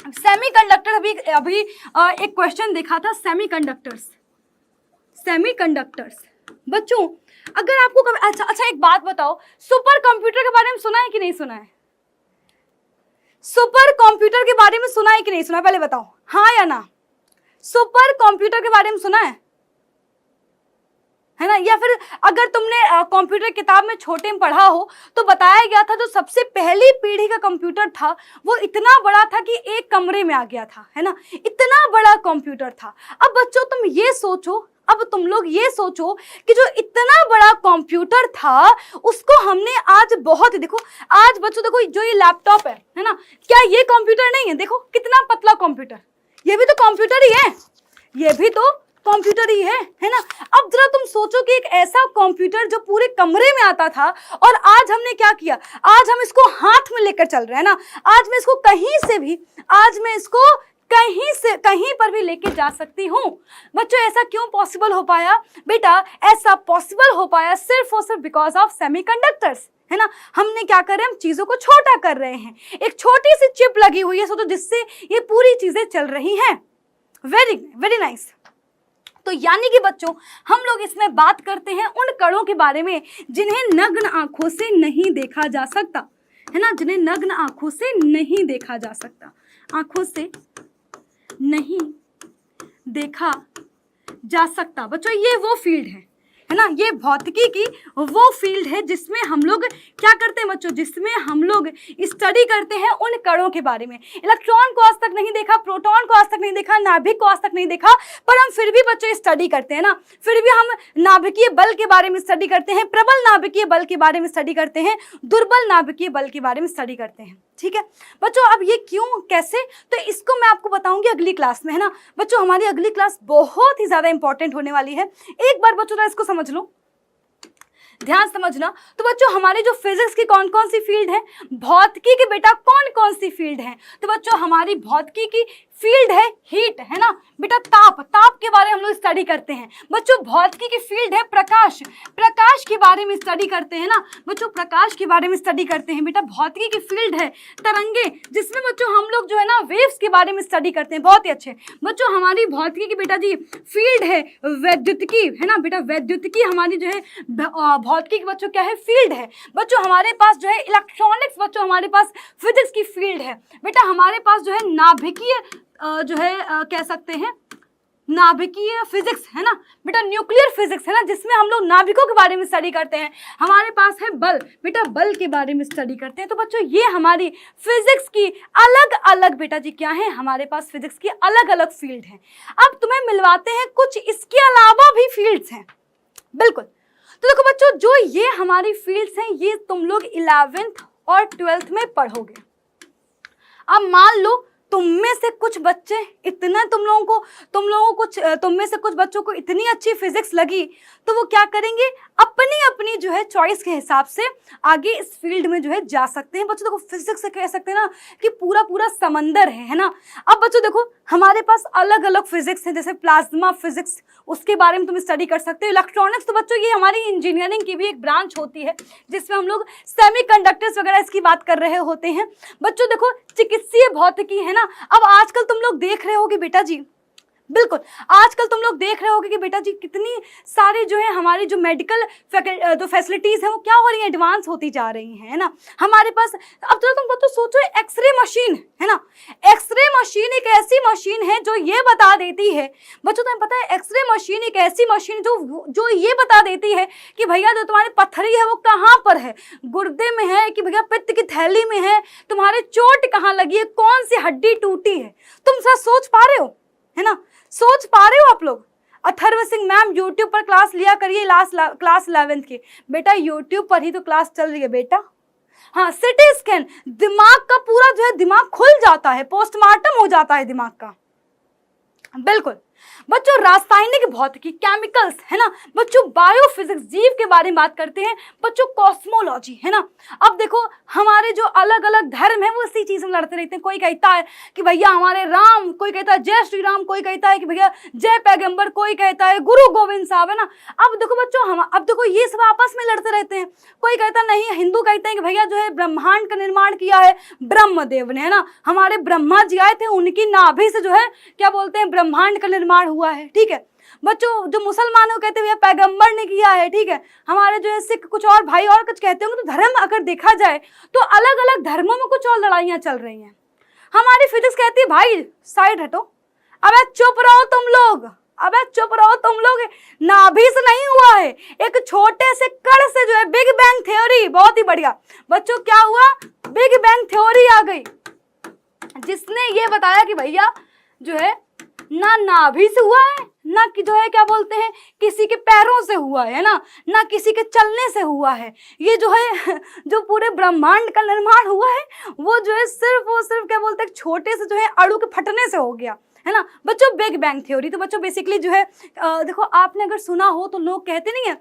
सेमीकंडक्टर अभी एक क्वेश्चन देखा था, सेमीकंडक्टर्स बच्चों, अगर आपको अच्छा एक बात बताओ, सुपर कंप्यूटर के बारे में सुना है कि नहीं सुना है? सुपर कंप्यूटर के बारे में सुना है कि नहीं सुना, पहले बताओ, हाँ या ना? सुपर कंप्यूटर के बारे में सुना है ना? या फिर अगर तुमने कंप्यूटर किताब में छोटे में पढ़ा हो तो बताया गया था जो सबसे पहली पीढ़ी का कंप्यूटर था वो इतना बड़ा था कि एक कमरे में आ गया था, है ना, इतना बड़ा कंप्यूटर था। अब बच्चों तुम ये सोचो, अब तुम लोग ये सोचो कि जो इतना बड़ा कंप्यूटर था उसको हमने आज बहुत ही, देखो आज बच्चों देखो, जो ये लैपटॉप है ना, क्या ये कंप्यूटर नहीं है? देखो कितना पतला कंप्यूटर, ये भी तो कंप्यूटर ही है, ये भी तो कंप्यूटर ही है ना। अब जरा तुम सोचो कि एक ऐसा कंप्यूटर जो पूरे कमरे में आता था और आज हमने क्या किया, आज हम इसको हाथ में लेकर चल रहे हैं ना, आज मैं इसको कहीं से भी, आज मैं इसको कहीं पर भी लेके जा सकती हूँ। बच्चों ऐसा क्यों पॉसिबल हो पाया बेटा? ऐसा पॉसिबल हो पाया सिर्फ और सिर्फ बिकॉज ऑफ सेमीकंडक्टर्स, है ना। हमने क्या कर रहे हैं, हम चीजों को छोटा कर रहे हैं, एक छोटी सी चिप लगी हुई है सोचो जिससे ये पूरी चीजें चल रही हैं। Very very nice. तो यानी कि बच्चों हम लोग इसमें बात करते हैं उन कणों के बारे में जिन्हें नग्न आंखों से नहीं देखा जा सकता, है ना, जिन्हें नग्न आंखों से नहीं देखा जा सकता, आंखों से नहीं देखा जा सकता। बच्चों ये वो फील्ड है ना, ये भौतिकी की वो फील्ड है जिसमें हम लोग क्या करते हैं बच्चों, जिसमें हम लोग स्टडी करते हैं उन कणों के बारे में। इलेक्ट्रॉन को आज तक नहीं देखा, प्रोटॉन को आज तक नहीं देखा, नाभिक को आज तक नहीं देखा, पर हम फिर भी बच्चों स्टडी करते हैं ना, फिर भी हम नाभिकीय बल के बारे में स्टडी करते हैं, प्रबल नाभिकीय बल के बारे में स्टडी करते हैं, दुर्बल नाभिकीय बल के बारे में स्टडी करते हैं। ठीक है बच्चों, अब ये क्यों, कैसे, तो इसको मैं आपको बताऊंगी अगली क्लास में, है ना बच्चों। हमारी अगली क्लास बहुत ही ज्यादा इंपॉर्टेंट होने वाली है। एक बार बच्चों इसको समझ लो, ध्यान समझना। तो बच्चों हमारी जो फिजिक्स की कौन कौन सी फील्ड है, भौतिकी की बेटा कौन कौन सी फील्ड है, तो बच्चों हमारी भौतिकी की फील्ड है हीट, है ना बेटा, ताप के बारे में हम लोग स्टडी करते हैं। बच्चों भौतिकी की फील्ड है प्रकाश के बारे में स्टडी करते हैं ना बच्चों, प्रकाश के बारे में स्टडी करते हैं बेटा। भौतिकी की फील्ड है तरंगे, जिसमें बच्चों हम लोग जो है ना वेव्स के बारे में स्टडी करते हैं। बहुत ही अच्छे बच्चों, हमारी भौतिकी की बेटा जी फील्ड है वैद्युतिकी, है ना बेटा, वैद्युतिकी हमारी जो है भौतिकी की बच्चों क्या है, फील्ड है। बच्चों हमारे पास जो है इलेक्ट्रॉनिक्स, बच्चों हमारे पास फिजिक्स की फील्ड है बेटा। हमारे पास जो है नाभिकीय जो है कह सकते हैं नाभिकीय फिजिक्स, है ना बेटा, न्यूक्लियर फिजिक्स, है ना, जिसमें हम लोग नाभिकों के बारे में स्टडी करते हैं। हमारे पास है बल बेटा, बल के बारे में स्टडी करते हैं। तो बच्चों ये हमारी फिजिक्स की अलग अलग बेटा जी क्या है, हमारे पास फिजिक्स की अलग अलग फील्ड है। अब तुम्हें मिलवाते हैं कुछ इसके अलावा भी फील्ड्स हैं, बिल्कुल। तो देखो बच्चों, जो ये हमारी फील्ड्स हैं ये तुम लोग 11th और 12th में पढ़ोगे। अब मान लो तुम में से कुछ बच्चे इतना तुम में से कुछ बच्चों को इतनी अच्छी फिजिक्स लगी तो वो क्या करेंगे, अपनी अपनी जो है चॉइस के हिसाब से आगे इस फील्ड में जो है जा सकते हैं। बच्चों देखो फिजिक्स से कह सकते हैं ना कि पूरा पूरा समंदर है ना। अब बच्चों देखो हमारे पास अलग अलग फिजिक्स है, जैसे प्लाज्मा फिजिक्स, उसके बारे में तुम स्टडी कर सकते हो। इलेक्ट्रॉनिक्स तो बच्चों ये हमारी इंजीनियरिंग की भी एक ब्रांच होती है जिसमें हम लोग सेमीकंडक्टर्स वगैरह इसकी बात कर रहे होते हैं। बच्चों देखो चिकित्सीय भौतिकी, है ना। अब आजकल तुम लोग देख रहे होगे बेटा जी, बिल्कुल आजकल तुम लोग देख रहे होगे कि बेटा जी कितनी सारी जो है हमारी जो मेडिकल जो फैसिलिटीज है वो क्या हो रही है, एडवांस होती जा रही है ना हमारे पास। अब तो तुम तो सोचो एक्सरे मशीन, है ना, एक्सरे मशीन एक ऐसी मशीन है जो ये बता देती है बच्चों, तुम्हें पता है एक्सरे मशीन एक ऐसी मशीन जो ये बता देती है कि भैया जो तुम्हारी पत्थरी है वो कहाँ पर है, गुर्दे में है कि भैया पित्त की थैली में है, तुम्हारे चोट कहाँ लगी है, कौन सी हड्डी टूटी है। तुम सब सोच पा रहे हो, है ना, सोच पा रहे हो आप लोग। अथर्व सिंह मैम यूट्यूब पर क्लास लिया करिए, क्लास 11th की बेटा, यूट्यूब पर ही तो क्लास चल रही है बेटा। हाँ, सिटी स्कैन, दिमाग का पूरा जो है दिमाग खुल जाता है, पोस्टमार्टम हो जाता है दिमाग का, बिल्कुल। बच्चों रासायनिक भौतिकी, केमिकल्स, है ना बच्चों, बायोफिजिक्स, जीव के बारे में बात करते हैं बच्चों, कॉस्मोलॉजी, है ना। अब देखो हमारे जो अलग अलग धर्म है वो इसी चीज में लड़ते रहते हैं। कोई कहता है कि भैया हमारे राम, कोई कहता है जय श्री राम, कोई कहता है कि भैया जय पैगंबर, कोई कहता है गुरु गोविंद साहब, है ना। अब देखो बच्चों अब देखो ये सब आपस में लड़ते रहते हैं। कोई कहता नहीं, हिंदू कहते हैं कि भैया जो है ब्रह्मांड का निर्माण किया है ब्रह्मदेव ने, है ना, हमारे ब्रह्मा जी आए थे, उनकी नाभि से जो है क्या बोलते हैं ब्रह्मांड का निर्माण हुआ है, ठीक है बच्चों। जो मुसलमान है वो कहते हैं पैगंबर ने किया है, ठीक है। हमारे जो है सिख कुछ और भाई और कुछ कहते होंगे। तो धर्म अगर देखा जाए तो अलग अलग धर्मों में कुछ और लड़ाइयां चल रही हैं। हमारी फिजिक्स कहती है भाई साइड हटो, अबे चुप रहो तुम लोग, अबे चुप रहो तुम लोग, नाभि से नहीं हुआ है, एक छोटे से कण से जो है बिग बैंग थ्योरी। बहुत ही बढ़िया बच्चों, क्या हुआ, बिग बैंग थ्योरी आ गई जिसने ये बताया कि भैया जो है ना नाभि से हुआ है, ना कि जो है क्या बोलते हैं किसी के पैरों से हुआ है ना, ना किसी के चलने से हुआ है। ये जो है जो पूरे ब्रह्मांड का निर्माण हुआ है वो जो है सिर्फ और सिर्फ क्या बोलते हैं छोटे से जो है अणु के फटने से हो गया, है ना बच्चों, बिग बैंग थ्योरी। तो बच्चों बेसिकली जो है देखो आपने अगर सुना हो तो लोग कहते नहीं है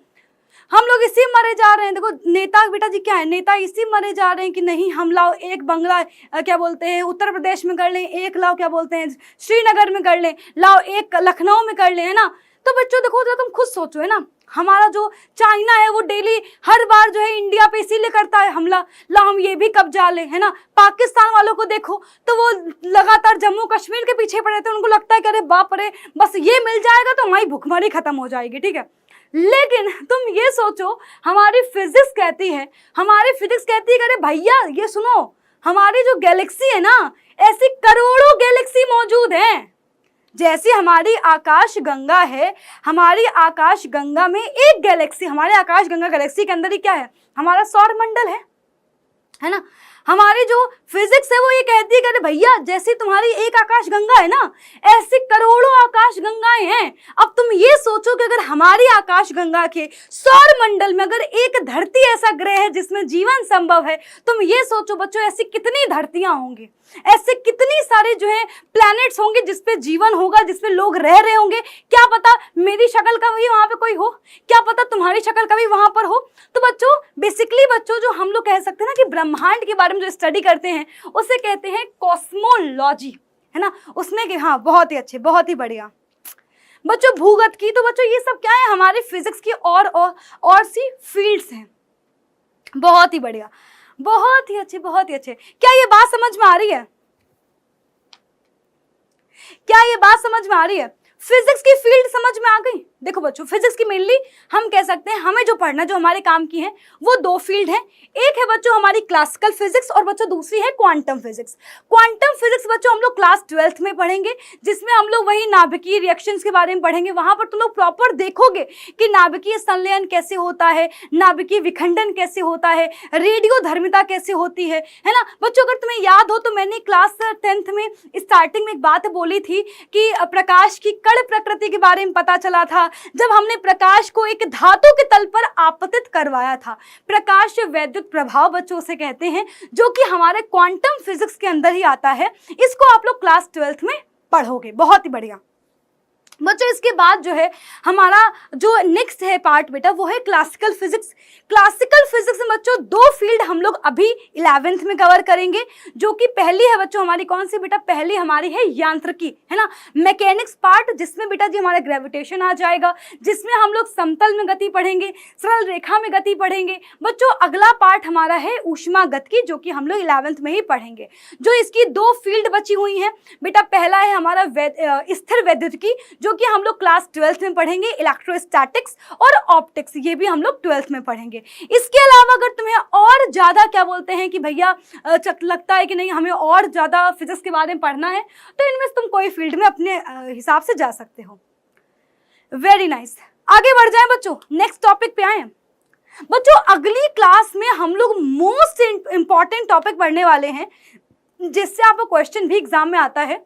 हम लोग इसी मरे जा रहे हैं। देखो नेता बेटा जी क्या है, नेता इसी मरे जा रहे हैं कि नहीं हम लाओ एक बंगला क्या बोलते हैं उत्तर प्रदेश में कर लें, एक लाओ क्या बोलते हैं श्रीनगर में कर लें, लाओ एक लखनऊ में कर लें, है ना। तो बच्चों देखो जरा तुम खुद सोचो, है ना, हमारा जो चाइना है वो डेली हर बार जो है इंडिया पे इसीलिए करता है हमला, ला हम ये भी कब्जा ले, है ना। पाकिस्तान वालों को देखो तो वो लगातार जम्मू कश्मीर के पीछे पड़े थे, उनको लगता है कि अरे बाप रे बस ये मिल जाएगा तो हमारी भुखमरी खत्म हो जाएगी, ठीक है। लेकिन तुम ये सोचो हमारी फिजिक्स कहती है, हमारी फिजिक्स कहती है कि अरे भैया ये सुनो, हमारी जो गैलेक्सी है ना ऐसी करोड़ों गैलेक्सी मौजूद हैं। जैसी हमारी आकाश गंगा है, हमारी आकाश गंगा में एक गैलेक्सी, हमारे आकाश गंगा गैलेक्सी के अंदर ही क्या है हमारा सौर मंडल है ना। हमारी जो फिजिक्स है वो ये कहती है कि अरे भैया जैसी तुम्हारी एक आकाश गंगा है ना ऐसी करोड़ों आकाश गंगाएं हैं। अब तुम ये सोचो कि अगर हमारी आकाश गंगा के सौर मंडल में अगर एक धरती ऐसा ग्रह है जिसमें जीवन संभव है, तुम ये सोचो बच्चों ऐसी कितनी धरतियां होंगी, ऐसे कितनी सारे जो है प्लैनेट्स होंगे जिसपे जीवन होगा, जिसपे लोग रह रहे होंगे। क्या पता मेरी शक्ल का भी वहां पे कोई हो, क्या पता तुम्हारी शक्ल का भी वहां पर हो। तो बच्चों बेसिकली बच्चों जो हम लोग कह सकते हैं ना कि ब्रह्मांड के बारे में जो स्टडी करते हैं उसे कहते हैं कॉस्मोलॉजी, है ना। उसमें कि हाँ बहुत ही अच्छे, बहुत ही बढ़िया बच्चों। भूगत की तो बच्चों ये सब क्या है हमारे फिजिक्स की और सी फील्ड्स हैं। बहुत ही बढ़िया, बहुत ही अच्छे, बहुत ही अच्छे। क्या ये बात समझ में आ रही है, क्या ये बात समझ में आ रही है? फिजिक्स की फील्ड समझ में आ गई। देखो बच्चों फिजिक्स की मेनली हम कह सकते हैं हमें जो पढ़ना जो हमारे काम की है वो दो फील्ड है। एक है बच्चों हमारी क्लासिकल फिजिक्स और बच्चों दूसरी है क्वांटम फिजिक्स। क्वांटम फिजिक्स बच्चों हम लोग क्लास 12th में पढ़ेंगे जिसमें हम लोग वही नाभिकीय रिएक्शंस के बारे में पढ़ेंगे। वहां पर तुम लोग प्रॉपर देखोगे कि नाभिकीय संलयन कैसे होता है, नाभिकीय विखंडन कैसे होता है, रेडियोधर्मिता कैसे होती है ना बच्चों। अगर तुम्हें याद हो तो मैंने क्लास 10th में स्टार्टिंग में एक बात बोली थी कि प्रकाश की कण प्रकृति के बारे में पता चला था जब हमने प्रकाश को एक धातु के तल पर आपतित करवाया था। प्रकाश वैद्युत प्रभाव बच्चों से कहते हैं जो कि हमारे क्वांटम फिजिक्स के अंदर ही आता है। इसको आप लोग क्लास 12th में पढ़ोगे। बहुत ही बढ़िया बच्चों। इसके बाद जो है हमारा जो नेक्स्ट है पार्ट बेटा वो है क्लासिकल फिजिक्स। क्लासिकल फिजिक्स में बच्चों दो फील्ड हम लोग अभी 11th में कवर करेंगे जो कि पहली है बच्चों हमारी कौन सी बेटा, पहली हमारी है यांत्रिकी, है ना, मैकेनिक्स पार्ट, जिसमें बेटा जी हमारा ग्रेविटेशन आ जाएगा, जिसमें हम लोग समतल में गति पढ़ेंगे, सरल रेखा में गति पढ़ेंगे। बच्चों अगला पार्ट हमारा है ऊष्मा गतिकी जो कि हम लोग 11th में ही पढ़ेंगे। जो इसकी दो फील्ड बची हुई हैं बेटा, पहला है हमारा स्थिर वैद्युतिकी जो कि हम लोग क्लास 12th में पढ़ेंगे, इलेक्ट्रोस्टैटिक्स और ऑप्टिक्स ये भी हम लोग 12th में पढ़ेंगे। इसके अलावा अगर तुम्हें और ज्यादा क्या बोलते हैं कि भैया लगता है कि नहीं हमें और ज्यादा फिजिक्स के बारे में पढ़ना है तो इनमें तुम कोई फील्ड में अपने हिसाब से जा सकते हो। Very nice. आगे बढ़ जाएं बच्चों, नेक्स्ट टॉपिक पे आए बच्चों। अगली क्लास में हम लोग मोस्ट इंपॉर्टेंट टॉपिक पढ़ने वाले हैं जिससे आपको क्वेश्चन भी एग्जाम में आता है।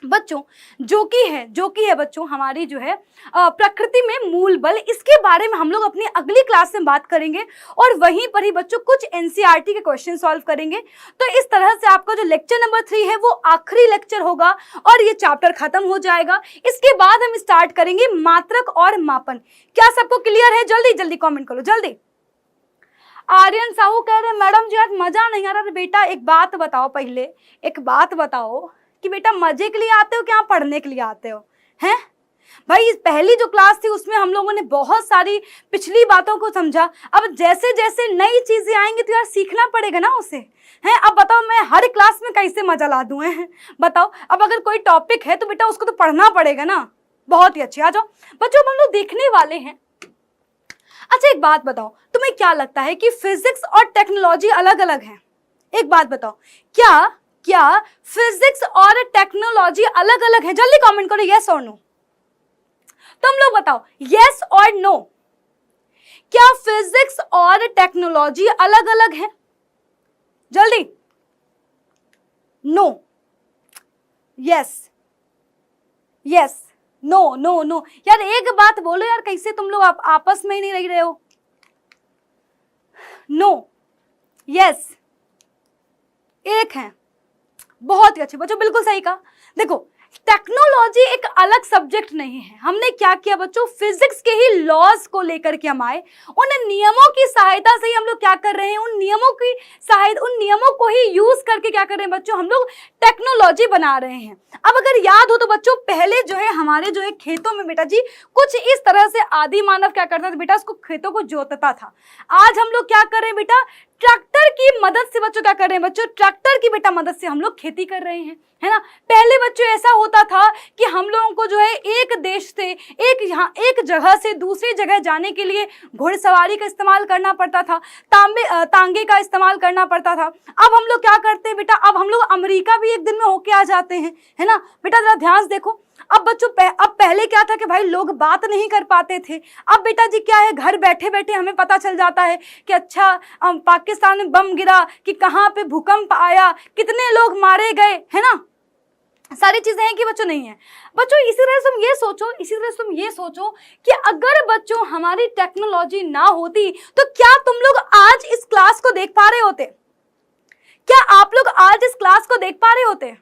बच्चों जो कि है बच्चों हमारी जो है प्रकृति में मूल बल, इसके बारे में हम लोग अपनी अगली क्लास में बात करेंगे और वहीं पर ही बच्चों कुछ एनसीईआरटी के क्वेश्चन सॉल्व करेंगे। तो इस तरह से आपका जो लेक्चर नंबर 3 है वो आखिरी लेक्चर होगा और ये चैप्टर खत्म हो जाएगा। इसके बाद हम स्टार्ट करेंगे मात्रक और मापन। क्या सबको क्लियर है? जल्दी जल्दी कॉमेंट करो जल्दी। आर्यन साहू कह रहे मैडम जी आज मजा नहीं आ रहा। बेटा एक बात बताओ, पहले एक बात बताओ कि बेटा मजे के लिए आते हो क्या पढ़ने के लिए आते हो? हैं भाई, पहली जो क्लास थी उसमें हम लोगों ने बहुत सारी पिछली बातों को समझा। अब जैसे जैसे नई चीजें आएंगी तो यार सीखना पड़ेगा ना उसे, हैं? अब बताओ मैं हर क्लास में कैसे मजा ला दूं? हैं बताओ, अब अगर कोई टॉपिक है तो बेटा उसको तो पढ़ना पड़ेगा ना। बहुत ही अच्छे, आ जाओ बच्चों, हम लोग देखने वाले हैं। अच्छा एक बात बताओ, तुम्हें क्या लगता है कि फिजिक्स और टेक्नोलॉजी अलग अलग है? एक बात बताओ, क्या फिजिक्स और टेक्नोलॉजी अलग अलग है? जल्दी कमेंट करो यस और नो। तुम लोग बताओ यस और नो, क्या फिजिक्स और टेक्नोलॉजी अलग अलग है? जल्दी, no, yes, yes, no no no. यार एक बात बोलो यार, कैसे तुम लोग आपस में ही नहीं रह रहे हो? नो, यस, एक है। बहुत ही अच्छे बच्चों, बिल्कुल सही कहा। देखो टेक्नोलॉजी एक अलग सब्जेक्ट नहीं है। हमने क्या किया बच्चों, फिजिक्स के ही लॉज को लेकर के हम आए, उन नियमों की सहायता से ही हम लोग क्या कर रहे हैं, उन नियमों को ही यूज करके क्या कर रहे हैं बच्चों, हम लोग टेक्नोलॉजी बना रहे हैं। अब अगर याद हो तो बच्चों, पहले जो है हमारे जो है खेतों में बेटा जी कुछ इस तरह से आदि मानव क्या करता था बेटा, उसको खेतों को जोतता था। आज हम लोग क्या कर रहे हैं बेटा, ट्रैक्टर की मदद से बच्चों क्या कर रहे हैं बच्चों, ट्रैक्टर की बेटा मदद से हम लोग खेती कर रहे हैं, है ना। पहले बच्चों ऐसा होता था कि हम लोगों को जो है एक देश से एक जगह से दूसरी जगह जाने के लिए घुड़सवारी का इस्तेमाल करना पड़ता था, तांगे का इस्तेमाल करना पड़ता था। अब हम लोग क्या करते हैं बेटा, अब हम लोग अमेरिका भी एक दिन में होके आ जाते हैं, है ना। बेटा जरा ध्यान से देखो, अब बच्चों अब पहले क्या था कि भाई लोग बात नहीं कर पाते थे। अब बेटा जी क्या है, घर बैठे बैठे हमें पता चल जाता है कि अच्छा पाकिस्तान में बम गिरा, कि कहाँ पे भूकंप आया, कितने लोग मारे गए, है ना। सारी चीजें हैं कि बच्चों नहीं है बच्चों। इसी तरह से तुम ये सोचो कि अगर बच्चों हमारी टेक्नोलॉजी ना होती तो क्या तुम लोग आज इस क्लास को देख पा रहे होते? क्या आप लोग आज इस क्लास को देख पा रहे होते?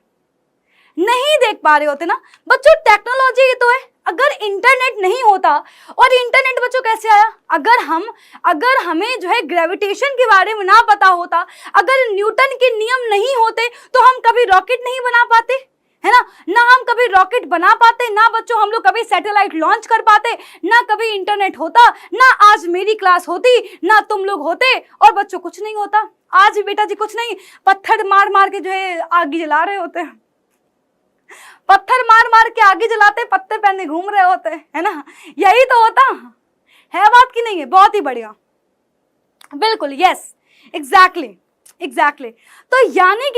नहीं देख पा रहे होते ना बच्चों। टेक्नोलॉजी ही तो है। अगर इंटरनेट नहीं होता, और इंटरनेट बच्चों कैसे आया, अगर हमें जो है ग्रेविटेशन के बारे में ना पता होता, अगर न्यूटन के नियम नहीं होते तो हम कभी रॉकेट नहीं बना पाते, है ना हम कभी रॉकेट बना पाते, ना बच्चों हम लोग कभी सैटेलाइट लॉन्च कर पाते, ना कभी इंटरनेट होता, ना आज मेरी क्लास होती, ना तुम लोग होते, और बच्चों कुछ नहीं होता। आज भी बेटा जी कुछ नहीं, पत्थर मार मार के जो है आग जला रहे होते हैं, पत्थर मार मार के आगे जलाते, पत्ते पहने घूम रहे होते, है ना। यही तो होता है बात की नहीं है। बहुत ही बढ़िया, बिल्कुल यस, एग्जैक्टली। तो यानी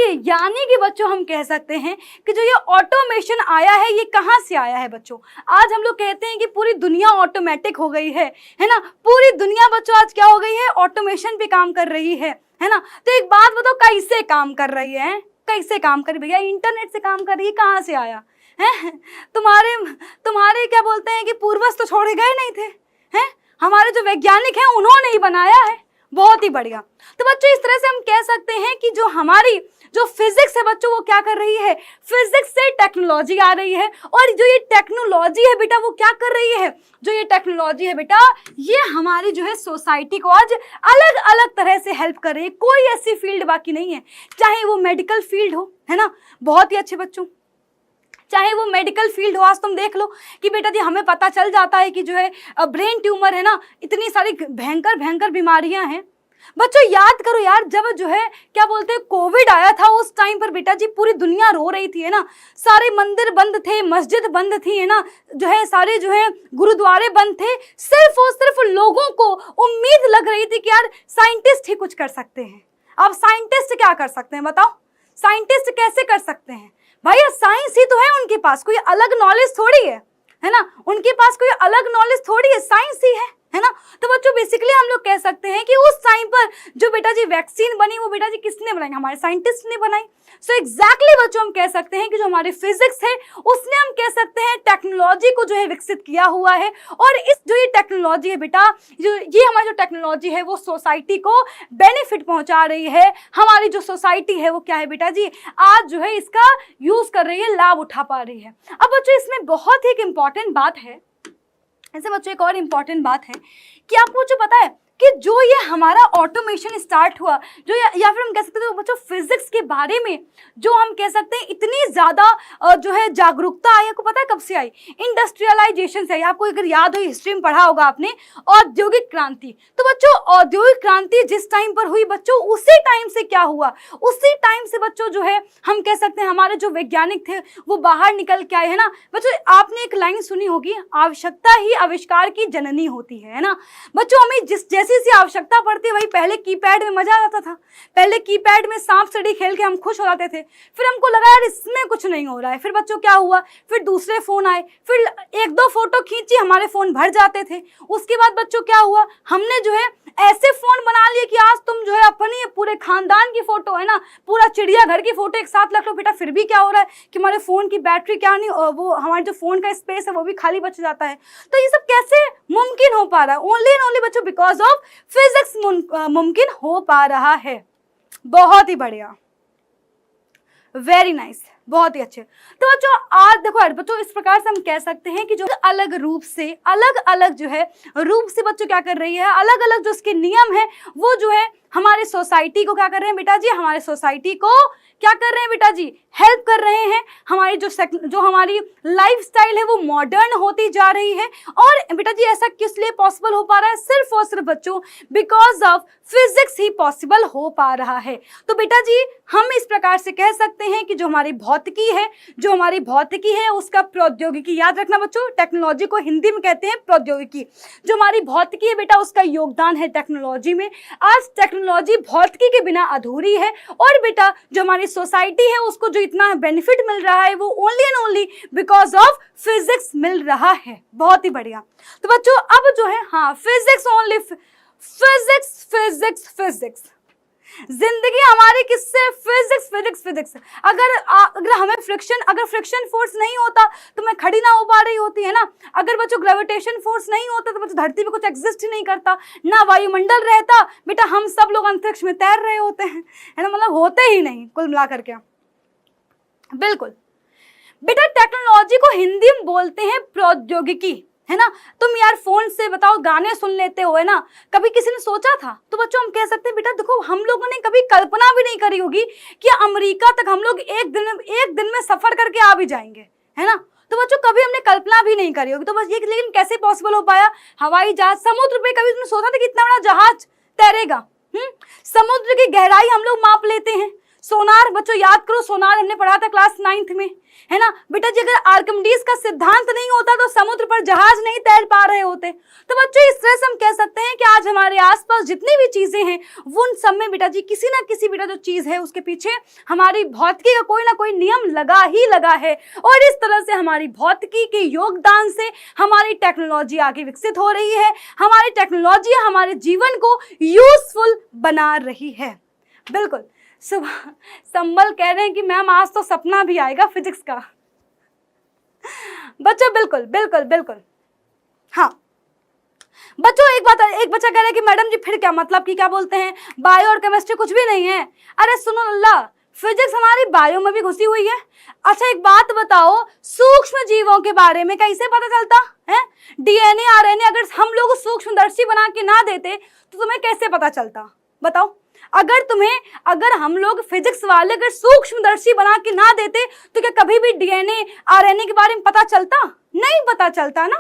कि बच्चों हम कह सकते हैं कि जो ये ऑटोमेशन आया है ये कहाँ से आया है बच्चों। आज हम लोग कहते हैं कि पूरी दुनिया ऑटोमेटिक हो गई है ना। पूरी दुनिया बच्चों आज क्या हो गई है, ऑटोमेशन पे काम कर रही है ना। तो एक बात बताओ, कैसे काम कर रही है? कैसे काम करी भैया? इंटरनेट से काम कर रही है। कहाँ से आया है? तुम्हारे क्या बोलते हैं कि पूर्वज तो छोड़े गए नहीं थे, हैं? हमारे जो वैज्ञानिक हैं उन्होंने ही बनाया है। बहुत ही बढ़िया। तो बच्चों इस तरह से हम कह सकते हैं कि जो हमारी जो फिजिक्स है बच्चों वो क्या कर रही है, फिजिक्स से टेक्नोलॉजी आ रही है। और जो ये टेक्नोलॉजी है बेटा वो क्या कर रही है, जो ये टेक्नोलॉजी है बेटा ये हमारी जो है सोसाइटी को आज अलग अलग तरह से हेल्प कर रही है। कोई ऐसी फील्ड बाकी नहीं है, चाहे वो मेडिकल फील्ड हो, है ना। बहुत ही अच्छे बच्चों, चाहे वो मेडिकल फील्ड हो। आज तुम देख लो कि बेटा जी हमें पता चल जाता है कि जो है ब्रेन ट्यूमर है ना, इतनी सारी भयंकर बीमारियां हैं। बच्चों याद करो यार, जब जो है क्या बोलते हैं कोविड आया था उस टाइम पर बेटा जी पूरी दुनिया रो रही थी, है ना। सारे मंदिर बंद थे, मस्जिद बंद थी, है ना, जो है सारे जो है गुरुद्वारे बंद थे। सिर्फ और सिर्फ लोगों को उम्मीद लग रही थी कि यार साइंटिस्ट ही कुछ कर सकते हैं। अब साइंटिस्ट क्या कर सकते हैं बताओ, साइंटिस्ट कैसे कर सकते हैं भैया? साइंस ही तो है उनके पास, कोई अलग नॉलेज थोड़ी है ना। उनके पास कोई अलग नॉलेज थोड़ी है, साइंस ही है है ना। तो बच्चों बेसिकली हम लोग कह सकते हैं कि उस टाइम पर जो बेटा जी वैक्सीन बनी वो बेटा जी किसने बनाई, हमारे साइंटिस्ट ने बनाई। सो एग्जैक्टली बच्चों हम कह सकते हैं कि जो हमारी फिजिक्स है उसने हम कह सकते हैं टेक्नोलॉजी को जो है विकसित किया हुआ है। और इस जो ये टेक्नोलॉजी है बेटा, जो ये हमारी जो टेक्नोलॉजी है वो सोसाइटी को बेनिफिट पहुंचा रही है। हमारी जो सोसाइटी है वो क्या है बेटा जी, आज जो है इसका यूज कर रही है, लाभ उठा पा रही है। अब बच्चों इसमें बहुत ही एक इंपॉर्टेंट बात है, ऐसे बच्चों एक और इम्पॉर्टेंट बात है कि आपको जो पता है कि जो ये हमारा ऑटोमेशन स्टार्ट हुआ, जो या फिर हम कह सकते हैं बच्चों फिजिक्स के बारे में जो हम कह सकते हैं इतनी ज़्यादा जो है जागरूकता आई, आपको पता है कब से आई, इंडस्ट्रियलाइजेशन से आई। आपको अगर याद हो, हिस्ट्री में पढ़ा होगा आपने, औद्योगिक क्रांति। तो बच्चों औद्योगिक क्रांति जिस टाइम पर हुई बच्चों, उसी टाइम से क्या हुआ, उसी टाइम से बच्चों जो है हम कह सकते हैं हमारे जो वैज्ञानिक थे वो बाहर निकल के आए, है ना। बच्चों आपने एक लाइन सुनी होगी, आवश्यकता ही आविष्कार की जननी होती है ना। बच्चों हमें जैसी सी आवश्यकता पड़ती है, वही पहले कीपैड में मजा आता था, पहले कीपैड में सांप सीढ़ी खेल के हम खुश हो जाते थे, फिर हमको लगा यार इसमें कुछ नहीं हो रहा है, फिर बच्चों क्या हुआ, फिर दूसरे फोन आए, फिर एक दो फोटो खींची हमारे फोन भर जाते थे। उसके बाद बच्चों क्या हुआ, हमने जो है ऐसे फोन बना लिए कि आज तुम जो है अपनी पूरे खानदान की फोटो, है ना, पूरा चिड़ियाघर की फोटो एक साथ रख लो बेटा, फिर भी क्या हो रहा है कि हमारे फोन की बैटरी क्या नहीं, वो हमारे जो फोन का स्पेस है वो भी खाली बच जाता है। तो ये सब कैसे मुमकिन हो पा रहा है, ओनली एंड ओनली बच्चों बिकॉज ऑफ फिजिक्स मुमकिन हो पा रहा है। बहुत ही बढ़िया, वेरी नाइस, बहुत ही अच्छे। तो बच्चों आज देखो बच्चों इस प्रकार से हम कह सकते हैं कि जो अलग रूप से अलग अलग जो है रूप से बच्चों क्या कर रही है, अलग अलग जो उसके नियम है वो जो है हमारे सोसाइटी को क्या कर रहे हैं बेटा जी, हमारे सोसाइटी को क्या कर रहे हैं बेटा जी, हेल्प कर रहे हैं। हमारी जो हमारी लाइफस्टाइल है वो मॉडर्न होती जा रही है। और बेटा जी ऐसा किस लिए पॉसिबल हो पा रहा है, सिर्फ और सिर्फ बच्चों because of physics he possible हो पा रहा है। तो बेटा जी हम इस प्रकार से कह सकते हैं कि जो हमारी भौतिकी है उसका प्रौद्योगिकी, याद रखना बच्चों, टेक्नोलॉजी को हिंदी में कहते हैं प्रौद्योगिकी। जो हमारी भौतिकी है बेटा उसका योगदान है टेक्नोलॉजी में। आज टेक्नोलॉजी भौतिकी के बिना अधूरी है। और बेटा जो हमारी सोसाइटी है उसको जो इतना बेनिफिट मिल रहा है वो only and only because of physics मिल रहा है। बहुत ही बढ़िया। तो बच्चों अब जो है हाँ physics only, physics physics physics, जिंदगी हमारी किससे, फिजिक्स फिजिक्स फिजिक्स। अगर हमें फ्रिक्शन फोर्स नहीं होता तो मैं खड़ी ना हो पा रही होती, है ना। अगर बच्चों ग्रेविटेशन फोर्स नहीं होता तो बच्चों धरती पे कुछ एग्जिस्ट ही नहीं करता, ना वायुमंडल रहता बेटा, हम सब लोग अंतरिक्ष में तैर रहे होते हैं, है ना, मतलब होते ही नहीं कुल मिलाकर के। बिल्कुल बेटा टेक्नोलॉजी को हिंदी में बोलते हैं प्रौद्योगिकी, है ना। तुम यार फोन से बताओ गाने सुन लेते हो, है ना, कभी किसी ने सोचा था। तो बच्चों हम कह सकते हैं बेटा देखो हम लोगों ने कभी कल्पना भी नहीं करी होगी कि अमेरिका तक हम लोग एक दिन में सफर करके आ भी जाएंगे, है ना। तो बच्चों कभी हमने कल्पना भी नहीं करी होगी। तो बस ये लेकिन कैसे पॉसिबल हो पाया, हवाई जहाज, समुद्र पे कभी तुमने सोचा था कि इतना बड़ा जहाज तैरेगा। समुद्र की गहराई हम लोग माप लेते हैं, सोनार, बच्चों याद करो सोनार हमने पढ़ा था क्लास 9th में, है ना बेटा जी। अगर आर्किमिडीज का सिद्धांत नहीं होता तो समुद्र पर जहाज नहीं तैर पा रहे होते। तो बच्चों इस तरह से हम कह सकते हैं कि आज हमारे आसपास जितनी भी चीजें हैं वो उन सब में बेटा जी किसी ना किसी बेटा जो चीज है उसके पीछे हमारी भौतिकी का कोई ना कोई नियम लगा ही लगा है। और इस तरह से हमारी भौतिकी के योगदान से हमारी टेक्नोलॉजी आगे विकसित हो रही है, हमारी टेक्नोलॉजी हमारे जीवन को यूजफुल बना रही है। बिल्कुल सुबह संबल कह रहे हैं कि मैम आज तो सपना भी आएगा फिजिक्स का। बच्चों बिल्कुल बिल्कुल बिल्कुल हाँ बच्चों एक बच्चा कह रहा है कि मैडम जी फिर क्या मतलब कि क्या बोलते हैं बायो और केमिस्ट्री कुछ भी नहीं है। अरे सुनो अल्लाह, फिजिक्स हमारी बायो में भी घुसी हुई है। अच्छा एक बात बताओ, सूक्ष्म जीवों के बारे में कैसे पता चलता है, डीएनए आरएनए अगर हम लोग सूक्ष्मदर्शी बना के ना देते तो तुम्हें कैसे पता चलता बताओ। अगर हम लोग फिजिक्स वाले अगर सूक्ष्मदर्शी बना के ना देते तो क्या कभी भी डीएनए आरएनए के बारे में पता चलता, नहीं पता चलता ना।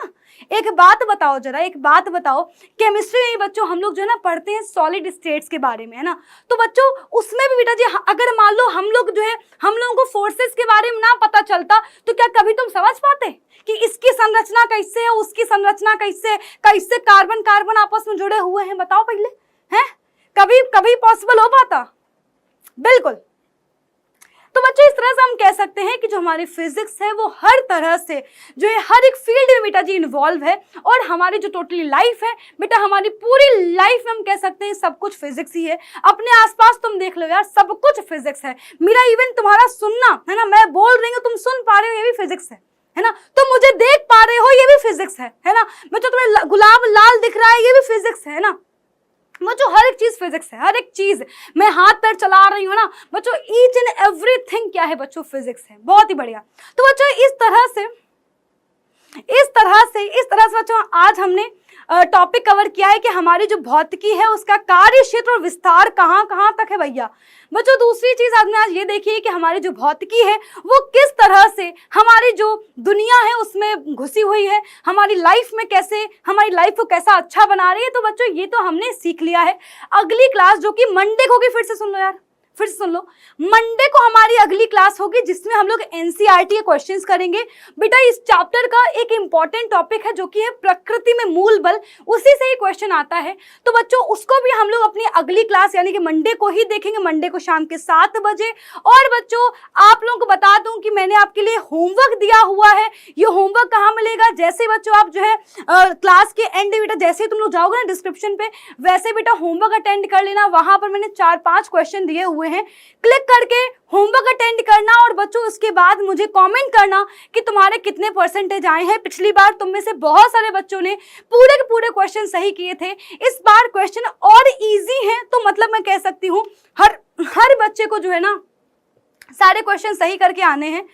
एक बात बताओ जरा, एक बात बताओ, केमिस्ट्री में बच्चों हम लोग जो है ना पढ़ते हैं सॉलिड स्टेट्स के बारे में, है ना। तो बच्चों उसमें भी बेटा जी अगर मान लो हम लोगों को फोर्सेस के बारे में ना पता चलता तो क्या कभी तुम समझ पाते कि इसकी संरचना कैसे है, उसकी संरचना कैसे कार्बन कार्बन आपस में जुड़े हुए हैं, बताओ पहले, है कभी पॉसिबल हो पाता। बिल्कुल तो बच्चों इस तरह से हम कह सकते हैं कि जो हमारी फिजिक्स है वो हर तरह से जो है हर एक फील्ड में बेटा जी इन्वॉल्व है, और हमारी जो टोटली लाइफ है बेटा, हमारी पूरी लाइफ में हम कह सकते हैं सब कुछ फिजिक्स ही है। अपने आसपास तुम देख लो यार, सब कुछ फिजिक्स है। मेरा इवन तुम्हारा सुनना है ना, मैं बोल रही हूँ तुम सुन पा रहे हो, ये भी फिजिक्स है ना, तुम मुझे देख पा रहे हो, ये भी फिजिक्स है ना, बच्चों तुम्हें गुलाब लाल दिख रहा है, ये भी फिजिक्स है ना बच्चों, हर एक चीज फिजिक्स है, हर एक चीज। मैं हाथ पैर चला रही हूँ ना बच्चों, ईच एंड एवरीथिंग क्या है बच्चों, फिजिक्स है। बहुत ही बढ़िया। तो बच्चों इस तरह से बच्चों आज हमने टॉपिक कवर किया है कि हमारी जो भौतिकी है उसका कार्य क्षेत्र और विस्तार कहाँ कहाँ तक है भैया। बच्चों दूसरी चीज आपने आज ये देखी है कि हमारी जो भौतिकी है वो किस तरह से हमारी जो दुनिया है उसमें घुसी हुई है, हमारी लाइफ में कैसे, हमारी लाइफ को कैसा अच्छा बना रही है। तो बच्चों ये तो हमने सीख लिया है। अगली क्लास जो कि मंडे को होगी, फिर से सुन लो यार, फिर से सुन लो, मंडे को हमारी अगली क्लास होगी जिसमें हम लोग एनसीईआरटी के क्वेश्चंस करेंगे। बेटा इस चैप्टर का एक इंपॉर्टेंट टॉपिक है जो कि है प्रकृति में मूल बल, उसी से ही क्वेश्चन आता है। तो बच्चों उसको भी हम लोग अपनी अगली क्लास यानी कि मंडे को ही देखेंगे, मंडे को शाम के 7 बजे। और बच्चों आप लोगों को बता दूं कि मैंने आपके लिए होमवर्क दिया हुआ है। ये होमवर्क कहाँ मिलेगा, जैसे बच्चों आप जो है क्लास के एंड बेटा जैसे ही तुम लोग जाओगे ना डिस्क्रिप्शन पे, वैसे बेटा होमवर्क अटेंड कर लेना। वहां पर मैंने 4-5 क्वेश्चन दिए हुए हैं, क्लिक करके होमवर्क अटेंड करना और बच्चों उसके बाद मुझे कमेंट करना कि तुम्हारे कितने परसेंटेज आए हैं। पिछली बार तुम में से बहुत सारे बच्चों ने पूरे के पूरे क्वेश्चन सही किए थे, इस बार क्वेश्चन और इजी हैं। तो मतलब मैं कह सकती हूँ हर बच्चे को जो है ना सारे क्वेश्चन सही करके आने हैं।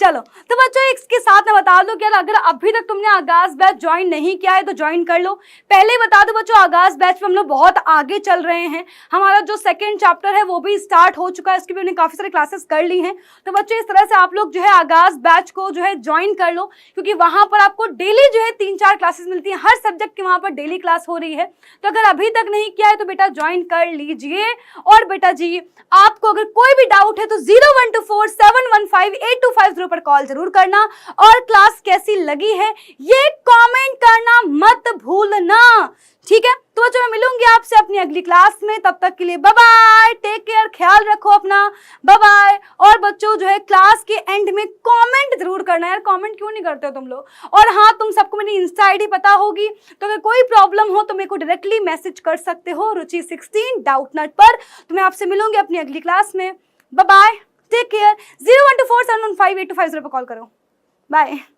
चलो तो बच्चों इसके साथ मैं बता दूं कि अगर अभी तक तुमने आगाज बैच ज्वाइन नहीं किया है तो ज्वाइन कर लो। पहले ही बता दो बच्चों आगाज बैच में हम लोग बहुत आगे चल रहे हैं। हमारा जो सेकंड चैप्टर है वो भी स्टार्ट हो चुका है, इसकी भी हमने काफी सारी क्लासेस कर ली हैं। तो बच्चों इस तरह से आप लोग जो है आगाज बैच को जो है ज्वाइन कर लो, क्योंकि वहां पर आपको डेली जो है 3-4 क्लासेस मिलती है, हर सब्जेक्ट की वहां पर डेली क्लास हो रही है। तो अगर अभी तक नहीं किया है तो बेटा ज्वाइन कर लीजिए। और बेटा जी आपको अगर कोई भी डाउट है तो 0124715825 पर कॉल जरूर करना, और क्लास कैसी लगी है ये कमेंट करना मत भूलना, ठीक है। तो बच्चों मैं मिलूंगी आपसे अपनी अगली क्लास में, तब तक के लिए बाय बाय, टेक केयर, ख्याल रखो अपना, बाय बाय। और बच्चों जो है क्लास के एंड में कमेंट जरूर करना यार, कमेंट क्यों नहीं करते हो तुम लोग। और हाँ तुम सबको मेरी इंस्टा आईडी पता होगी, तो अगर कोई प्रॉब्लम हो तो मेरे को डायरेक्टली मैसेज कर सकते हो रुचि16 डाउटनट पर। तो मैं आपसे मिलूंगी अपनी अगली क्लास में, बाय बाय, टेक केयर। 0124715825 पर कॉल करो, बाय।